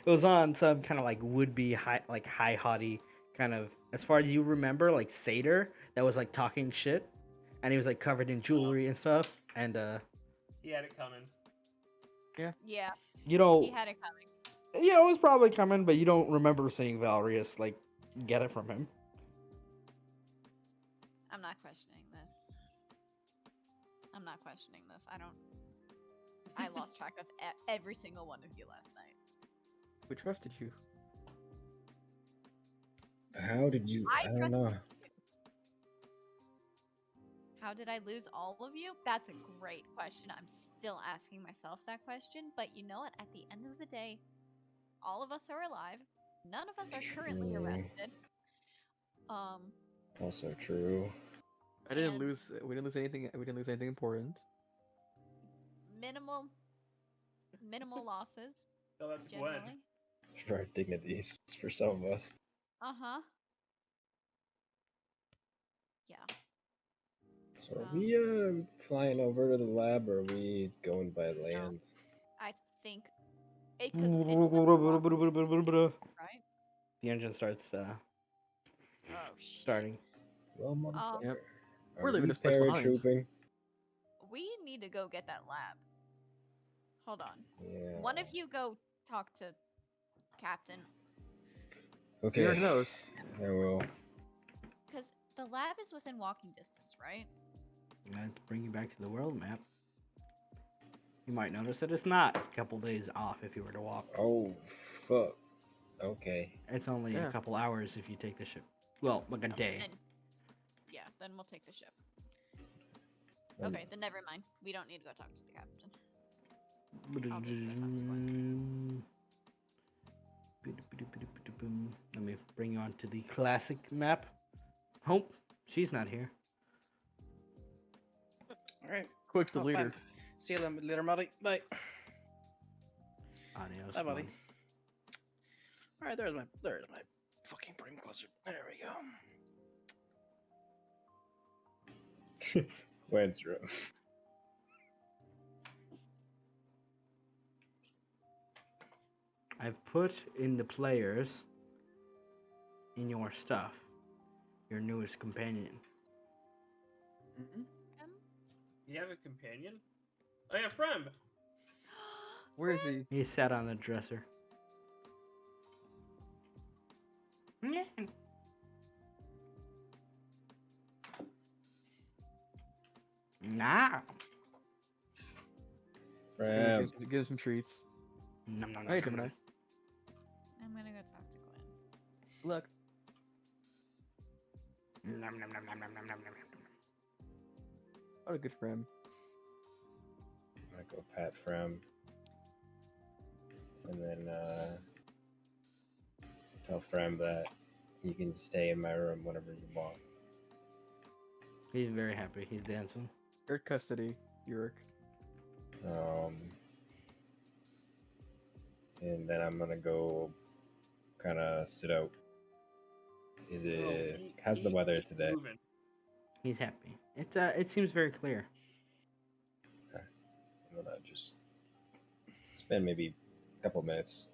It was on some kind of like would-be high haughty kind of, as far as you remember, like satyr that was like talking shit, and he was like covered in jewelry and stuff, and He had it coming. Yeah, you know, he had it coming. yeah, it was probably coming, but you don't remember seeing Valerius like get it from him. I'm not questioning this. I'm not questioning this. I lost track of every single one of you last night. We trusted you. How did you? I don't trusted know. you. How did I lose all of you? That's a great question. I'm still asking myself that question. But you know what? At the end of the day, all of us are alive. None of us are currently True. arrested. Also true. I didn't And- lose. We didn't lose anything. We didn't lose anything important. Minimal losses So that's Gwen. generally. For our dignities, for some of us. Uh-huh. Yeah. So are we flying over to the lab, or are we going by land? I think because it's within The right? engine starts Oh shit. starting. Well, motherfucker. Yep. Are We're leaving we this place behind. paratrooping? We need to go get that lab. Hold on. Yeah. One of you go talk to Captain, He Okay. already knows. I will. because the lab is within walking distance, right? Let's bring you back to the world map. You might notice that it's not. It's a couple days off if you were to walk. Oh fuck. Okay. It's only a Yeah. couple hours if you take the ship. Well, like a day. Then, yeah, then we'll take the ship. Um, Okay, then never mind. We don't need to go talk to the captain. I'll just go talk to Let me bring you on to the classic map. Oh, she's not here. All right. Quick, the Oh, leader. bye. See you later, buddy. Bye. Adios. Bye, buddy. bud. All right, there's my fucking brain cluster. There we go. Gwen's room. I've put in the players in your stuff your newest companion. Mhm. You have a companion? Oh yeah, friend. Where is he? He sat on the dresser. Nah. Fram. Give him some treats. Nom, nom, nom, Hey, nom, Gemini. I'm gonna go talk to Gwen. Look. nom, nom, nom, nom, nom, nom, nom, nom, nom. What a good friend. I'm gonna go pat Frem. And then tell Frem that he can stay in my room whenever you want. He's very happy. He's dancing. Your custody, Yurik. And then I'm gonna go kind of sit out. Is it? How's the weather today? Moving. He's happy. It seems very clear. I'm gonna just spend maybe a couple minutes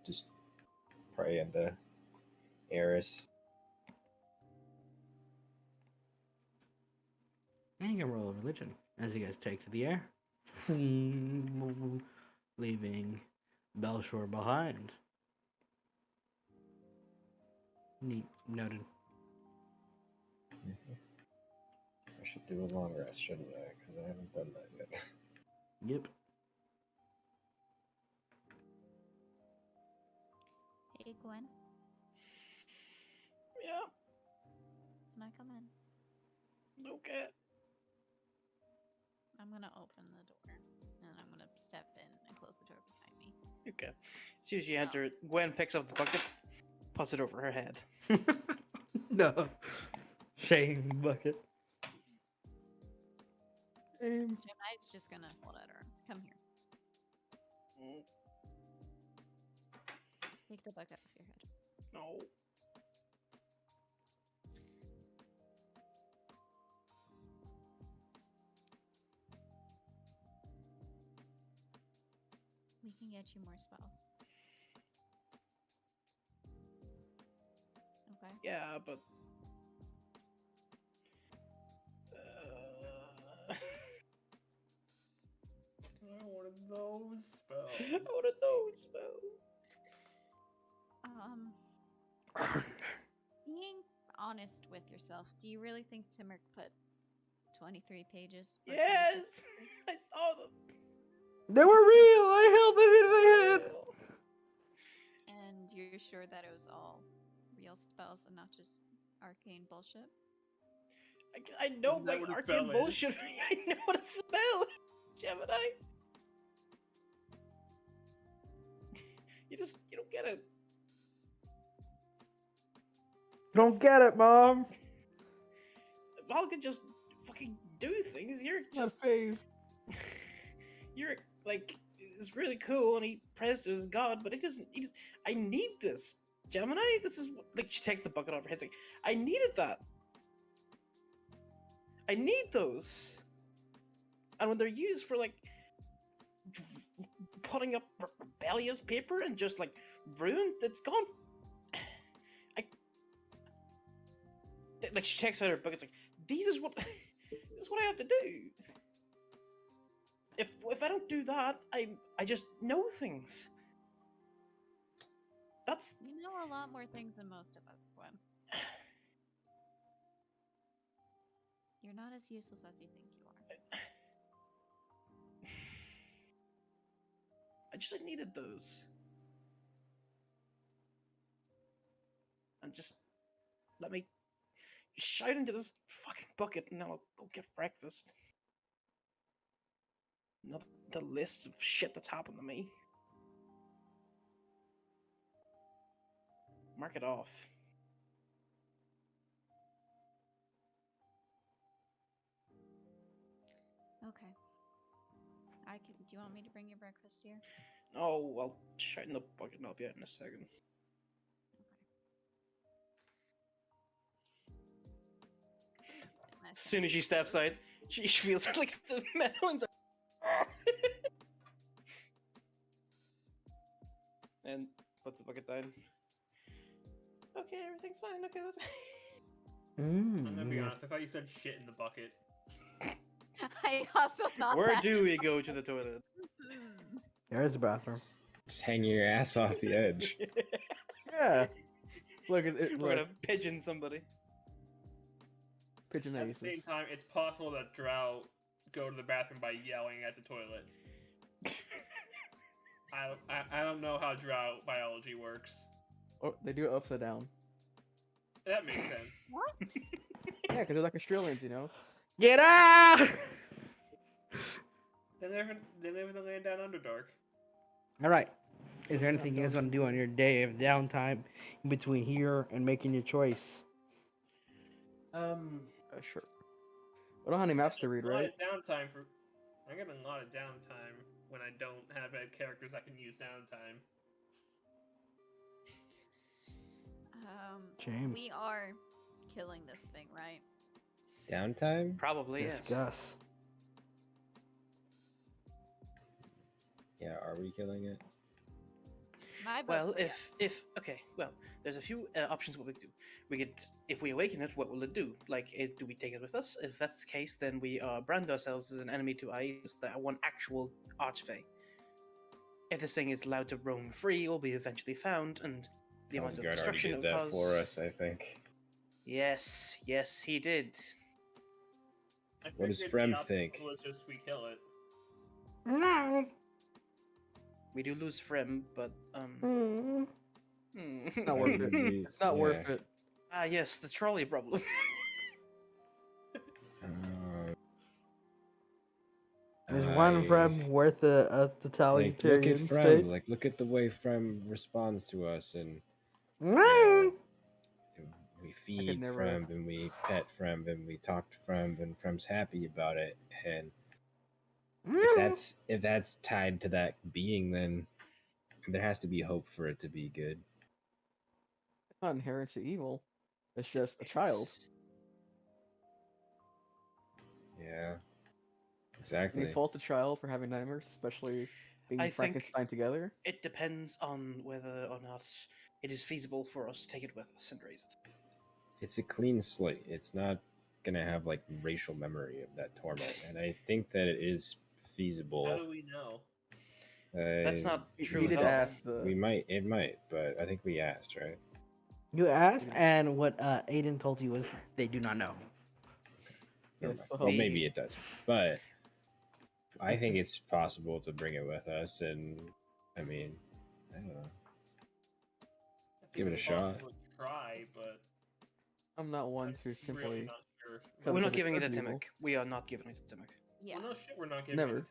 just praying to Eris. And you can roll a religion as you guys take to the air, leaving Belshore behind. Neat. Noted. I should do a long rest, shouldn't I? Because I haven't done that yet. Yep. Hey, Gwen. Yeah. Can I come in? Okay. I'm gonna open the door, and I'm gonna step in and close the door behind me. Okay. As soon as you enter, Gwen picks up the bucket, puts it over her head. No. Shame bucket. Gemini's just gonna hold at her arms. Come here. Take the bucket off your head. No. We can get you more spells. Okay. Yeah, but. I wanted those spells. What are those spells? Being honest with yourself, do you really think Timurk put 23 pages? or 26 Yes! pages? I saw them! They were real. I held them in my hand. And you're sure that it was all real spells and not just arcane bullshit? I know Isn't that my what a arcane spell is? bullshit. I know what a spell is, Gemini. You don't get it. Don't get it, Mom. Val can just fucking do things. You're Not just phase. you're like it's really cool and he prays to his god, but he doesn't. I need this, Gemini. This is like she takes the bucket off her head. Like I needed that. I need those. And when they're used for like putting up rebellious paper and just like ruined, it's gone. Like she takes out her book. It's like this is what I have to do. If I don't do that, I just know things. That's You know a lot more things than most of us, Gwen. You're not as useless as you think you are. I just needed those. And just let me shout into this fucking bucket and then I'll go get breakfast. Another the list of shit that's happened to me. Mark it off. Okay. Do you want me to bring you breakfast here? Oh, I'll shout in the bucket and I'll be out in a second. As soon as she steps out, she feels like the melons. And puts the bucket down. Okay, everything's fine. Okay, that's. I'm gonna be Mm. honest, I thought you said shit in the bucket. I also thought Where that. do we go to the toilet? Hmm. There's the bathroom. Just hanging your ass off the edge. Yeah. Look, We're look. gonna pigeon somebody. Pigeon At the same aces. time, it's possible that Drow go to the bathroom by yelling at the toilet. I don't know how Drow biology works. Oh, they do it upside down. That makes sense. What? Yeah, because they're like Australians, you know? Get out! They live in the land down Underdark. All right. Is there anything you guys want to do on your day of downtime in between here and making your choice? Sure. We don't have any maps to read, A lot right? of downtime for. I get a lot of downtime when I don't have characters that can use downtime. Shame. We are killing this thing, right? Downtime? Probably yes. Discuss. Yeah, are we killing it? My vote Well, for yes. if okay, well, there's a few options what we could do. We could, if we awaken it, what will it do? Like, do we take it with us? If that's the case, then we brand ourselves as an enemy to eyes, that one actual archfey. If this thing is allowed to roam free, it will be eventually found, and the amount of Guard already destruction it did will that cause. for us, I think. Yes, yes, he did. I What does figured the Frem think? option was just we kill it. No. We do lose Frem, but Mm. Not worth it. We- It's not worth yeah. it. Ah, yes, the trolley problem. Is one I- from worth a Like, look at totalitarian Frem. state? Like, look at the way Frem responds to us, and Mm. we feed never- Frem, and we pet Frem, and we talk to Frem, and Frem's happy about it. And Mm. if that's tied to that being, then there has to be hope for it to be good. It's not inherently evil. It's just a child. Yeah, Can exactly. you fault the child for having nightmares, especially being I think- Frankenstein together? It depends on whether or not it is feasible for us to take it with us and raise it. It's a clean slate. It's not gonna have like racial memory of that torment, and I think that it is feasible. How do we know? That's not He true did at all. ask the. We might. It might, but I think we asked, right? You asked, and what Aiden told you was they do not know. Never Yes, mind. so Well, we- maybe it does, but I think it's possible to bring it with us, and I mean, I don't know. I think Give it a it's possible shot. to Try, but I'm not one I'm to really simply. not sure. Come We're to not the giving it to third evil. Timok. We are not giving it to Timok. Yeah. Well, no shit, we're not giving Never. it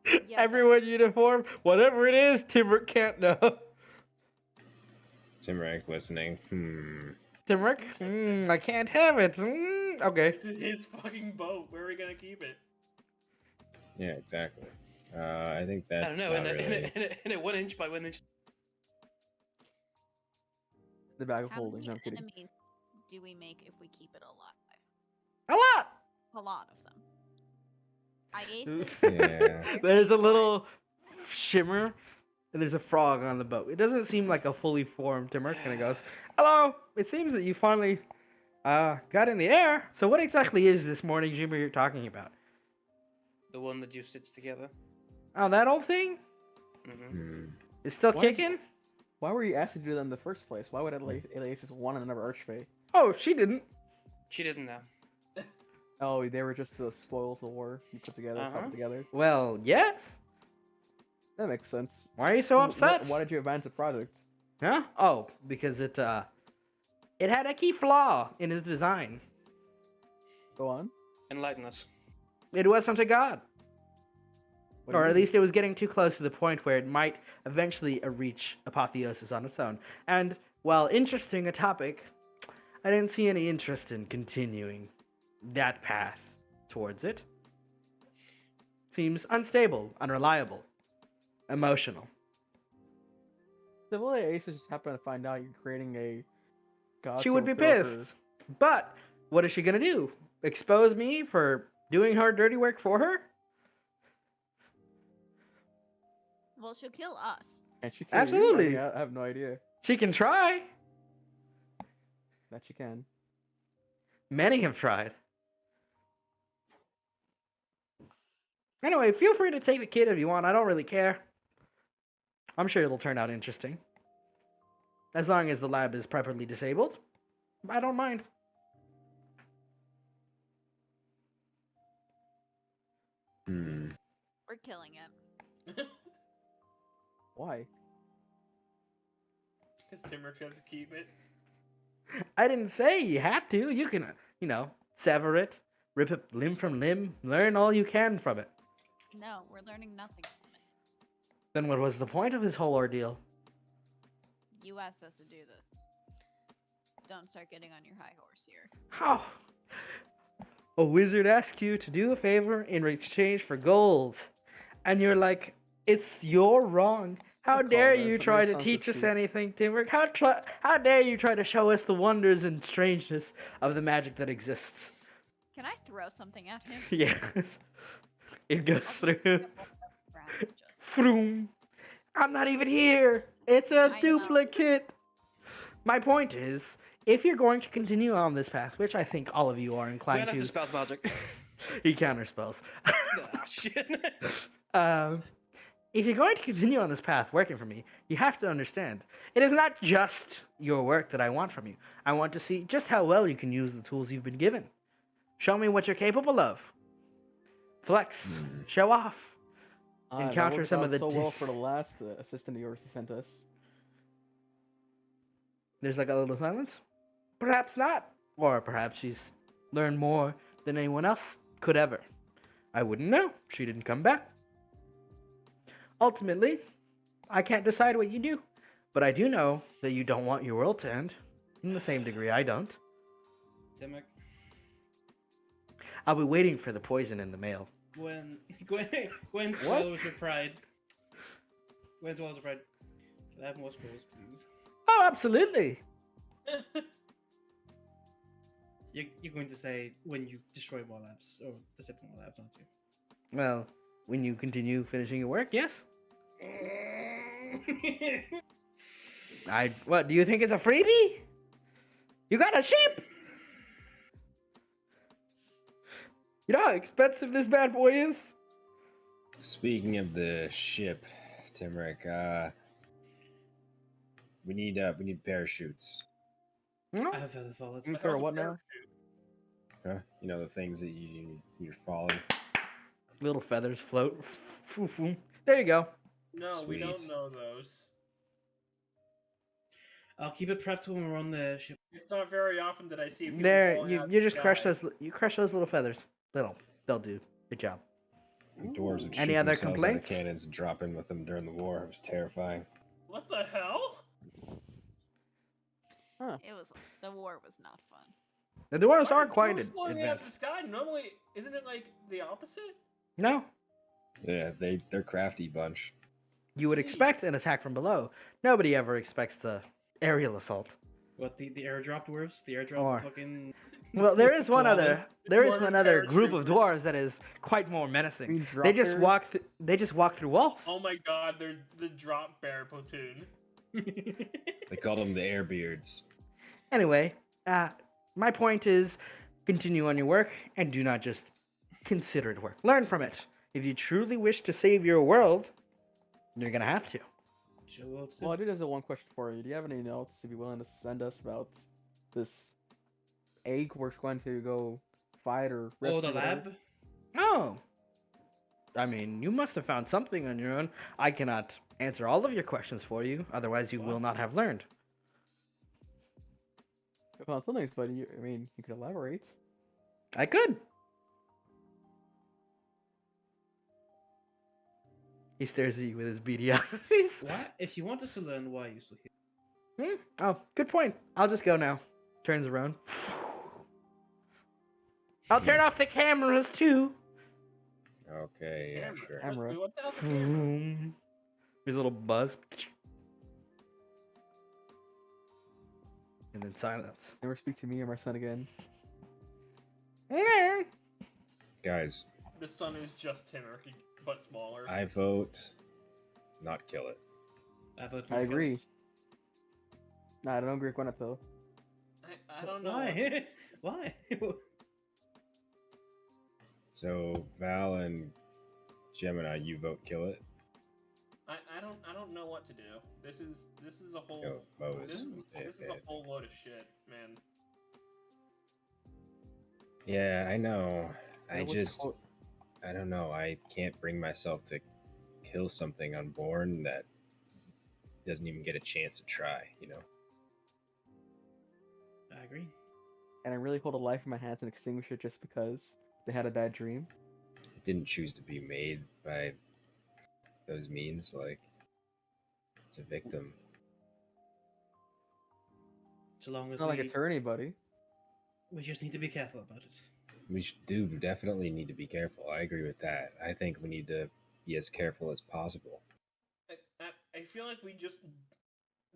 to Timber. Yeah, but- Everyone uniform, whatever it is, Timber can't know. Timrak listening. Timber, I can't have it. Okay. This is his fucking boat. Where are we gonna keep it? Yeah, exactly. I think I that's don't know. not really. In a 1 inch by 1 inch. The bag of How holding. many No, I'm kidding. enemies do we make if we keep it alive? A lot. A lot of them. I ace it. Yeah. There's a little shimmer, and there's a frog on the boat. It doesn't seem like a fully formed Timber, and it goes, "Hello. It seems that you finally got in the air. So what exactly is this morning Jimmer you're talking about? The one that you stitched together. Oh, that old thing? Hmm. It's still Why did kicking? Why were you asked to do that in the first place? Why would Elias just want another Archfey? Oh, she didn't. She didn't know. Oh, they were just the spoils of war you put together, Uh-huh. put together. Well, yes. That makes sense. Why are you so upset? Why did you advance the project? Huh? Oh, because it had a key flaw in its design. Go on. Enlighten us. It wasn't a god. What do you Or at mean? least it was getting too close to the point where it might eventually reach apotheosis on its own. And while interesting a topic, I didn't see any interest in continuing that path towards it. Seems unstable, unreliable, emotional. The way Aces just happened to find out you're creating a god. She would be soul killer pissed. But what is she gonna do? Expose me for doing her dirty work for her? Well, she'll kill us. And she killed you? Absolutely. I have no idea She can try. that she can. Many have tried. Anyway, feel free to take the kid if you want. I don't really care. I'm sure it'll turn out interesting. As long as the lab is properly disabled, I don't mind. We're killing it. Why? Because Timber has to keep it. I didn't say you had to. You can, sever it, rip it limb from limb, learn all you can from it. No, we're learning nothing from it. Then what was the point of this whole ordeal? You asked us to do this. Don't start getting on your high horse here. How? A wizard asks you to do a favor in exchange for gold. And you're like, it's your wrong. How Good dare call, you that's try very to teach us sensitive. anything, Timber? How dare you try to show us the wonders and strangeness of the magic that exists? Can I throw something at him? Yes. It goes through. Ground, just- Vroom. I'm not even here. It's a I know. duplicate. My point is, if you're going to continue on this path, which I think all of you are Where inclined not to, the spells magic. he counterspells. Ah, shit. If you're going to continue on this path working for me, you have to understand it is not just your work that I want from you. I want to see just how well you can use the tools you've been given. Show me what you're capable of. Flex. Show off. That Encounter worked some of out the so di- well for the last assistant you sent us. There's like a little silence. Perhaps not. Or perhaps she's learned more than anyone else could ever. I wouldn't know. She didn't come back. Ultimately, I can't decide what you do. But I do know that you don't want your world to end. In the same degree I don't. Timok, I'll be waiting for the poison in the mail. Gwen swallows her pride. Where's Walter Bread? Can I have more scrolls, please? Oh, absolutely. You're going to say when you destroy more labs, or disable more labs, aren't you? Well, when you continue finishing your work, yes. What, do you think it's a freebie? You got a ship? You know how expensive this bad boy is? Speaking of the ship, Timric, we need parachutes. No? I have feather fallen. You for what now? Huh? You know the things that you're falling. Little feathers float. There you go. No, we don't Sweet. know those. I'll keep it prepped when we're on the ship. It's not very often that I see people There, falling out of you the just crush sky. those little feathers. They'll do. Good job. Dwarves would Any shoot other themselves out of complaints? cannons and drop in with them during the war. It was terrifying. What the hell? The war was not fun. The dwarves Why are are quite dwarves flying out of the advanced. sky? Normally, isn't it like the opposite? No, Yeah, they're crafty bunch. you would expect an attack from below. Nobody ever expects the aerial assault. What, the airdrop dwarves? The airdrop Or- fucking... Well, there is one other. koalas? There is Dwarven one other group of paratroopers. dwarves that is quite more menacing. Mean They drop just bears? walk. They just walk through walls. Oh my god, they're the drop bear platoon. They called them the Airbeards. Anyway, my point is, continue on your work and do not just consider it work. Learn from it. If you truly wish to save your world, you're gonna have to. Chill world Well, I soon. did have one question for you. Do you have any notes to be willing to send us about this egg we're going to go fight or Oh, rescue? the whatever? lab? Oh. I mean, you must have found something on your own. I cannot answer all of your questions for you, otherwise you will not have learned. I found some things, but you could elaborate. I could. He stares at you with his beady eyes. Why? If you want us to learn, why are you still here? Oh, good point. I'll just go now. Turns around. I'll turn off the cameras too. Okay, yeah, Camera. sure. Camera. What the hell's a camera? His little buzz. And then silence. Never speak to me or my son again. Guys, The sun is just Timurky, but smaller. I vote not kill it. I vote I no agree. killers. Nah, I don't agree with Gwyneth though. I don't know. Why? Why? So Val and Gemini, you vote kill it. I don't know what to do. This is a whole Yo, Mo this, is this is a whole load of shit, man. Yeah, I know. I What's just the- I don't know. I can't bring myself to kill something unborn that doesn't even get a chance to try, you know? I agree. And I really hold a life in my hands and extinguish it just because they had a bad dream. It didn't choose to be made by those means, like it's a victim. So long as It's not like we, it's hurt anybody. we just need to be careful about it. We definitely need to be careful. I agree with that. I think we need to be as careful as possible. I feel like we just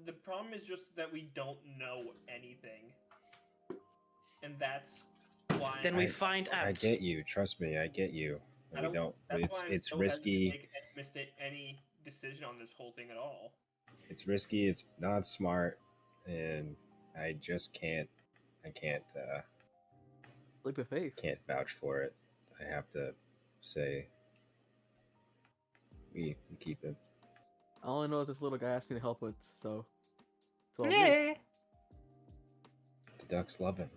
the problem is just that we don't know anything, and that's why. Then we find out. I get you. Trust me, I get you. I We don't. That's It's why I'm it's so hesitant to risky. make any decision on this whole thing at all. It's risky. It's not smart, and I just can't. I Leap of faith. can't vouch for it. I have to say we keep it. I only know this little guy asked me to help with, so. So I'll do. Yeah. The ducks love him.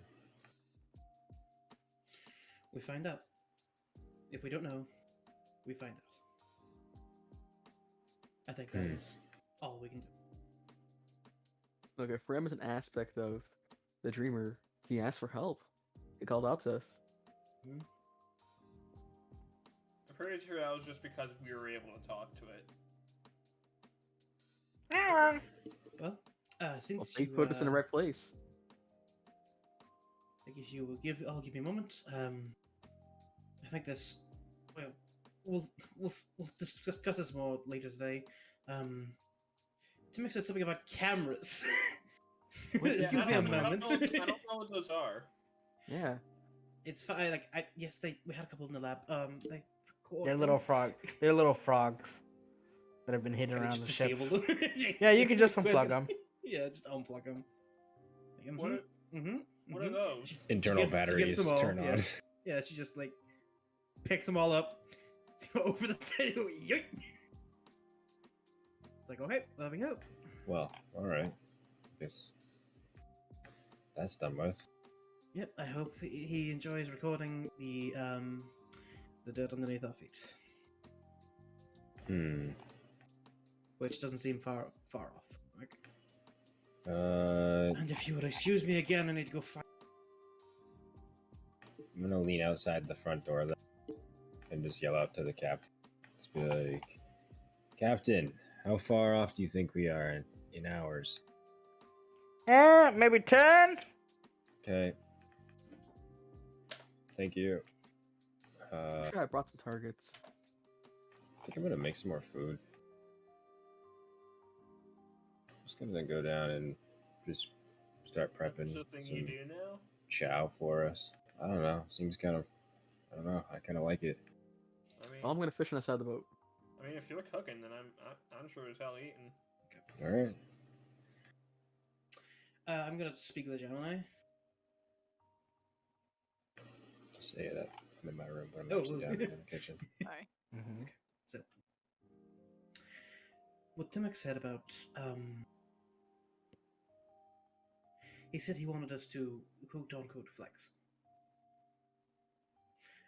We find out. If we don't know, we find out. I think that is all we can do. Look, if Rem is an aspect of the dreamer, he asked for help. He called out to us. I'm pretty sure that was just because we were able to talk to it. Well, Well, since they you put us in the right place. if you will I'll give you a moment. I think this. Well, we'll discuss this more later today. Timmy said something about cameras. What- Excuse yeah, me a I don't moment. I don't know what those are. Yeah. It's fine. Like, yes, we had a couple in the lab. They record They're little things. frog. They're little frogs that have been hidden Can you around the just ship. disable them? Yeah, you can just unplug them. Yeah, just unplug them. What are, what are those? Internal she gets batteries them all, turn yeah. on. Yeah, she just like picks them all up over the side. Yoink. It's like, okay, there we go. Well, all right. Guess that's done with. Yep, I hope he enjoys recording the dirt underneath our feet, which doesn't seem far off. Like, and if you would excuse me again, I need to go find. I'm gonna lean outside the front door then and just yell out to the captain. Just be like, Captain, how far off do you think we are in hours? Maybe 10? Okay. Thank you. Sure, I brought some targets. I think I'm gonna make some more food. Just gonna then go down and just start prepping What's the thing some you do now? chow for us. I don't know. Seems kind of. I don't know. I kind of like it. I mean, I'm gonna fish on the side of the boat. I mean, if you're cooking, then I'm sure as hell eating. All right. I'm gonna speak with the Gemini. Just say that I'm in my room, but I'm Oh, actually whoa. down in the kitchen. Sorry. Mm-hmm. So, what Timek said about he said he wanted us to quote unquote flex.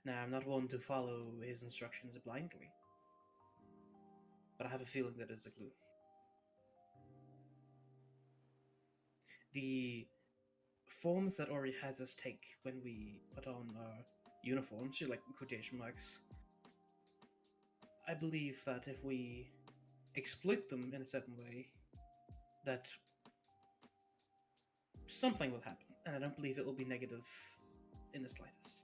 Now, I'm not one to follow his instructions blindly, but I have a feeling that it's a clue. The forms that Ori has us take when we put on our uniforms, she like quotation marks. I believe that if we exploit them in a certain way, that something will happen, and I don't believe it will be negative in the slightest.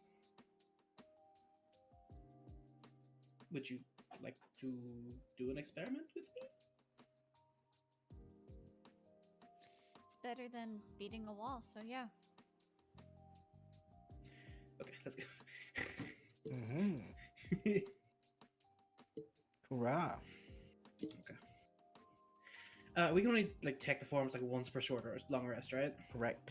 Would you like to do an experiment with me? It's better than beating a wall, so yeah. Okay, let's go. Mm-hmm. Hurrah. Okay. We can only like take the forms like once per short or long rest, right? Correct.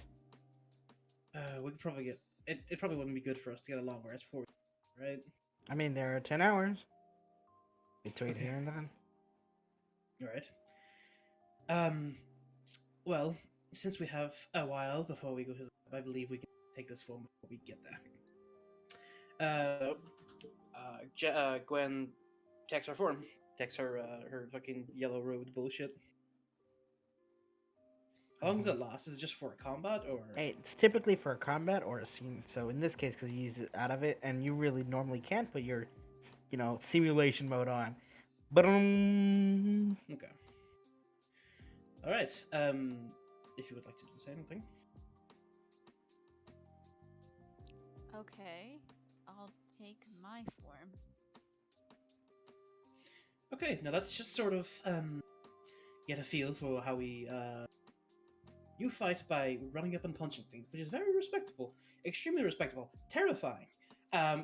We could probably get it. It probably wouldn't be good for us to get a long rest before, right? I mean, there are 10 hours between here and then. All right. Well, since we have a while before we go to the lab, I believe we can take this form before we get there. Gwen takes her form. Takes her her fucking yellow robed bullshit. How long does it last? Is it just for a combat or? Hey, it's typically for a combat or a scene. So in this case, because you use it out of it, and you really normally can't put your, simulation mode on. But Okay. All right. If you would like to do the same thing. Okay, I'll take my form. Okay. Now let's just sort of get a feel for how we You fight by running up and punching things, which is very respectable, extremely respectable, terrifying. I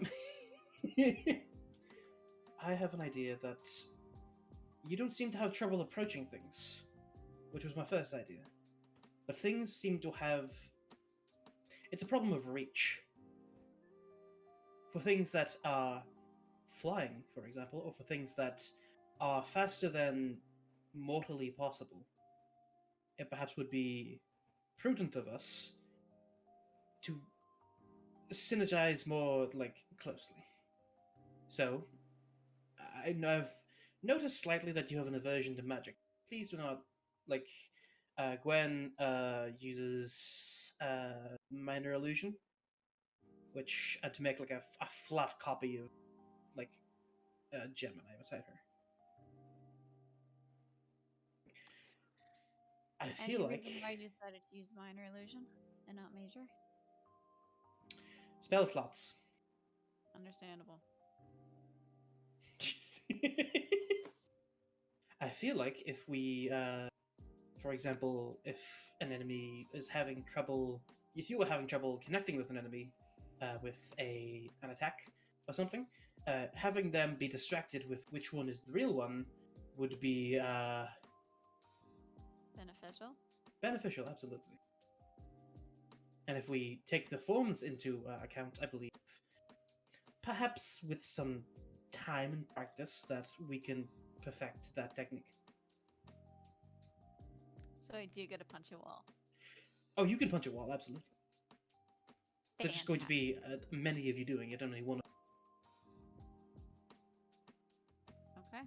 have an idea that you don't seem to have trouble approaching things, which was my first idea. But things seem to have. It's a problem of reach. For things that are flying, for example, or for things that are faster than mortally possible, it perhaps would be prudent of us to synergize more closely. So, I've noticed slightly that you have an aversion to magic. Please do not Gwen uses minor illusion, which to make like a flat copy of Gemini beside her. I feel Any like reason why you decided to use minor illusion and not major? spell slots. Understandable. Jeez. I feel like if we, for example, if an enemy is having trouble, if you were having trouble connecting with an enemy with an attack or something, having them be distracted with which one is the real one would be Beneficial. beneficial, absolutely. And if we take the forms into account, I believe, perhaps with some time and practice, that we can perfect that technique. So I do get to punch a wall. Oh, you can punch a wall, absolutely. There's just going to be many of you doing it, only one. Okay.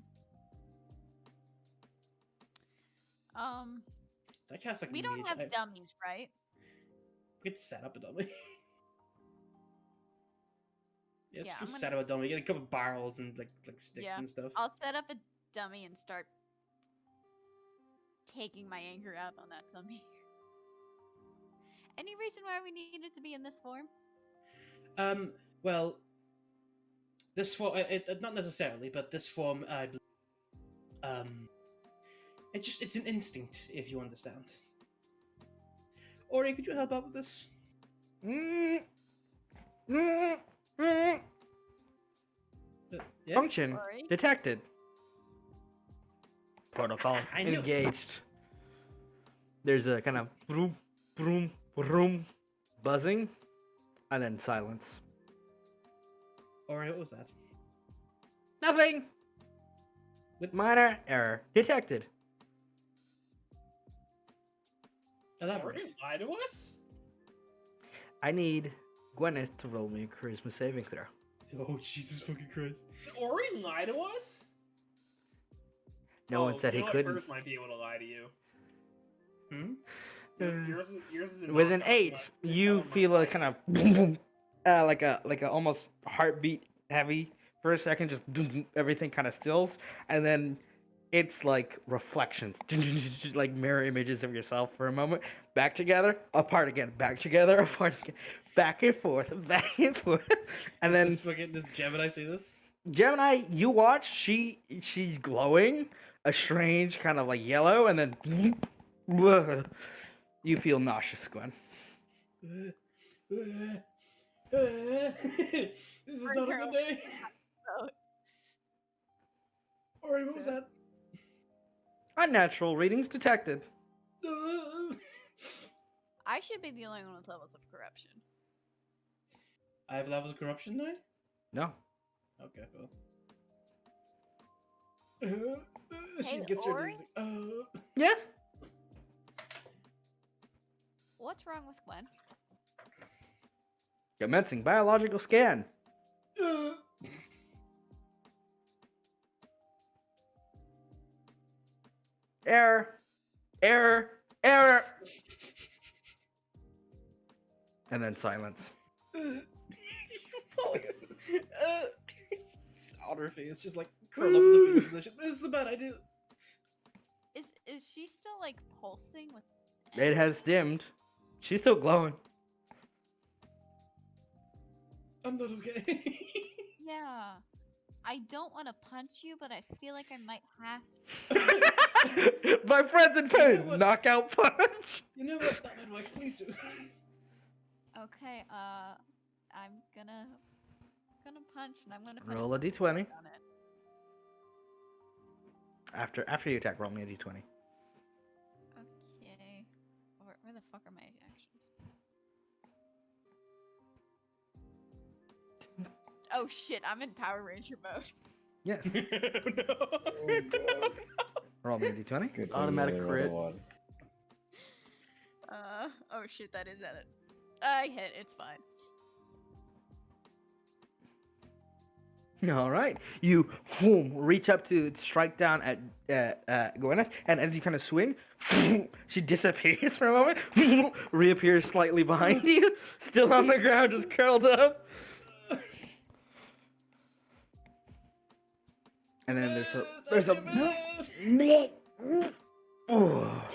I cast like We don't mage. have dummies, right? We could set up a dummy. Yeah, Yeah, just I'm set gonna- up a dummy. Get a couple barrels and like sticks Yeah, and stuff. I'll set up a dummy and start taking my anger out on that dummy. Any reason why we need it to be in this form? Well, this form, not necessarily, but this form, I believe, it's an instinct, if you understand. Ori, could you help out with this? Yes? Function Ori? detected. Protocol I knew it. engaged. There's a kind of vroom, vroom, vroom buzzing, and then silence. Ori, what was that? Nothing. With- Minor error detected. Elaborate. Already lie to us? I need Gwyneth to roll me a charisma saving throw. Oh, Jesus fucking Christ. Did Ori lie to us? No one said you he know what, couldn't. Bruce might be able to lie to you. Hmm? Yours is a With an non-compromise- 8, you non-compromise feel a lie. kind of boom, boom, like a almost heartbeat heavy for a second. Just doom, doom, everything kind of stills, and then it's like reflections, like mirror images of yourself for a moment. Back together, apart again. Back together, apart again. Back and forth, back and forth, and then Does Gemini see this? Gemini, you watch. She's glowing, a strange kind of like yellow, and then you feel nauseous, Gwen. This is not a good day. Oh. Ori, what was that? Unnatural readings detected. I should be the only one with levels of corruption. I have levels of corruption now? No. Okay, well. She Hey, gets her Ori? Yes. What's wrong with Gwen? Commencing biological scan. Error. Error. Error. And then silence. On her face, just like curl up in the fetal position. This is a bad idea. Is she still like pulsing with? It has dimmed. She's still glowing. I'm not okay. Yeah. I don't want to punch you, but I feel like I might have to. My friends in You know pain. what? Knockout punch. You know what? That might work. Please do. Okay, I'm gonna punch and I'm gonna put Roll a sneak d20. strike on it. After you attack, roll me a d20. Okay. Where the fuck are my actions? Oh shit, I'm in Power Ranger mode. Yes. No. Roll me a d20. Good thing Automatic you only rolled a crit. one. Oh shit, that is at it. I hit, it's fine. All right. You boom, reach up to strike down at Gwyneth, and as you kind of swing, she disappears for a moment, reappears slightly behind you, still on the ground, just curled up. And then there's a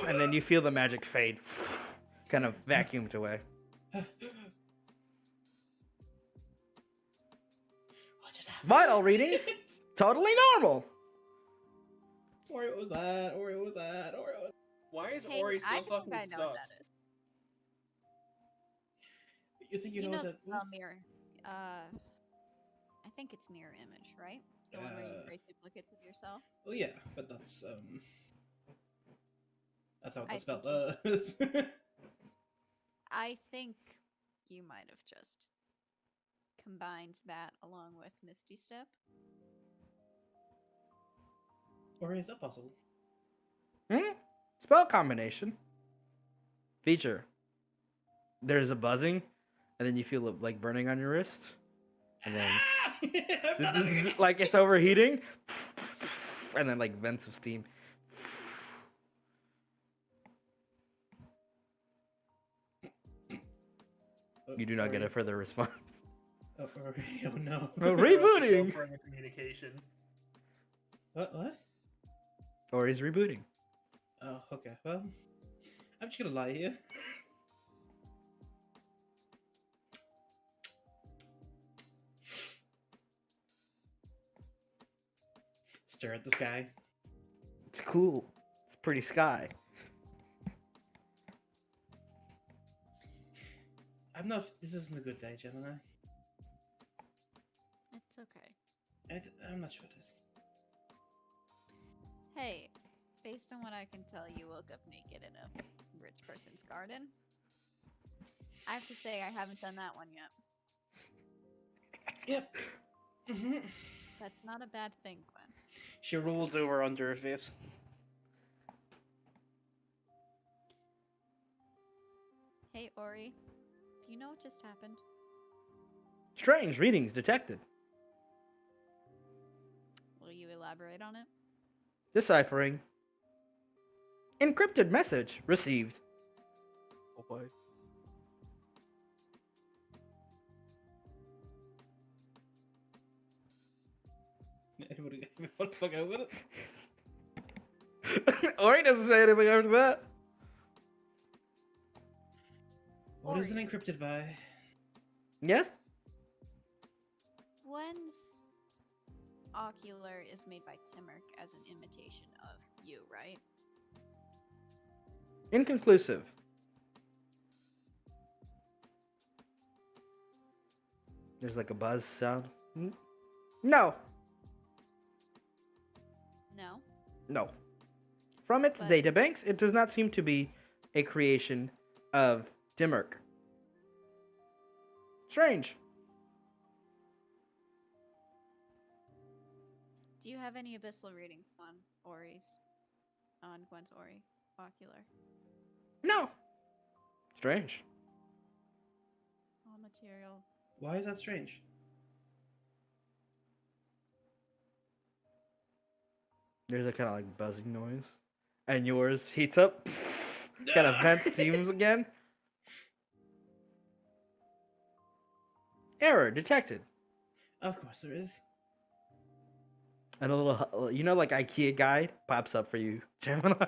and then you feel the magic fade, kind of vacuumed away. What just happened? Vital readings, totally normal. Ori, what was that? Ori, what was that? Ori, what was Why is Hey, Ori I so think fucking I know what sus? that is. You think you know know what that? the spell mirror. I think it's mirror image, right? The one where you create duplicates of yourself. Well, yeah, but that's not what the I spell think does. I think you might have just combined that along with Misty Step. Ori, is that possible? Spell combination. Feature. There's a buzzing, and then you feel it like burning on your wrist, and then like it's overheating, and then like vents of steam. You do not get a further response. Ori, oh no. Oh, rebooting. For the communication. What? Or he's rebooting. Oh, okay. Well, I'm just gonna lie here. Stare at the sky. It's cool. It's pretty sky. I'm not. This isn't a good day, Gemini. It's okay. I'm not sure it is. Hey, based on what I can tell, you woke up naked in a rich person's garden. I have to say, I haven't done that one yet. Yep. Mhm. That's not a bad thing, Gwen. She rolls over onto her face. Hey, Ori, do you know what just happened? Strange readings detected. Will you elaborate on it? Deciphering. Encrypted message received. Oh boy. Anybody want to fuck out with it? Ori doesn't say anything after that. What is it Ori. encrypted by? Yes? Gwen's ocular is made by Timurk as an imitation of you, right? Inconclusive. There's like a buzz sound. No. No. No. From its But- databanks, it does not seem to be a creation of Dimmerk. Strange. Do you have any abyssal readings on Gwen's Ori ocular? No. Strange. All material. Why is that strange? There's a kind of like buzzing noise. And yours heats up. Kind of vents steams again. Error detected. Of course there is. And a little, you know, like IKEA guide pops up for you, Gemini.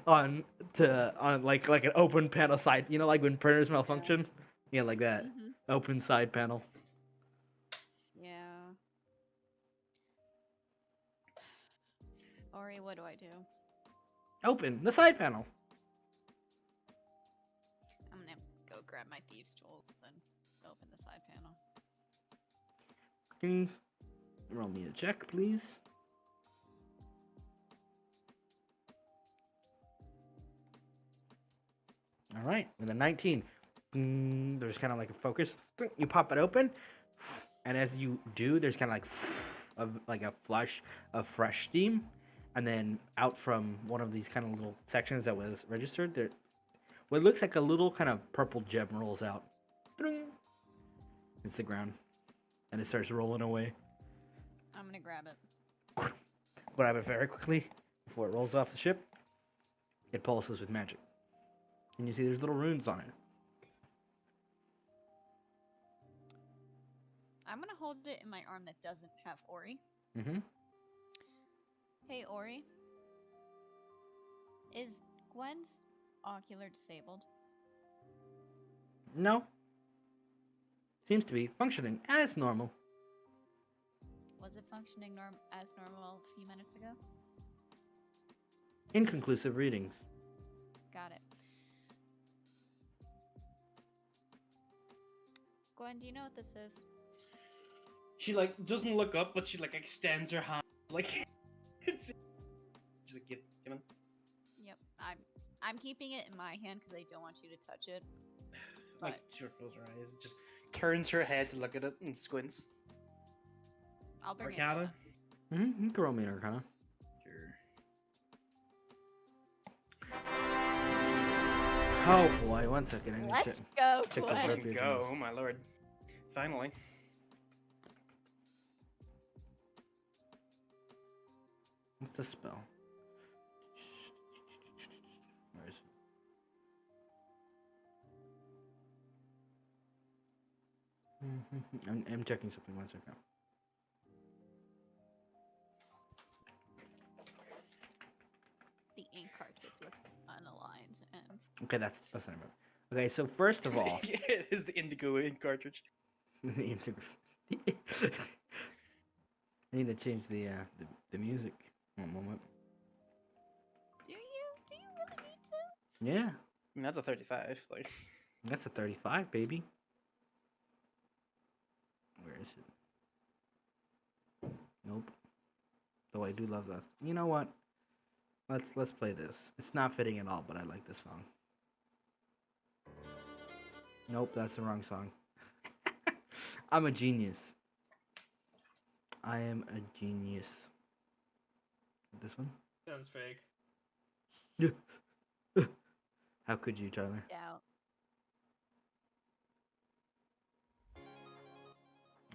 on like an open panel side. You know, like when printers malfunction. Yeah, like that. Mm-hmm. Open side panel. Yeah. Ori, what do I do? Open the side panel. I'm gonna go grab my thieves' tools and open the side panel. Can you roll me a check, please? All right, with a 19, there's kind of like a focus. You pop it open, and as you do, there's kind of like a flush of fresh steam, and then out from one of these kind of little sections that was registered, there, what looks like a little kind of purple gem rolls out. It's the ground, and it starts rolling away. I'm gonna grab it. Grab it very quickly before it rolls off the ship. It pulses with magic. And you see there's little runes on it. I'm gonna hold it in my arm that doesn't have Ori. Mm-hmm. Hey, Ori. Is Gwen's ocular disabled? No. Seems to be functioning as normal. Was it functioning as normal a few minutes ago? inconclusive readings. Got it. Gwen, do you know what this is? She like doesn't look up, but she like extends her hand. Like it's just like give him. Yep. I'm keeping it in my hand because I don't want you to touch it. Like But she closes her eyes. Just Turns her head to look at it and squints. I'll bring Arcana. it. Mm-hmm. You can roll me an Arcana. Sure. Oh boy, 1 second. I need to Let's check. go, check this Gwen. out. Fucking go, oh my lord. Finally. What's the spell? Where is it? I'm checking something. 1 second. The ink cartridge looks unaligned and Okay, that's not enough. Okay, so first of all, It is the indigo ink cartridge. the I need to change the music. One moment. do you really need to? Yeah, I mean, that's a 35. Like, that's a 35, baby. Where is it? Nope. Though I do love that. You know what? Let's play this. It's not fitting at all, but I like this song. Nope, that's the wrong song. I'm a genius. I am a genius. This one? Sounds fake. How could you, Tyler? Doubt.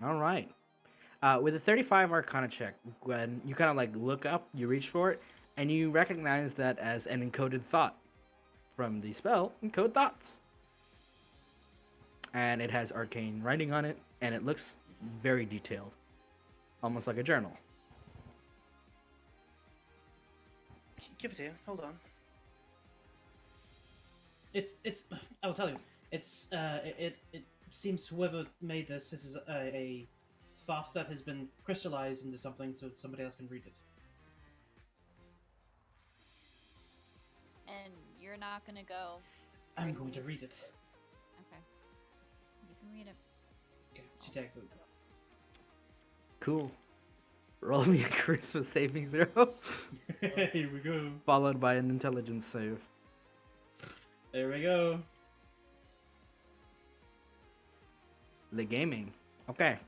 All right. With a 35 Arcana check, Gwen, you kind of like look up, you reach for it, and you recognize that as an encoded thought from the spell Encode Thoughts. And it has arcane writing on it, and it looks very detailed, almost like a journal. give it to you. Hold on. It's. I'll tell you. It's. It seems whoever made this is a thought that has been crystallized into something, so somebody else can read it. And you're not gonna go. I'm going to read it. Okay. You can read it. Okay, she takes it. Cool. Roll me a charisma saving throw, Here we go. followed by an intelligence save. There we go. The gaming. Okay.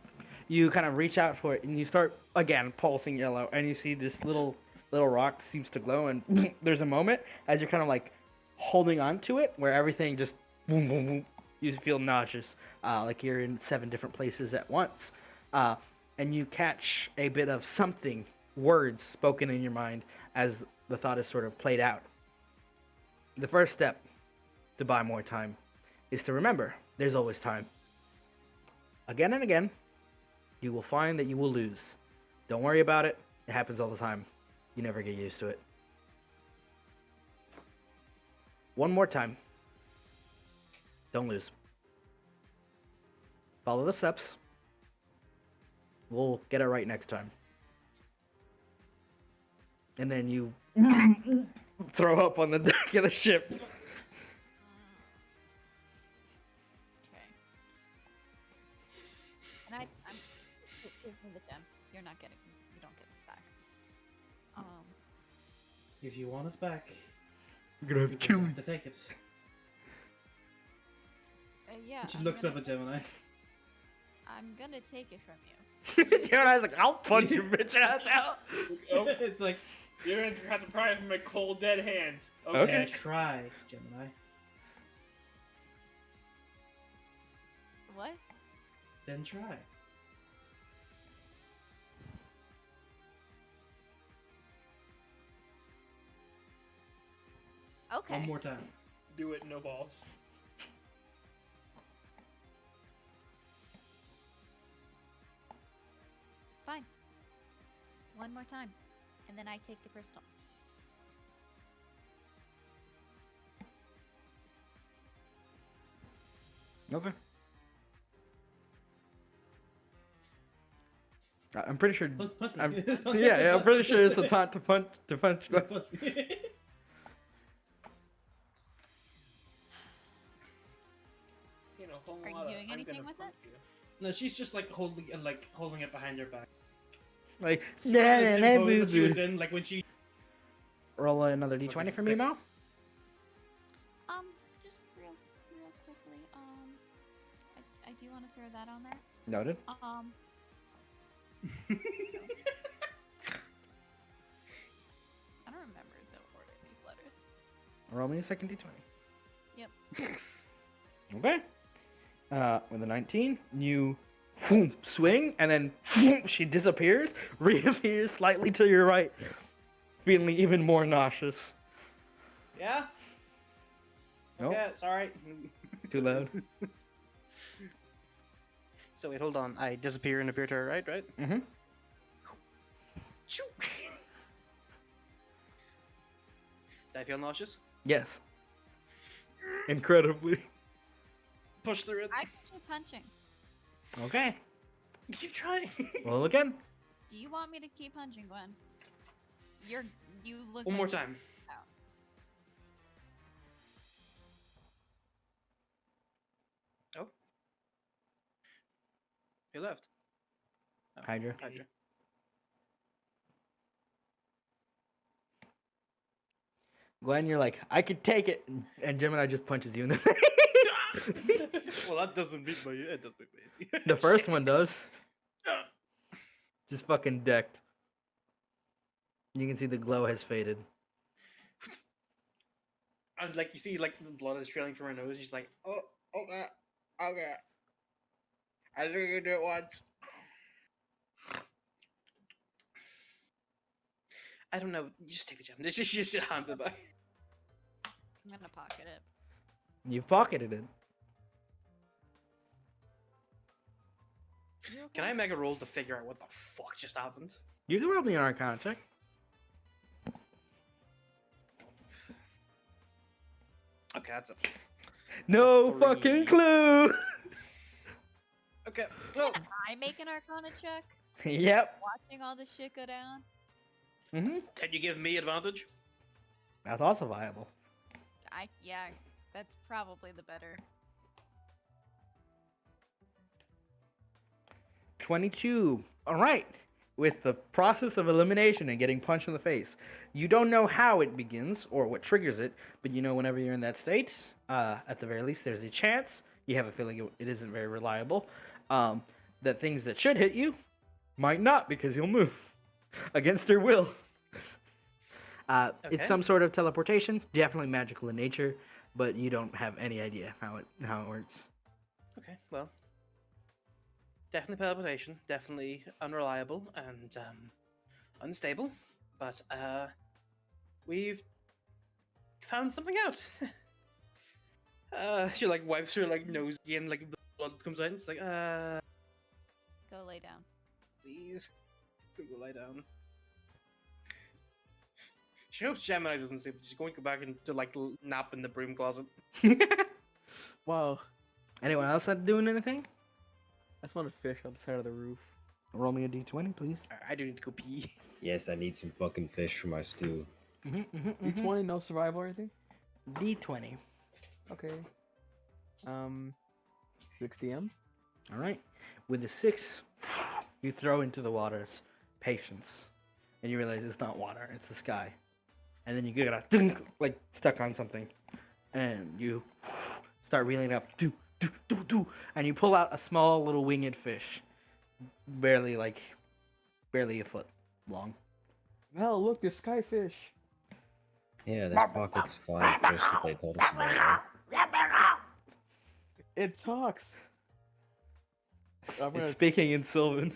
You kind of reach out for it, and you start again pulsing yellow, and you see this little rock seems to glow, and there's a moment as you're kind of like holding on to it, where everything just boom, boom, boom. You feel nauseous, like you're in 7 different places at once, and you catch a bit of something, words spoken in your mind as the thought is sort of played out. The first step to buy more time is to remember there's always time. Again and again, you will find that you will lose. Don't worry about it. It happens all the time. You never get used to it. One more time. Don't lose. Follow the steps. We'll get it right next time. And then you throw up on the deck of the ship. Okay. And I'm give me the gem. You're not getting. You don't get this back. If you want it back, You're gonna have to you're kill going me. to have to take it. Yeah. She I'm looks gonna, up at Gemini. I'm gonna take it from you. Gemini's like, I'll punch your bitch ass out. Oh, It's like, you're gonna have to pry it from my cold, dead hands. Okay. Okay. try, Gemini. What? Then try. Okay. One more time. Do it, no balls. Fine. One more time, and then I take the crystal. Okay. I'm pretty sure. Punch me. I'm, Punch me. yeah, I'm pretty sure it's a taunt to punch. Punch me. whole Are you lot of, doing "I'm anything gonna with punch you." No, she's just like holding it behind her back. Like, Sort of the nah, same nah, pose that she boo, was boo. in, like when she. Roll another d20 Fucking for me, sick. Mo. Just real quickly. I do want to throw that on there. Noted. I don't remember the order of these letters. Roll me a second d20. Yep. Okay. With a 19, you swing, and then she disappears, reappears slightly to your right, feeling even more nauseous. Yeah. Nope. Okay, sorry. Too loud. So wait, hold on. I disappear and appear to her right, right? Mm-hmm. Choo. Do I feel nauseous? Yes. Incredibly. Push through it. I can keep punching. Okay. Keep trying. Roll again. Do you want me to keep punching, Gwen? You look. One like more you're time. out. Oh. He left. Oh, Hydra. Hydra. Glenn, you're like, I could take it, and Gemini just punches you in the face. Well, that doesn't make my it does make me easy. The first one does. Just fucking decked. You can see the glow has faded. And like you see, like the blood is trailing from her nose. She's like, "Oh, okay, okay. I think you can do it once." I don't know. You just take the gem. Just hands it back. I'm gonna pocket it. You've pocketed it. You Can okay? I make a roll to figure out what the fuck just happened? You can roll me an Arcana check. Okay, that's it. No three. fucking clue. Okay. Oh, Can I make an Arcana check? Yep. Watching all this shit go down. Mm-hmm. can you give me advantage? That's also viable. Yeah, that's probably the better. 22. All right. With the process of elimination and getting punched in the face, you don't know how it begins or what triggers it, but you know whenever you're in that state, at the very least, there's a chance, you have a feeling it isn't very reliable, that things that should hit you might not because you'll move against your will. It's Okay. some sort of teleportation, definitely magical in nature, but you don't have any idea how it works. Okay, well. Definitely palpitation, definitely unreliable and unstable, but we've found something out. She like wipes her like nose again, like blood comes out. It's like Go lay down. please, go lie down. She hopes Gemini doesn't see, but she's going to go back into like nap in the broom closet. Wow. Anyone else doing anything? I just want to fish on the side of the roof. Roll me a d20, please. I do need to go pee. Yes, I need some fucking fish for my stew. D20, no survival or anything? D20. Okay. 6 DM. All right. With the 6, you throw into the waters patience, and you realize it's not water; it's the sky. And then you get a dunk, like stuck on something, and you start reeling up, and you pull out a small little winged fish, barely a foot long. Well, look, the skyfish. Yeah, there's pockets flying fish that they told us about. Right? It talks. I'm gonna, It's speaking in Sylvan.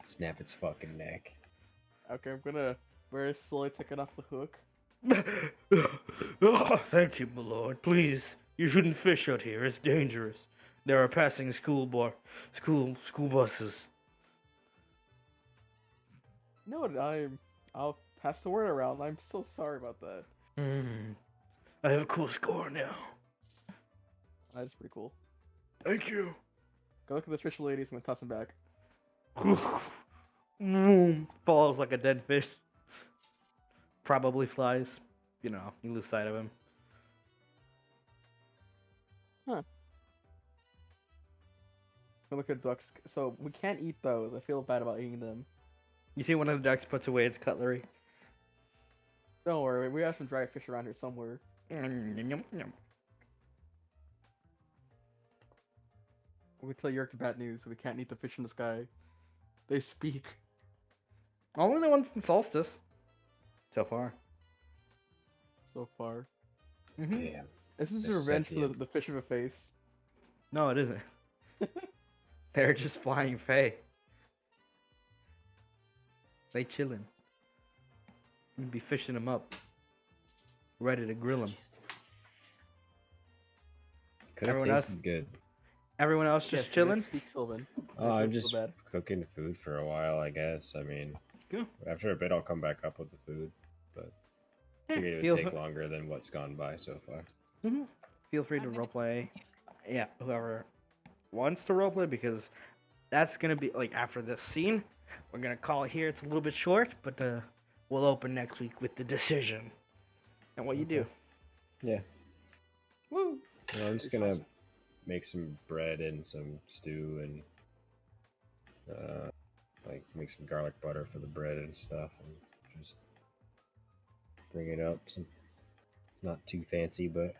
Snap its fucking neck. okay, I'm gonna very slowly take it off the hook. Oh, thank you, my lord. Please, you shouldn't fish out here. It's dangerous. There are passing school buses. No, I'll pass the word around. I'm so sorry about that. I have a cool score now. That's pretty cool. Thank you. Go look at the fish ladies. I'm gonna toss them back. Falls like a dead fish. Probably flies. You know, you lose sight of him. We look at ducks. So we can't eat those. I feel bad about eating them. You see one of the ducks puts away its cutlery. Don't worry, we have some dried fish around here somewhere. We tell Yerk the bad news. We can't eat the fish in the sky. They speak. Only the ones in Solstice. So far. So far. Mm-hmm. Yeah. This is They're revenge for sentient. the fish in the face. No, it isn't. They're just flying Fae. They chilling. You'd be fishing them up. Ready to grill them. Could have Everyone else- tasted good. Everyone else Yes, just Yerk chilling? Speak Sylvan. Oh, Yerk I'm feels just bad. cooking food for a while, I guess. I mean, Cool. after a bit, I'll come back up with the food, but I figured it feel would take fr- longer than what's gone by so far. Mhm. Feel free to I'm gonna- roleplay. Yeah, whoever wants to roleplay, because that's gonna be like after this scene. We're gonna call it here. It's a little bit short, but we'll open next week with the decision and what you do. Yeah. Woo! Well, I'm just gonna make some bread and some stew and like make some garlic butter for the bread and stuff, and just bring it up. Some not too fancy, but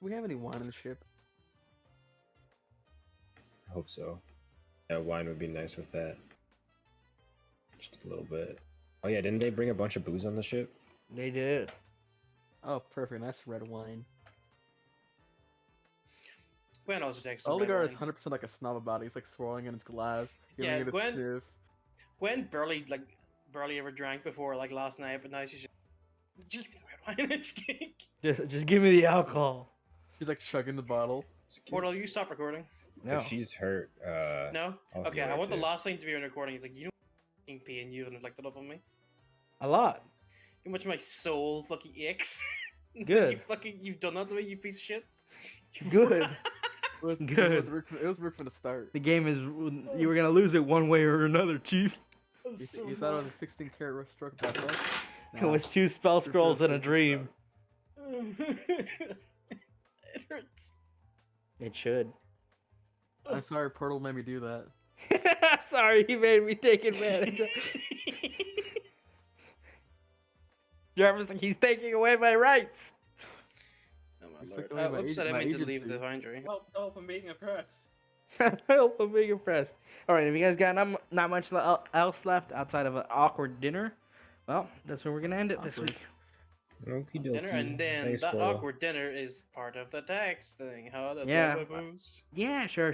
Do we have any wine on the ship? I hope so. Yeah, wine would be nice with that. Just a little bit. Oh yeah, didn't they bring a bunch of booze on the ship? They did. Oh, perfect. Nice red wine. Gwen also takes some red Oligar is wine. 100% like a snob about it. He's like swirling in his glass, giving Yeah, it a Gwen- sniff. Gwen barely ever drank before like last night, but now she's just the red wine. It's cake. Just give me the alcohol. He's like chugging the bottle. It's cute. Portal, you stop recording. No. If she's hurt, No. I'll Okay, hear I it want the too. last thing to be on recording. He's like, you know, fucking pee and you inflicted up on me. A lot. How much my soul fucking aches. Good. You've done that to me, you piece of shit. You Good. It was, Good. It was rigged from the start. The game is you were gonna lose it one way or another, Chief. I'm You, so you thought it was mad. a 16 karat stroke of bad luck? It Nah. was 2 spell scrolls and a dream. It hurts. It should. I'm sorry, Portal made me do that. Sorry, he made me take advantage. Jarvis, like he's taking away my rights. Oh my It's lord. like the way my Oops, I agent- didn't my mean to leave agency- the foundry. Help, I'm being oppressed. I'm being impressed. All right, if you guys got not much else left outside of an awkward dinner, well, that's where we're gonna end it this Awkward. week. Okie Dinner, dokie. and then Thanks, that Portal. awkward dinner is part of the tax thing. How the Yeah. boost. Yeah, sure.